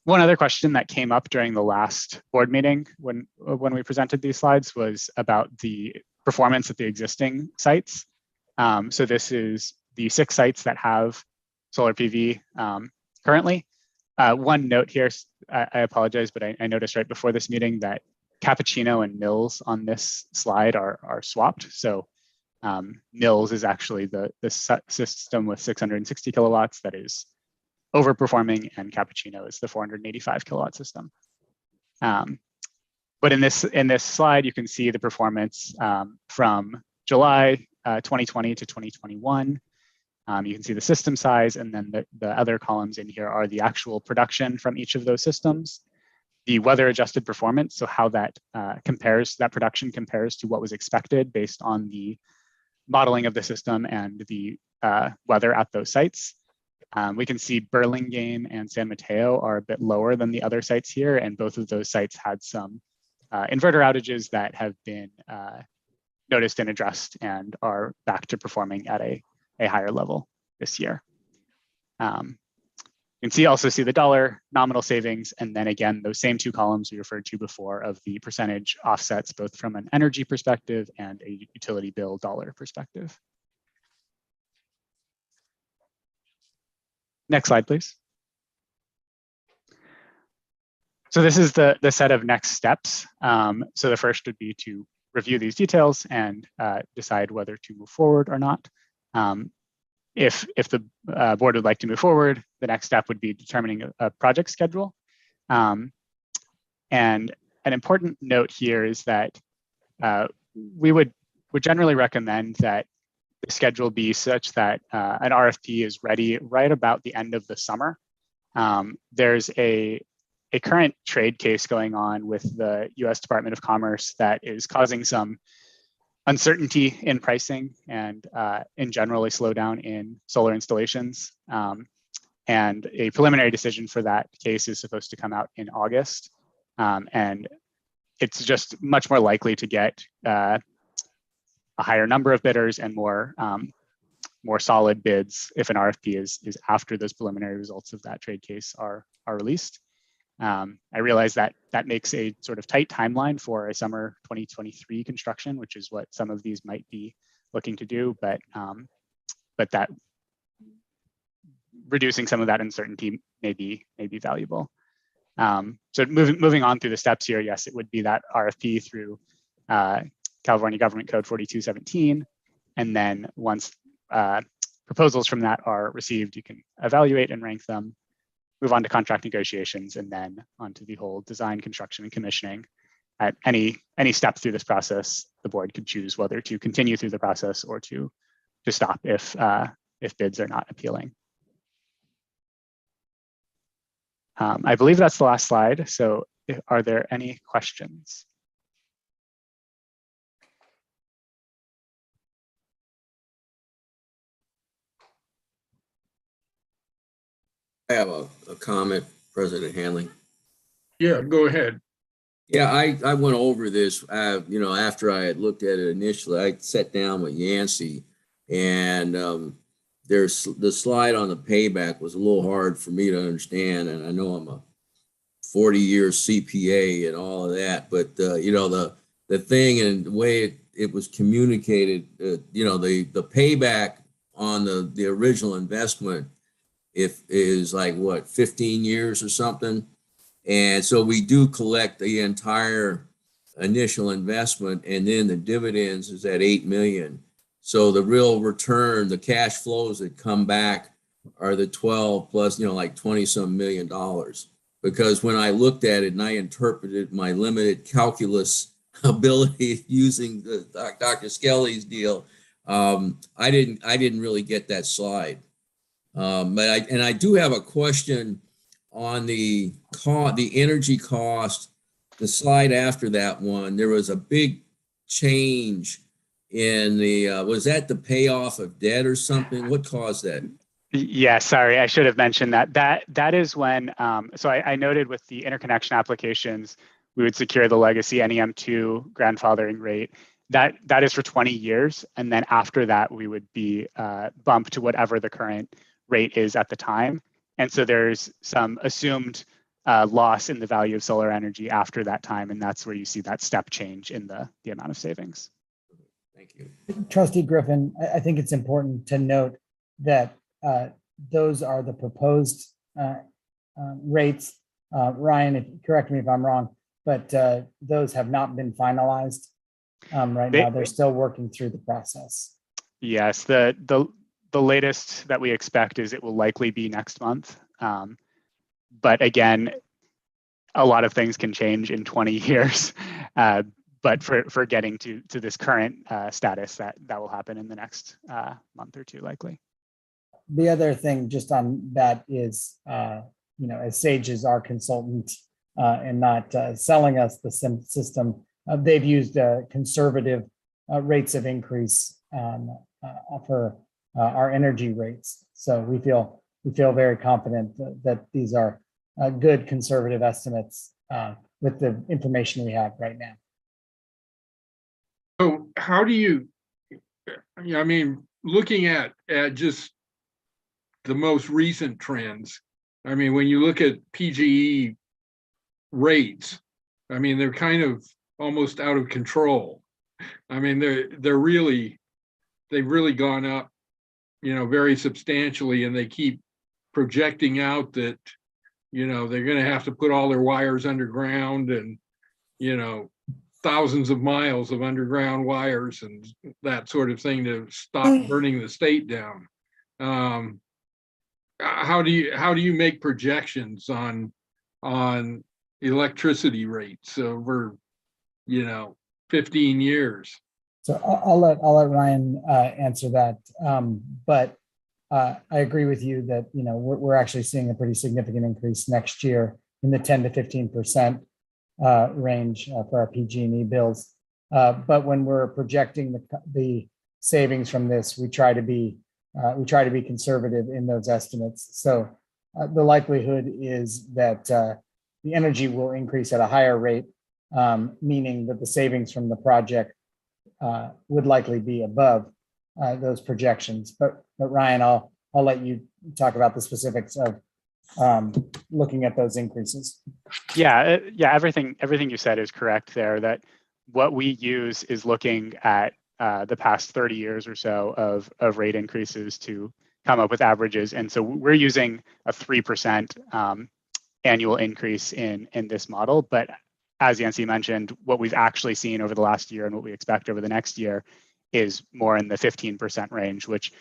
One other question that came up during the last board meeting when we presented these slides was about the performance at the existing sites. So this is the 6 sites that have solar PV currently. One note here, I apologize, but I noticed right before this meeting that Cappuccino and Mills on this slide are swapped. So Mills is actually the system with 660 kilowatts that is overperforming, and Cappuccino is the 485 kilowatt system. But in this slide, you can see the performance from July 2020 to 2021. You can see the system size, and then the other columns in here are the actual production from each of those systems. The weather adjusted performance, so how that that production compares to what was expected based on the modeling of the system and the weather at those sites. We can see Burlingame and San Mateo are a bit lower than the other sites here, and both of those sites had some inverter outages that have been noticed and addressed and are back to performing at a higher level this year. You can also see the dollar nominal savings, and then again, those same two columns we referred to before of the percentage offsets, both from an energy perspective and a utility bill dollar perspective. Next slide, please. So this is the set of next steps. So the first would be to review these details and decide whether to move forward or not. If the board would like to move forward, the next step would be determining a project schedule. And an important note here is that we would generally recommend that the schedule be such that an RFP is ready right about the end of the summer. There's a current trade case going on with the US Department of Commerce that is causing some uncertainty in pricing and in general a slowdown in solar installations. And a preliminary decision for that case is supposed to come out in August. And it's just much more likely to get a higher number of bidders and more solid bids if an RFP is after those preliminary results of that trade case are released. I realize that that makes a sort of tight timeline for a summer 2023 construction, which is what some of these might be looking to do, but that reducing some of that uncertainty may be valuable. So moving on through the steps here, yes, it would be that RFP through California Government Code 4217, and then once proposals from that are received, you can evaluate and rank them, move on to contract negotiations, and then onto the whole design, construction, and commissioning. At any step through this process, the board could choose whether to continue through the process or to stop if bids are not appealing. I believe that's the last slide. So are there any questions? I have a comment, President Hanley. Yeah, go ahead. Yeah, I went over this, after I had looked at it initially. I sat down with Yancey, and there's the slide on the payback was a little hard for me to understand. And I know I'm a 40-year CPA and all of that, but the thing and the way it was communicated, the payback on the original investment is like what, 15 years or something. And so we do collect the entire initial investment, and then the dividends is at 8 million. So the real return, the cash flows that come back are the 12 plus, like 20 some $1 million. Because when I looked at it and I interpreted my limited calculus ability using Dr. Skelly's deal, I didn't really get that slide. But I do have a question on the energy cost. The slide after that one, there was a big change in was that the payoff of debt or something? What caused that? Yeah, sorry, I should have mentioned that. That is when, so I noted with the interconnection applications, we would secure the legacy NEM2 grandfathering rate. That is for 20 years. And then after that, we would be bumped to whatever the current rate is at the time. And so there's some assumed loss in the value of solar energy after that time. And that's where you see that step change in the amount of savings. Thank you. Trustee Griffin, I think it's important to note that those are the proposed rates. Ryan, correct me if I'm wrong, but those have not been finalized right now. They're still working through the process. Yes, the latest that we expect is it will likely be next month. But again, a lot of things can change in 20 years but for getting to this current status, that will happen in the next month or two, likely. The other thing just on that is, as Sage is our consultant and not selling us the system, they've used conservative rates of increase for our energy rates. So we feel very confident that these are good conservative estimates with the information we have right now. So how do you, I mean, looking at just the most recent trends, I mean, when you look at PGE rates, I mean, they're kind of almost out of control. I mean, they've really gone up, very substantially, and they keep projecting out that, they're going to have to put all their wires underground and, thousands of miles of underground wires and that sort of thing to stop burning the state down. How do you make projections on electricity rates over 15 years? So I'll let Ryan answer that. But I agree with you that we're actually seeing a pretty significant increase next year in the 10 to 15% range for our PG&E bills. But when we're projecting the savings from this, we try to be conservative in those estimates. So the likelihood is that the energy will increase at a higher rate, meaning that the savings from the project would likely be above those projections. But Ryan, I'll let you talk about the specifics of looking at those increases. Yeah, everything you said is correct there. That what we use is looking at the past 30 years or so of rate increases to come up with averages. And so we're using a 3% annual increase in this model. But as Yancy mentioned, what we've actually seen over the last year and what we expect over the next year is more in the 15% range, which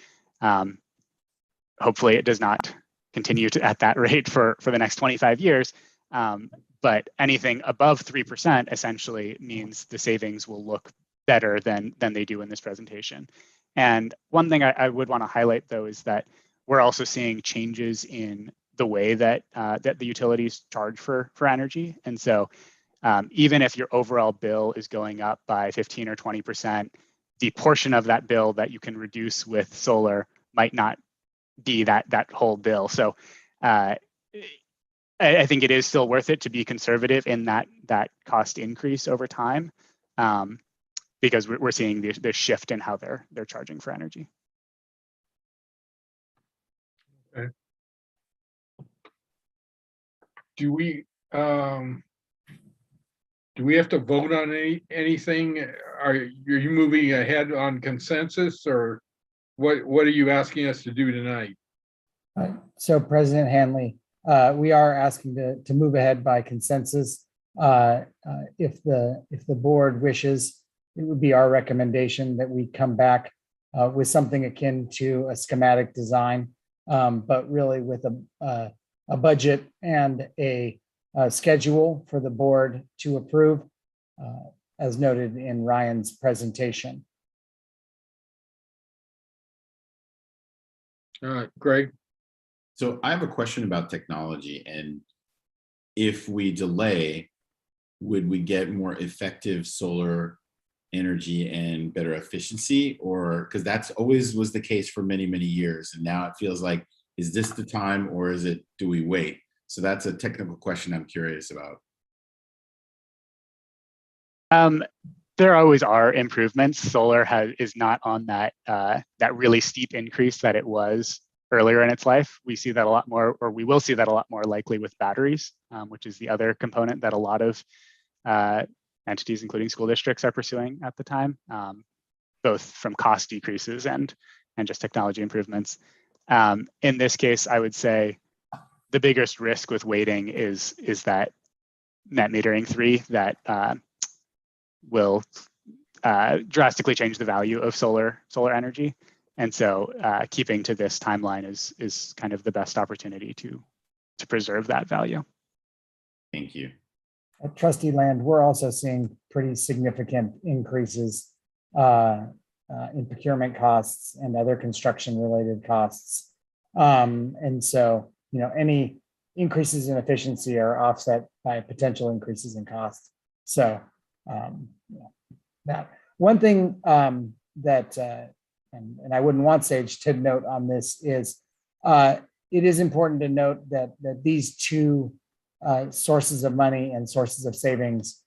hopefully it does not continue at that rate for the next 25 years. But anything above 3% essentially means the savings will look better than they do in this presentation. And one thing I would want to highlight, though, is that we're also seeing changes in the way that the utilities charge for energy. And so even if your overall bill is going up by 15 or 20%, the portion of that bill that you can reduce with solar might not be that whole bill. So I think it is still worth it to be conservative in that cost increase over time, because we're seeing this shift in how they're charging for energy. Okay. Do we have to vote on anything? Are you moving ahead on consensus, or what are you asking us to do tonight? So President Hanley, we are asking to move ahead by consensus. If the board wishes, it would be our recommendation that we come back with something akin to a schematic design, but really with a budget and a schedule for the board to approve, as noted in Ryan's presentation. All right, Greg. So I have a question about technology, and if we delay, would we get more effective solar energy and better efficiency? Or because that's always was the case for many, many years, and now it feels like, is this the time, or do we wait? So that's a technical question I'm curious about. There always are improvements. Solar is not on that really steep increase that it was earlier in its life. We see that a lot more, or we will see that a lot more likely with batteries, which is the other component that a lot of entities, including school districts, are pursuing at the time, both from cost decreases and just technology improvements. In this case, I would say the biggest risk with waiting is that net metering 3 that will drastically change the value of solar energy. And so keeping to this timeline is kind of the best opportunity to preserve that value. Thank you. Trustee Land, we're also seeing pretty significant increases in procurement costs and other construction related costs. And so, any increases in efficiency are offset by potential increases in cost. So that one thing that, and I wouldn't want Sage to note on this is it is important to note that these two sources of money and sources of savings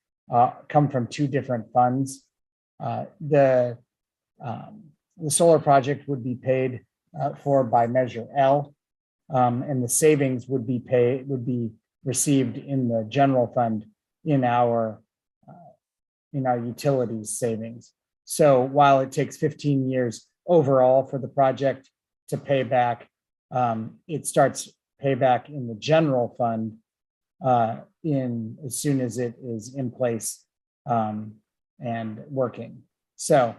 come from two different funds. The solar project would be paid for by Measure L, and the savings would be received in the general fund in our utilities savings. So while it takes 15 years overall for the project to pay back, it starts payback in the general fund as soon as it is in place and working. So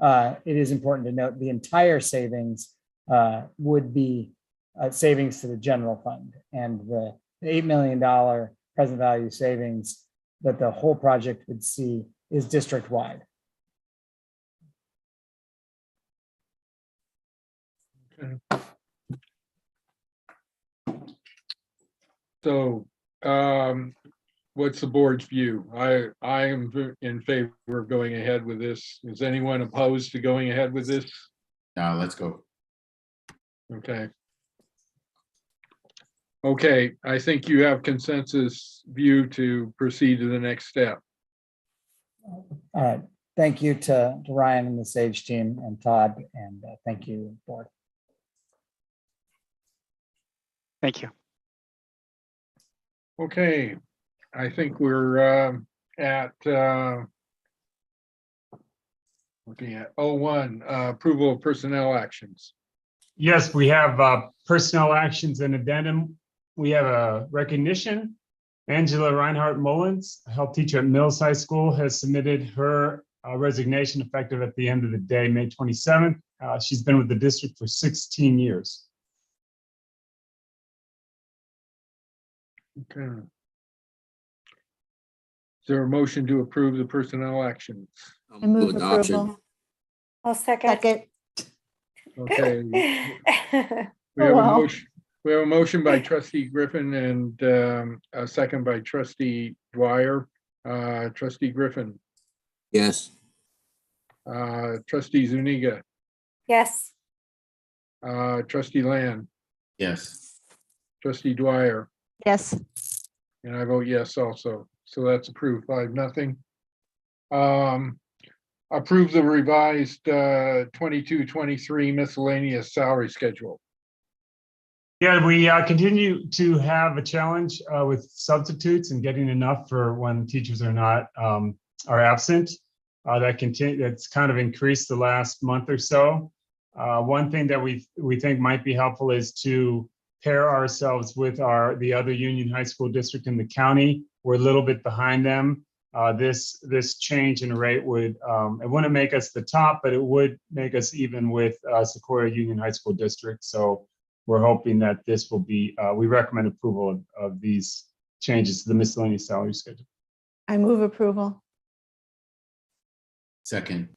it is important to note the entire savings would be savings to the general fund, and the $8 million present value savings that the whole project would see is district-wide. Okay. So what's the board's view? I am in favor of going ahead with this. Is anyone opposed to going ahead with this? No, let's go. Okay. Okay, I think you have consensus view to proceed to the next step. All right. Thank you to Ryan and the SAGE team and Todd, and thank you, board. Thank you. Okay, I think we're at looking at 01, approval of personnel actions. Yes, we have personnel actions and addendum. We have a recognition. Angela Reinhardt Mullins, a health teacher at Mills High School, has submitted her resignation effective at the end of the day, May 27th. She's been with the district for 16 years. Okay. Is there a motion to approve the personnel actions? I move approval. I'll second. Okay. We Wow. have a motion by Trustee Griffin and a second by Trustee Dwyer. Trustee Griffin, Yes. Trustee Zuniga, Yes. Trustee Land, Yes. Trustee Dwyer, Yes. and I vote yes also. So that's approved 5-0. Approve the revised 22-23 miscellaneous salary schedule. Yeah, we continue to have a challenge with substitutes and getting enough for when teachers are not are absent. That's kind of increased the last month or so. One thing that we think might be helpful is to pair ourselves with the other Union High School district in the county. We're a little bit behind them. This change in rate would it wouldn't make us the top, but it would make us even with Sequoia Union High School district. So we're hoping that this will be, we recommend approval of these changes to the miscellaneous salary schedule. I move approval. Second.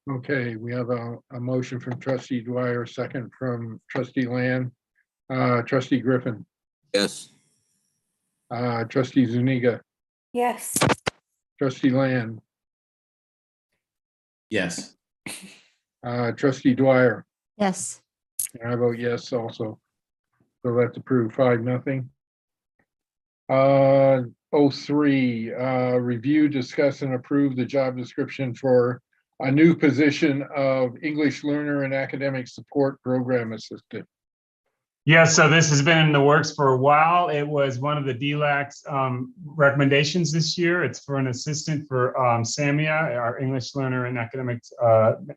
Okay, we have a motion from Trustee Dwyer, second from Trustee Land. Trustee Griffin, Yes. Trustee Zuniga, Yes. Trustee Land, Yes. Trustee Dwyer, Yes. and I vote yes also. So that's approved 5-0. 03, review, discuss, and approve the job description for a new position of English learner and academic support program assistant. Yeah, so this has been in the works for a while. It was one of the DLAC's recommendations this year. It's for an assistant for Samia, our English learner and academic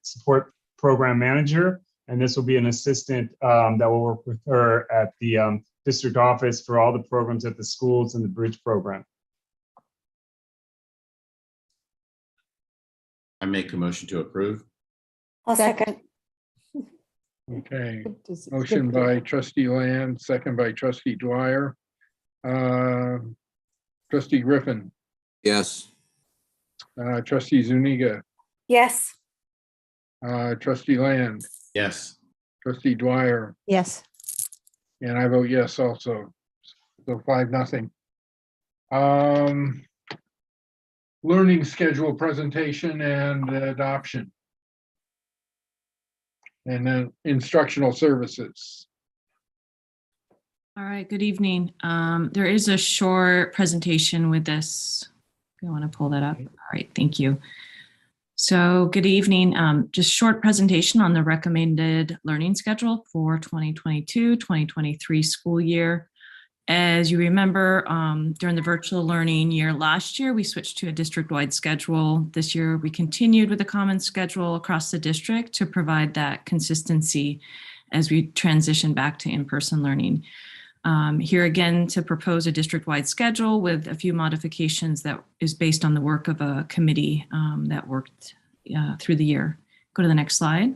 support program manager. And this will be an assistant that will work with her at the district office for all the programs at the schools and the bridge program. I make a motion to approve. I'll second. Okay, motion by Trustee Land, second by Trustee Dwyer. Trustee Griffin, Yes. trustee Zuniga, Yes. trustee Land, Yes. trustee Dwyer, Yes. and I vote yes also. So 5-0. Learning schedule presentation and adoption. And then instructional services. All right, good evening. There is a short presentation with this. If you want to pull that up. All right, thank you. So good evening. Just short presentation on the recommended learning schedule for 2022-2023 school year. As you remember, during the virtual learning year last year, we switched to a district-wide schedule. This year, we continued with a common schedule across the district to provide that consistency as we transition back to in-person learning. Here again to propose a district-wide schedule with a few modifications that is based on the work of a committee that worked through the year. Go to the next slide.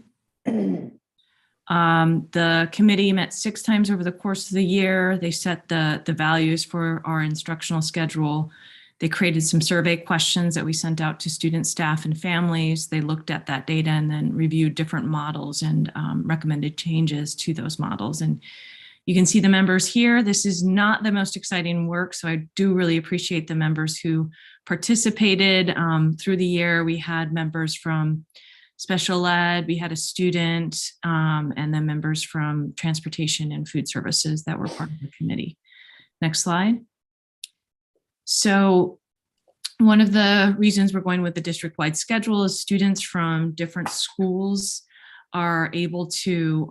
The committee met 6 times over the course of the year. They set the values for our instructional schedule. They created some survey questions that we sent out to students, staff, and families. They looked at that data and then reviewed different models and recommended changes to those models. And you can see the members here. This is not the most exciting work, so I do really appreciate the members who participated through the year. We had members from special ed, we had a student, and then members from transportation and food services that were part of the committee. Next slide. So one of the reasons we're going with the district-wide schedule is students from different schools are able to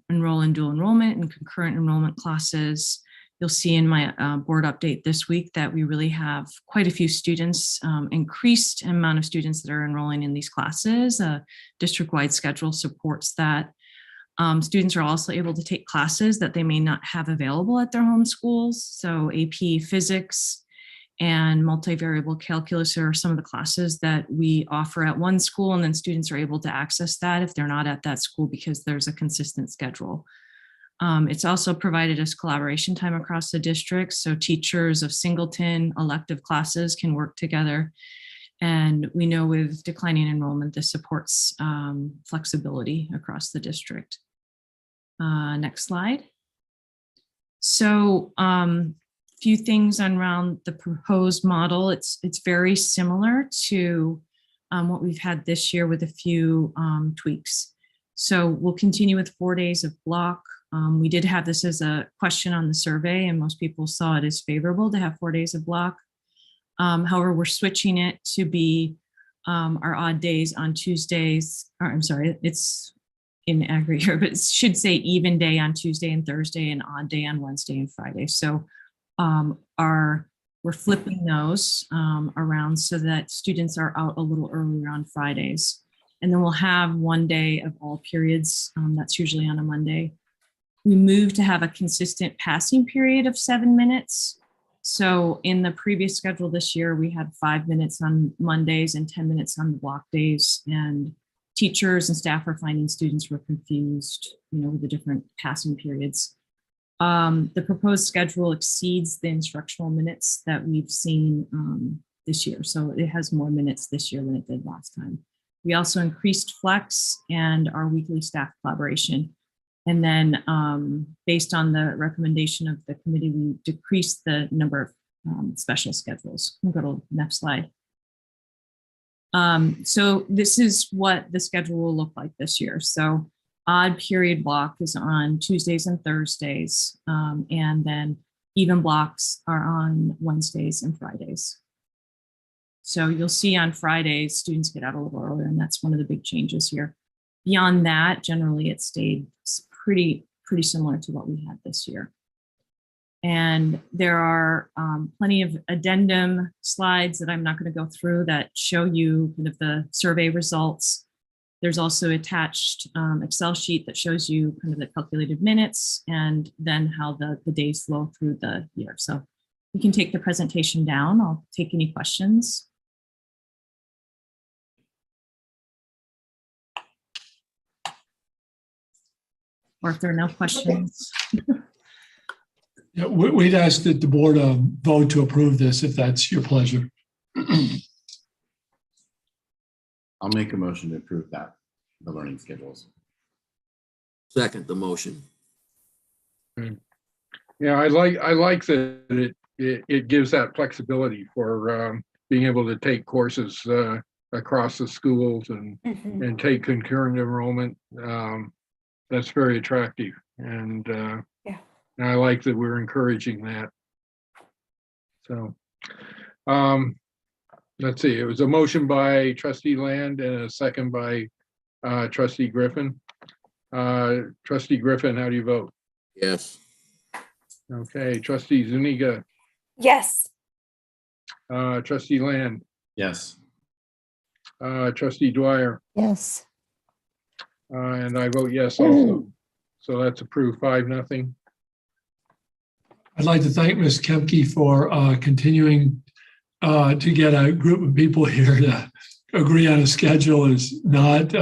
enroll in dual enrollment and concurrent enrollment classes. You'll see in my board update this week that we really have quite a few students, increased amount of students that are enrolling in these classes. District-wide schedule supports that. Students are also able to take classes that they may not have available at their home schools. So AP Physics and multivariable calculus are some of the classes that we offer at one school, and then students are able to access that if they're not at that school because there's a consistent schedule. It's also provided us collaboration time across the district, so teachers of singleton elective classes can work together. And we know with declining enrollment, this supports flexibility across the district. Next slide. So few things around the proposed model. It's very similar to what we've had this year with a few tweaks. So we'll continue with 4 days of block. We did have this as a question on the survey, and most people saw it as favorable to have 4 days of block. However, we're switching it to be our odd days on Tuesdays, or I'm sorry, it's in aggregate here, but it should say even day on Tuesday and Thursday and odd day on Wednesday and Friday. So we're flipping those around so that students are out a little earlier on Fridays. And then we'll have 1 day of all periods. That's usually on a Monday. We moved to have a consistent passing period of 7 minutes. So in the previous schedule this year, we had 5 minutes on Mondays and 10 minutes on the block days. And teachers and staff are finding students were confused, with the different passing periods. The proposed schedule exceeds the instructional minutes that we've seen this year. So it has more minutes this year than it did last time. We also increased flex and our weekly staff collaboration. And then based on the recommendation of the committee, we decreased the number of special schedules. We'll go to the next slide. So this is what the schedule will look like this year. So odd period block is on Tuesdays and Thursdays, and then even blocks are on Wednesdays and Fridays. So you'll see on Fridays, students get out a little earlier, and that's one of the big changes here. Beyond that, generally it stayed pretty similar to what we had this year. And there are plenty of addendum slides that I'm not going to go through that show you kind of the survey results. There's also attached Excel sheet that shows you kind of the calculated minutes and then how the days flow through the year. So we can take the presentation down. I'll take any questions. Or if there are no questions. Yeah, we'd ask that the board vote to approve this if that's your pleasure. I'll make a motion to approve that, the learning schedules. Second the motion. Yeah, I like that it gives that flexibility for being able to take courses across the schools and take concurrent enrollment. That's very attractive, and I like that we're encouraging that. So, let's see. It was a motion by Trustee Land and a second by Trustee Griffin. Trustee Griffin, how do you vote? Yes. Okay, Trustee Zuniga. Yes. Trustee Land. Yes. Trustee Dwyer. Yes. And I vote yes also. So that's approved 5-0. I'd like to thank Ms. Kemke for continuing to get a group of people here to agree on a schedule. Is not,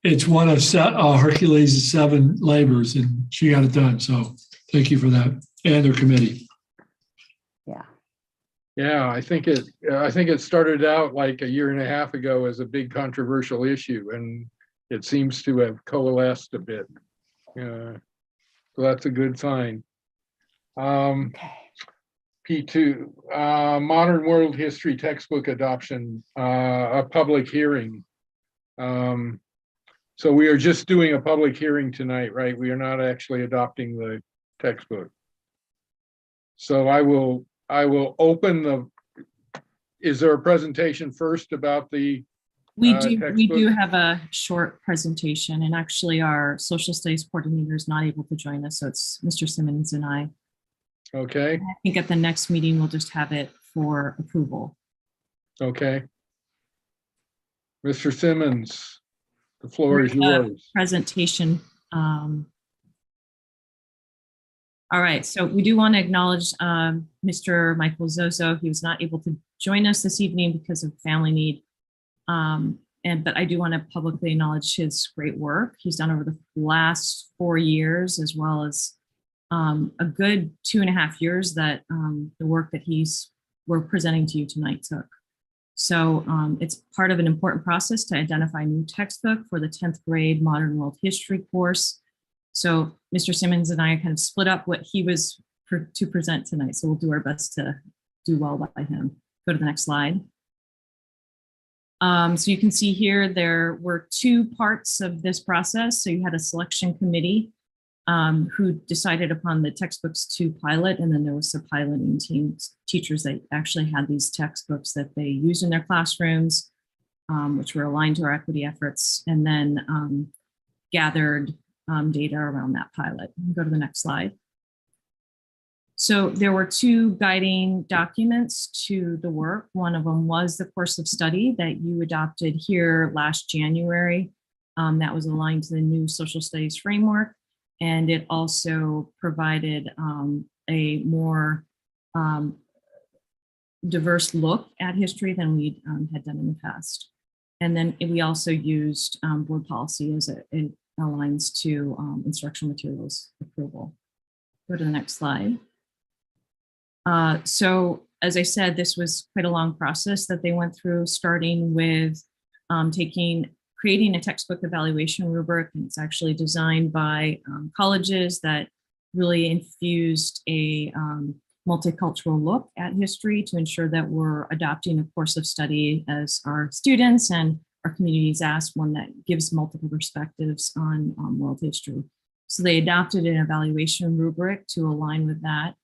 it's one of Hercules' 7 labors, and she got it done. So thank you for that, and their committee. Yeah, I think it started out like 1.5 years ago as a big controversial issue, and it seems to have coalesced a bit. So that's a good sign. P2, Modern World History Textbook Adoption, a public hearing. So we are just doing a public hearing tonight, right? We are not actually adopting the textbook. So I will open the, is there a presentation first about the We textbook? do have a short presentation, and actually our social studies coordinator is not able to join us, so it's Mr. Simmons and I. Okay. I think at the next meeting, we'll just have it for approval. Okay. Mr. Simmons, the floor is yours. Presentation. All right, so we do want to acknowledge Mr. Michael Zozo. He was not able to join us this evening because of family need. But I do want to publicly acknowledge his great work he's done over the last 4 years, as well as a good 2.5 years that the work that we're presenting to you tonight took. So it's part of an important process to identify a new textbook for the 10th grade Modern World History course. So Mr. Simmons and I kind of split up what he was to present tonight. So we'll do our best to do well by him. Go to the next slide. So you can see here, there were 2 parts of this process. So you had a selection committee who decided upon the textbooks to pilot, and then there was a piloting team, teachers that actually had these textbooks that they used in their classrooms, which were aligned to our equity efforts, and then gathered data around that pilot. Go to the next slide. So there were 2 guiding documents to the work. One of them was the course of study that you adopted here last January. That was aligned to the new social studies framework. And it also provided a more diverse look at history than we had done in the past. And then we also used board policy as it aligns to instructional materials approval. Go to the next slide. So as I said, this was quite a long process that they went through, starting with creating a textbook evaluation rubric. And it's actually designed by colleges that really infused a multicultural look at history to ensure that we're adopting a course of study as our students and our communities ask, one that gives multiple perspectives on world history. So they adopted an evaluation rubric to align with that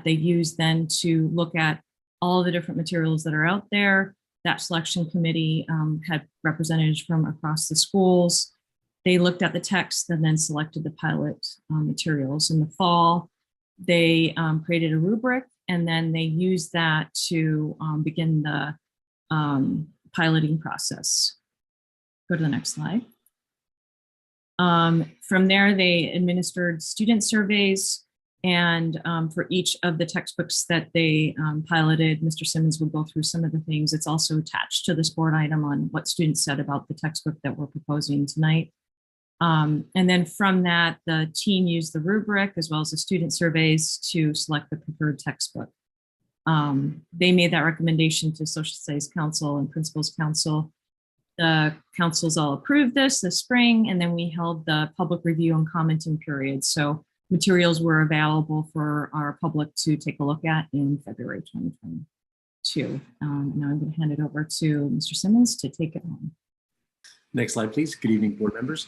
they use then to look at all the different materials that are out there. That selection committee had representatives from across the schools. They looked at the text and then selected the pilot materials. In the fall, they created a rubric, and then they used that to begin the piloting process. Go to the next slide. From there, they administered student surveys, and for each of the textbooks that they piloted, Mr. Simmons would go through some of the things. It's also attached to this board item on what students said about the textbook that we're proposing tonight. And then from that, the team used the rubric as well as the student surveys to select the preferred textbook. They made that recommendation to Social Studies Council and Principals Council. The councils all approved this spring, and then we held the public review and commenting period. So materials were available for our public to take a look at in February 2022. Now I'm going to hand it over to Mr. Simmons to take it on. Next slide, please. Good evening, board members,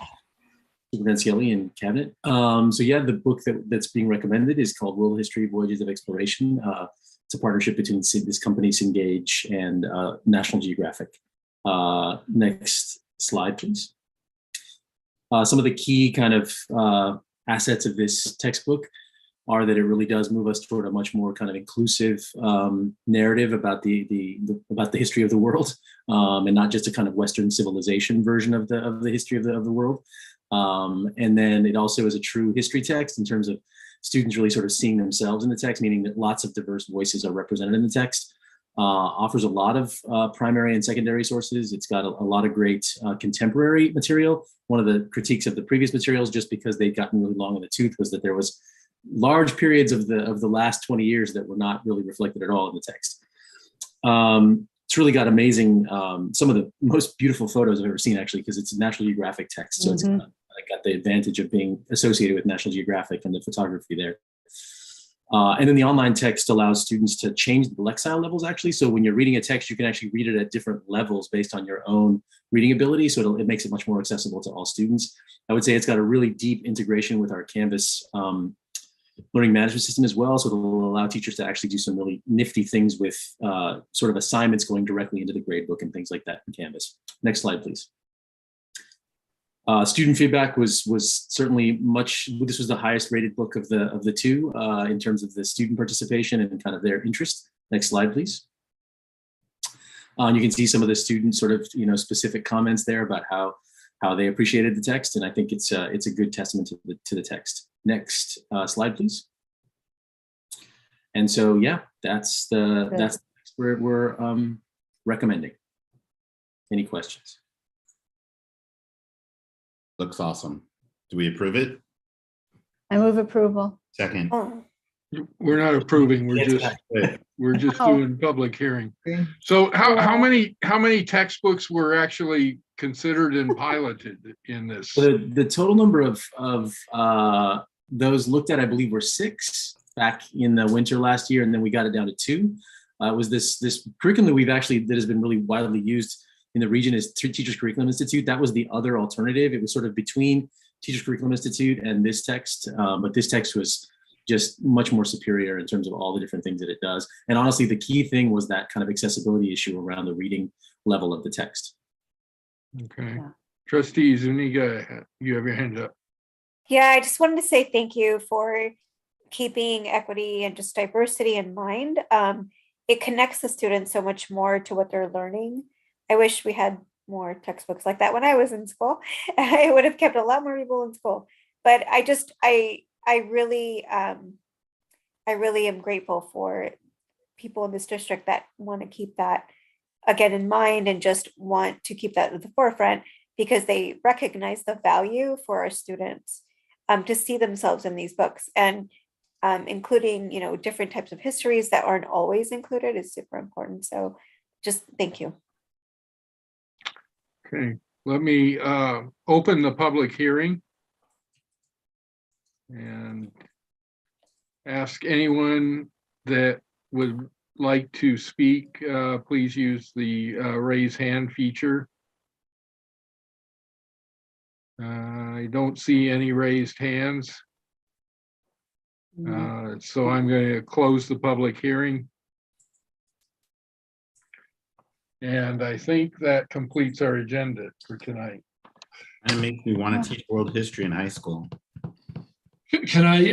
Superintendent Skelly and Cabinet. So yeah, the book that's being recommended is called World History Voyages of Exploration. It's a partnership between this company, Cengage, and National Geographic. Next slide, please. Some of the key kind of assets of this textbook are that it really does move us toward a much more kind of inclusive narrative about the history of the world, and not just a kind of Western civilization version of the history of the world. And then it also is a true history text in terms of students really sort of seeing themselves in the text, meaning that lots of diverse voices are represented in the text. Offers a lot of primary and secondary sources. It's got a lot of great contemporary material. One of the critiques of the previous materials, just because they'd gotten really long in the tooth, was that there was large periods of the last 20 years that were not really reflected at all in the text. It's really got amazing, some of the most beautiful photos I've ever seen, actually, because it's a National Geographic text. So it's got the advantage of being associated with National Geographic and the photography there. And then the online text allows students to change the lexile levels, actually. So when you're reading a text, you can actually read it at different levels based on your own reading ability. So it makes it much more accessible to all students. I would say it's got a really deep integration with our Canvas learning management system as well. So it'll allow teachers to actually do some really nifty things with sort of assignments going directly into the gradebook and things like that in Canvas. Next slide, please. Student feedback was certainly this was the highest rated book of the two in terms of the student participation and kind of their interest. Next slide, please. You can see some of the student sort of, specific comments there about how they appreciated the text. And I think it's a good testament to the text. Next slide, please. And so, yeah, that's the text we're recommending. Any questions? Looks awesome. Do we approve it? I move approval. Second. We're not approving. We're just doing public hearing. So how many textbooks were actually considered and piloted in this? So the total number of those looked at, I believe, were 6 back in the winter last year, and then we got it down to 2. It was this curriculum that has been really widely used in the region is Teachers Curriculum Institute. That was the other alternative. It was sort of between Teachers Curriculum Institute and this text, but this text was just much more superior in terms of all the different things that it does. And honestly, the key thing was that kind of accessibility issue around the reading level of the text. Okay. Yeah. Trustee Zuniga, you have your hand up. Yeah, I just wanted to say thank you for keeping equity and just diversity in mind. It connects the students so much more to what they're learning. I wish we had more textbooks like that when I was in school. I would have kept a lot more people in school. But I really am grateful for people in this district that want to keep that again in mind and just want to keep that at the forefront because they recognize the value for our students to see themselves in these books, and including different types of histories that aren't always included is super important. So just thank you. Okay, let me open the public hearing and ask anyone that would like to speak, please use the raise hand feature. I don't see any raised hands. So I'm going to close the public hearing. And I think that completes our agenda for tonight. And it makes me want to teach world history in high school. Can I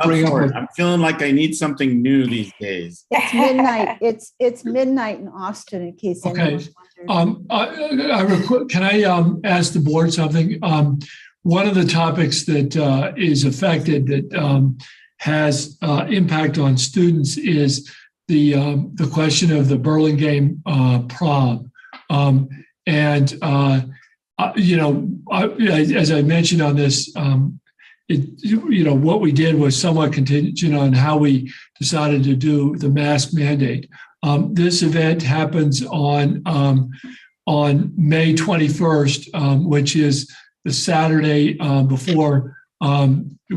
bring up? I'm feeling like I need something new these days. It's midnight. It's midnight in Austin. In case anyone wonders. Can I ask the board something? One of the topics that is affected that has impact on students is the question of the Burlingame prom, and as I mentioned on this, what we did was somewhat contingent on how we decided to do the mask mandate. This event happens on May 21st, which is the Saturday before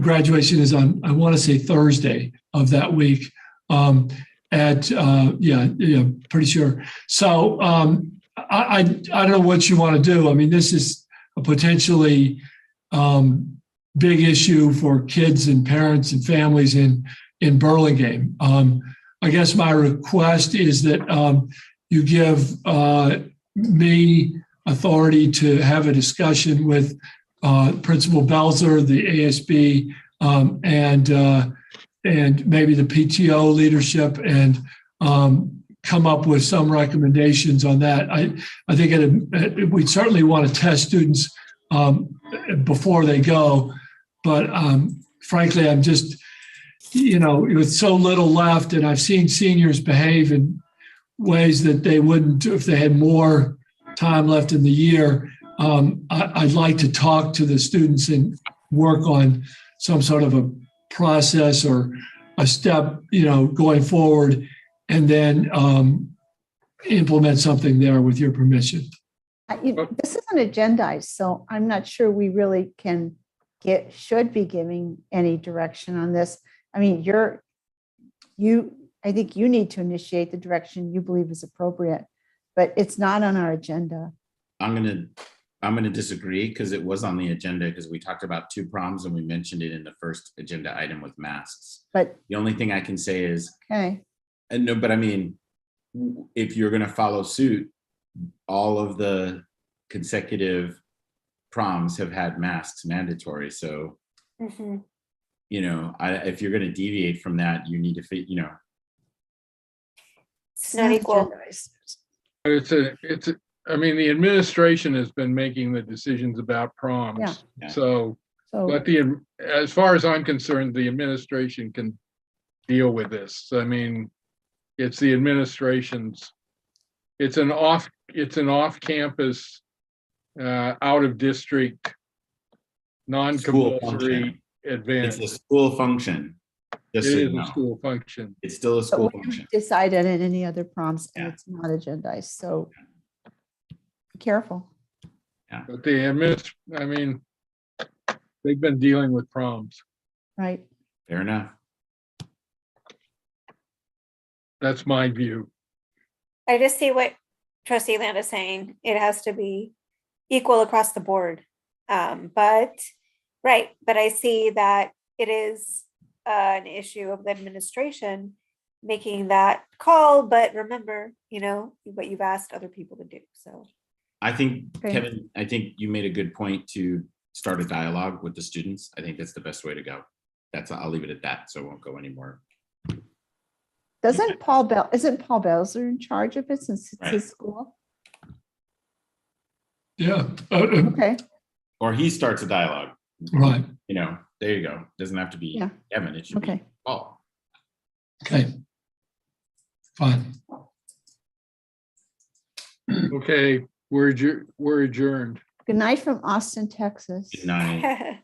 graduation is on, I want to say Thursday of that week. Pretty sure. So I don't know what you want to do. I mean, this is a potentially big issue for kids and parents and families in Burlingame. I guess my request is that you give me authority to have a discussion with Principal Belzer, the ASB, and maybe the PTO leadership, and come up with some recommendations on that. I think we certainly want to test students before they go, but frankly, I'm just, with so little left, and I've seen seniors behave in ways that they wouldn't if they had more time left in the year. I'd like to talk to the students and work on some sort of a process or a step, going forward, and then implement something there with your permission. This isn't agendized, so I'm not sure we really should be giving any direction on this. I mean, I think you need to initiate the direction you believe is appropriate, but it's not on our agenda. I'm gonna disagree, because it was on the agenda, because we talked about 2 proms and we mentioned it in the first agenda item with masks. But the only thing I can say is, okay. And no, but I mean, if you're gonna follow suit, all of the consecutive proms have had masks mandatory. So, if you're gonna deviate from that, you need to fit, It's not equal. I mean, the administration has been making the decisions about proms. Yeah. So, but as far as I'm concerned, the administration can deal with this. I mean, it's the administration's, it's an off-campus, out of district, non-compulsory advance. It's a school function. It is a school function. It's still a school function. Decided in any other prompts, and it's not agendized, so be careful. Yeah. But they've been dealing with proms. Right. Fair enough. That's my view. I just see what Trustee Land is saying. It has to be equal across the board. But I see that it is an issue of the administration making that call. But remember, what you've asked other people to do. So I think, Kevin, you made a good point to start a dialogue with the students. I think that's the best way to go. I'll leave it at that, so I won't go anymore. Isn't Paul Belzer in charge of it since it's his school? Yeah. Okay. Or he starts a dialogue. Right. There you go. Doesn't have to be Kevin. It should be Paul. Okay. Fine. Okay, we're adjourned. Good night from Austin, Texas. Good night.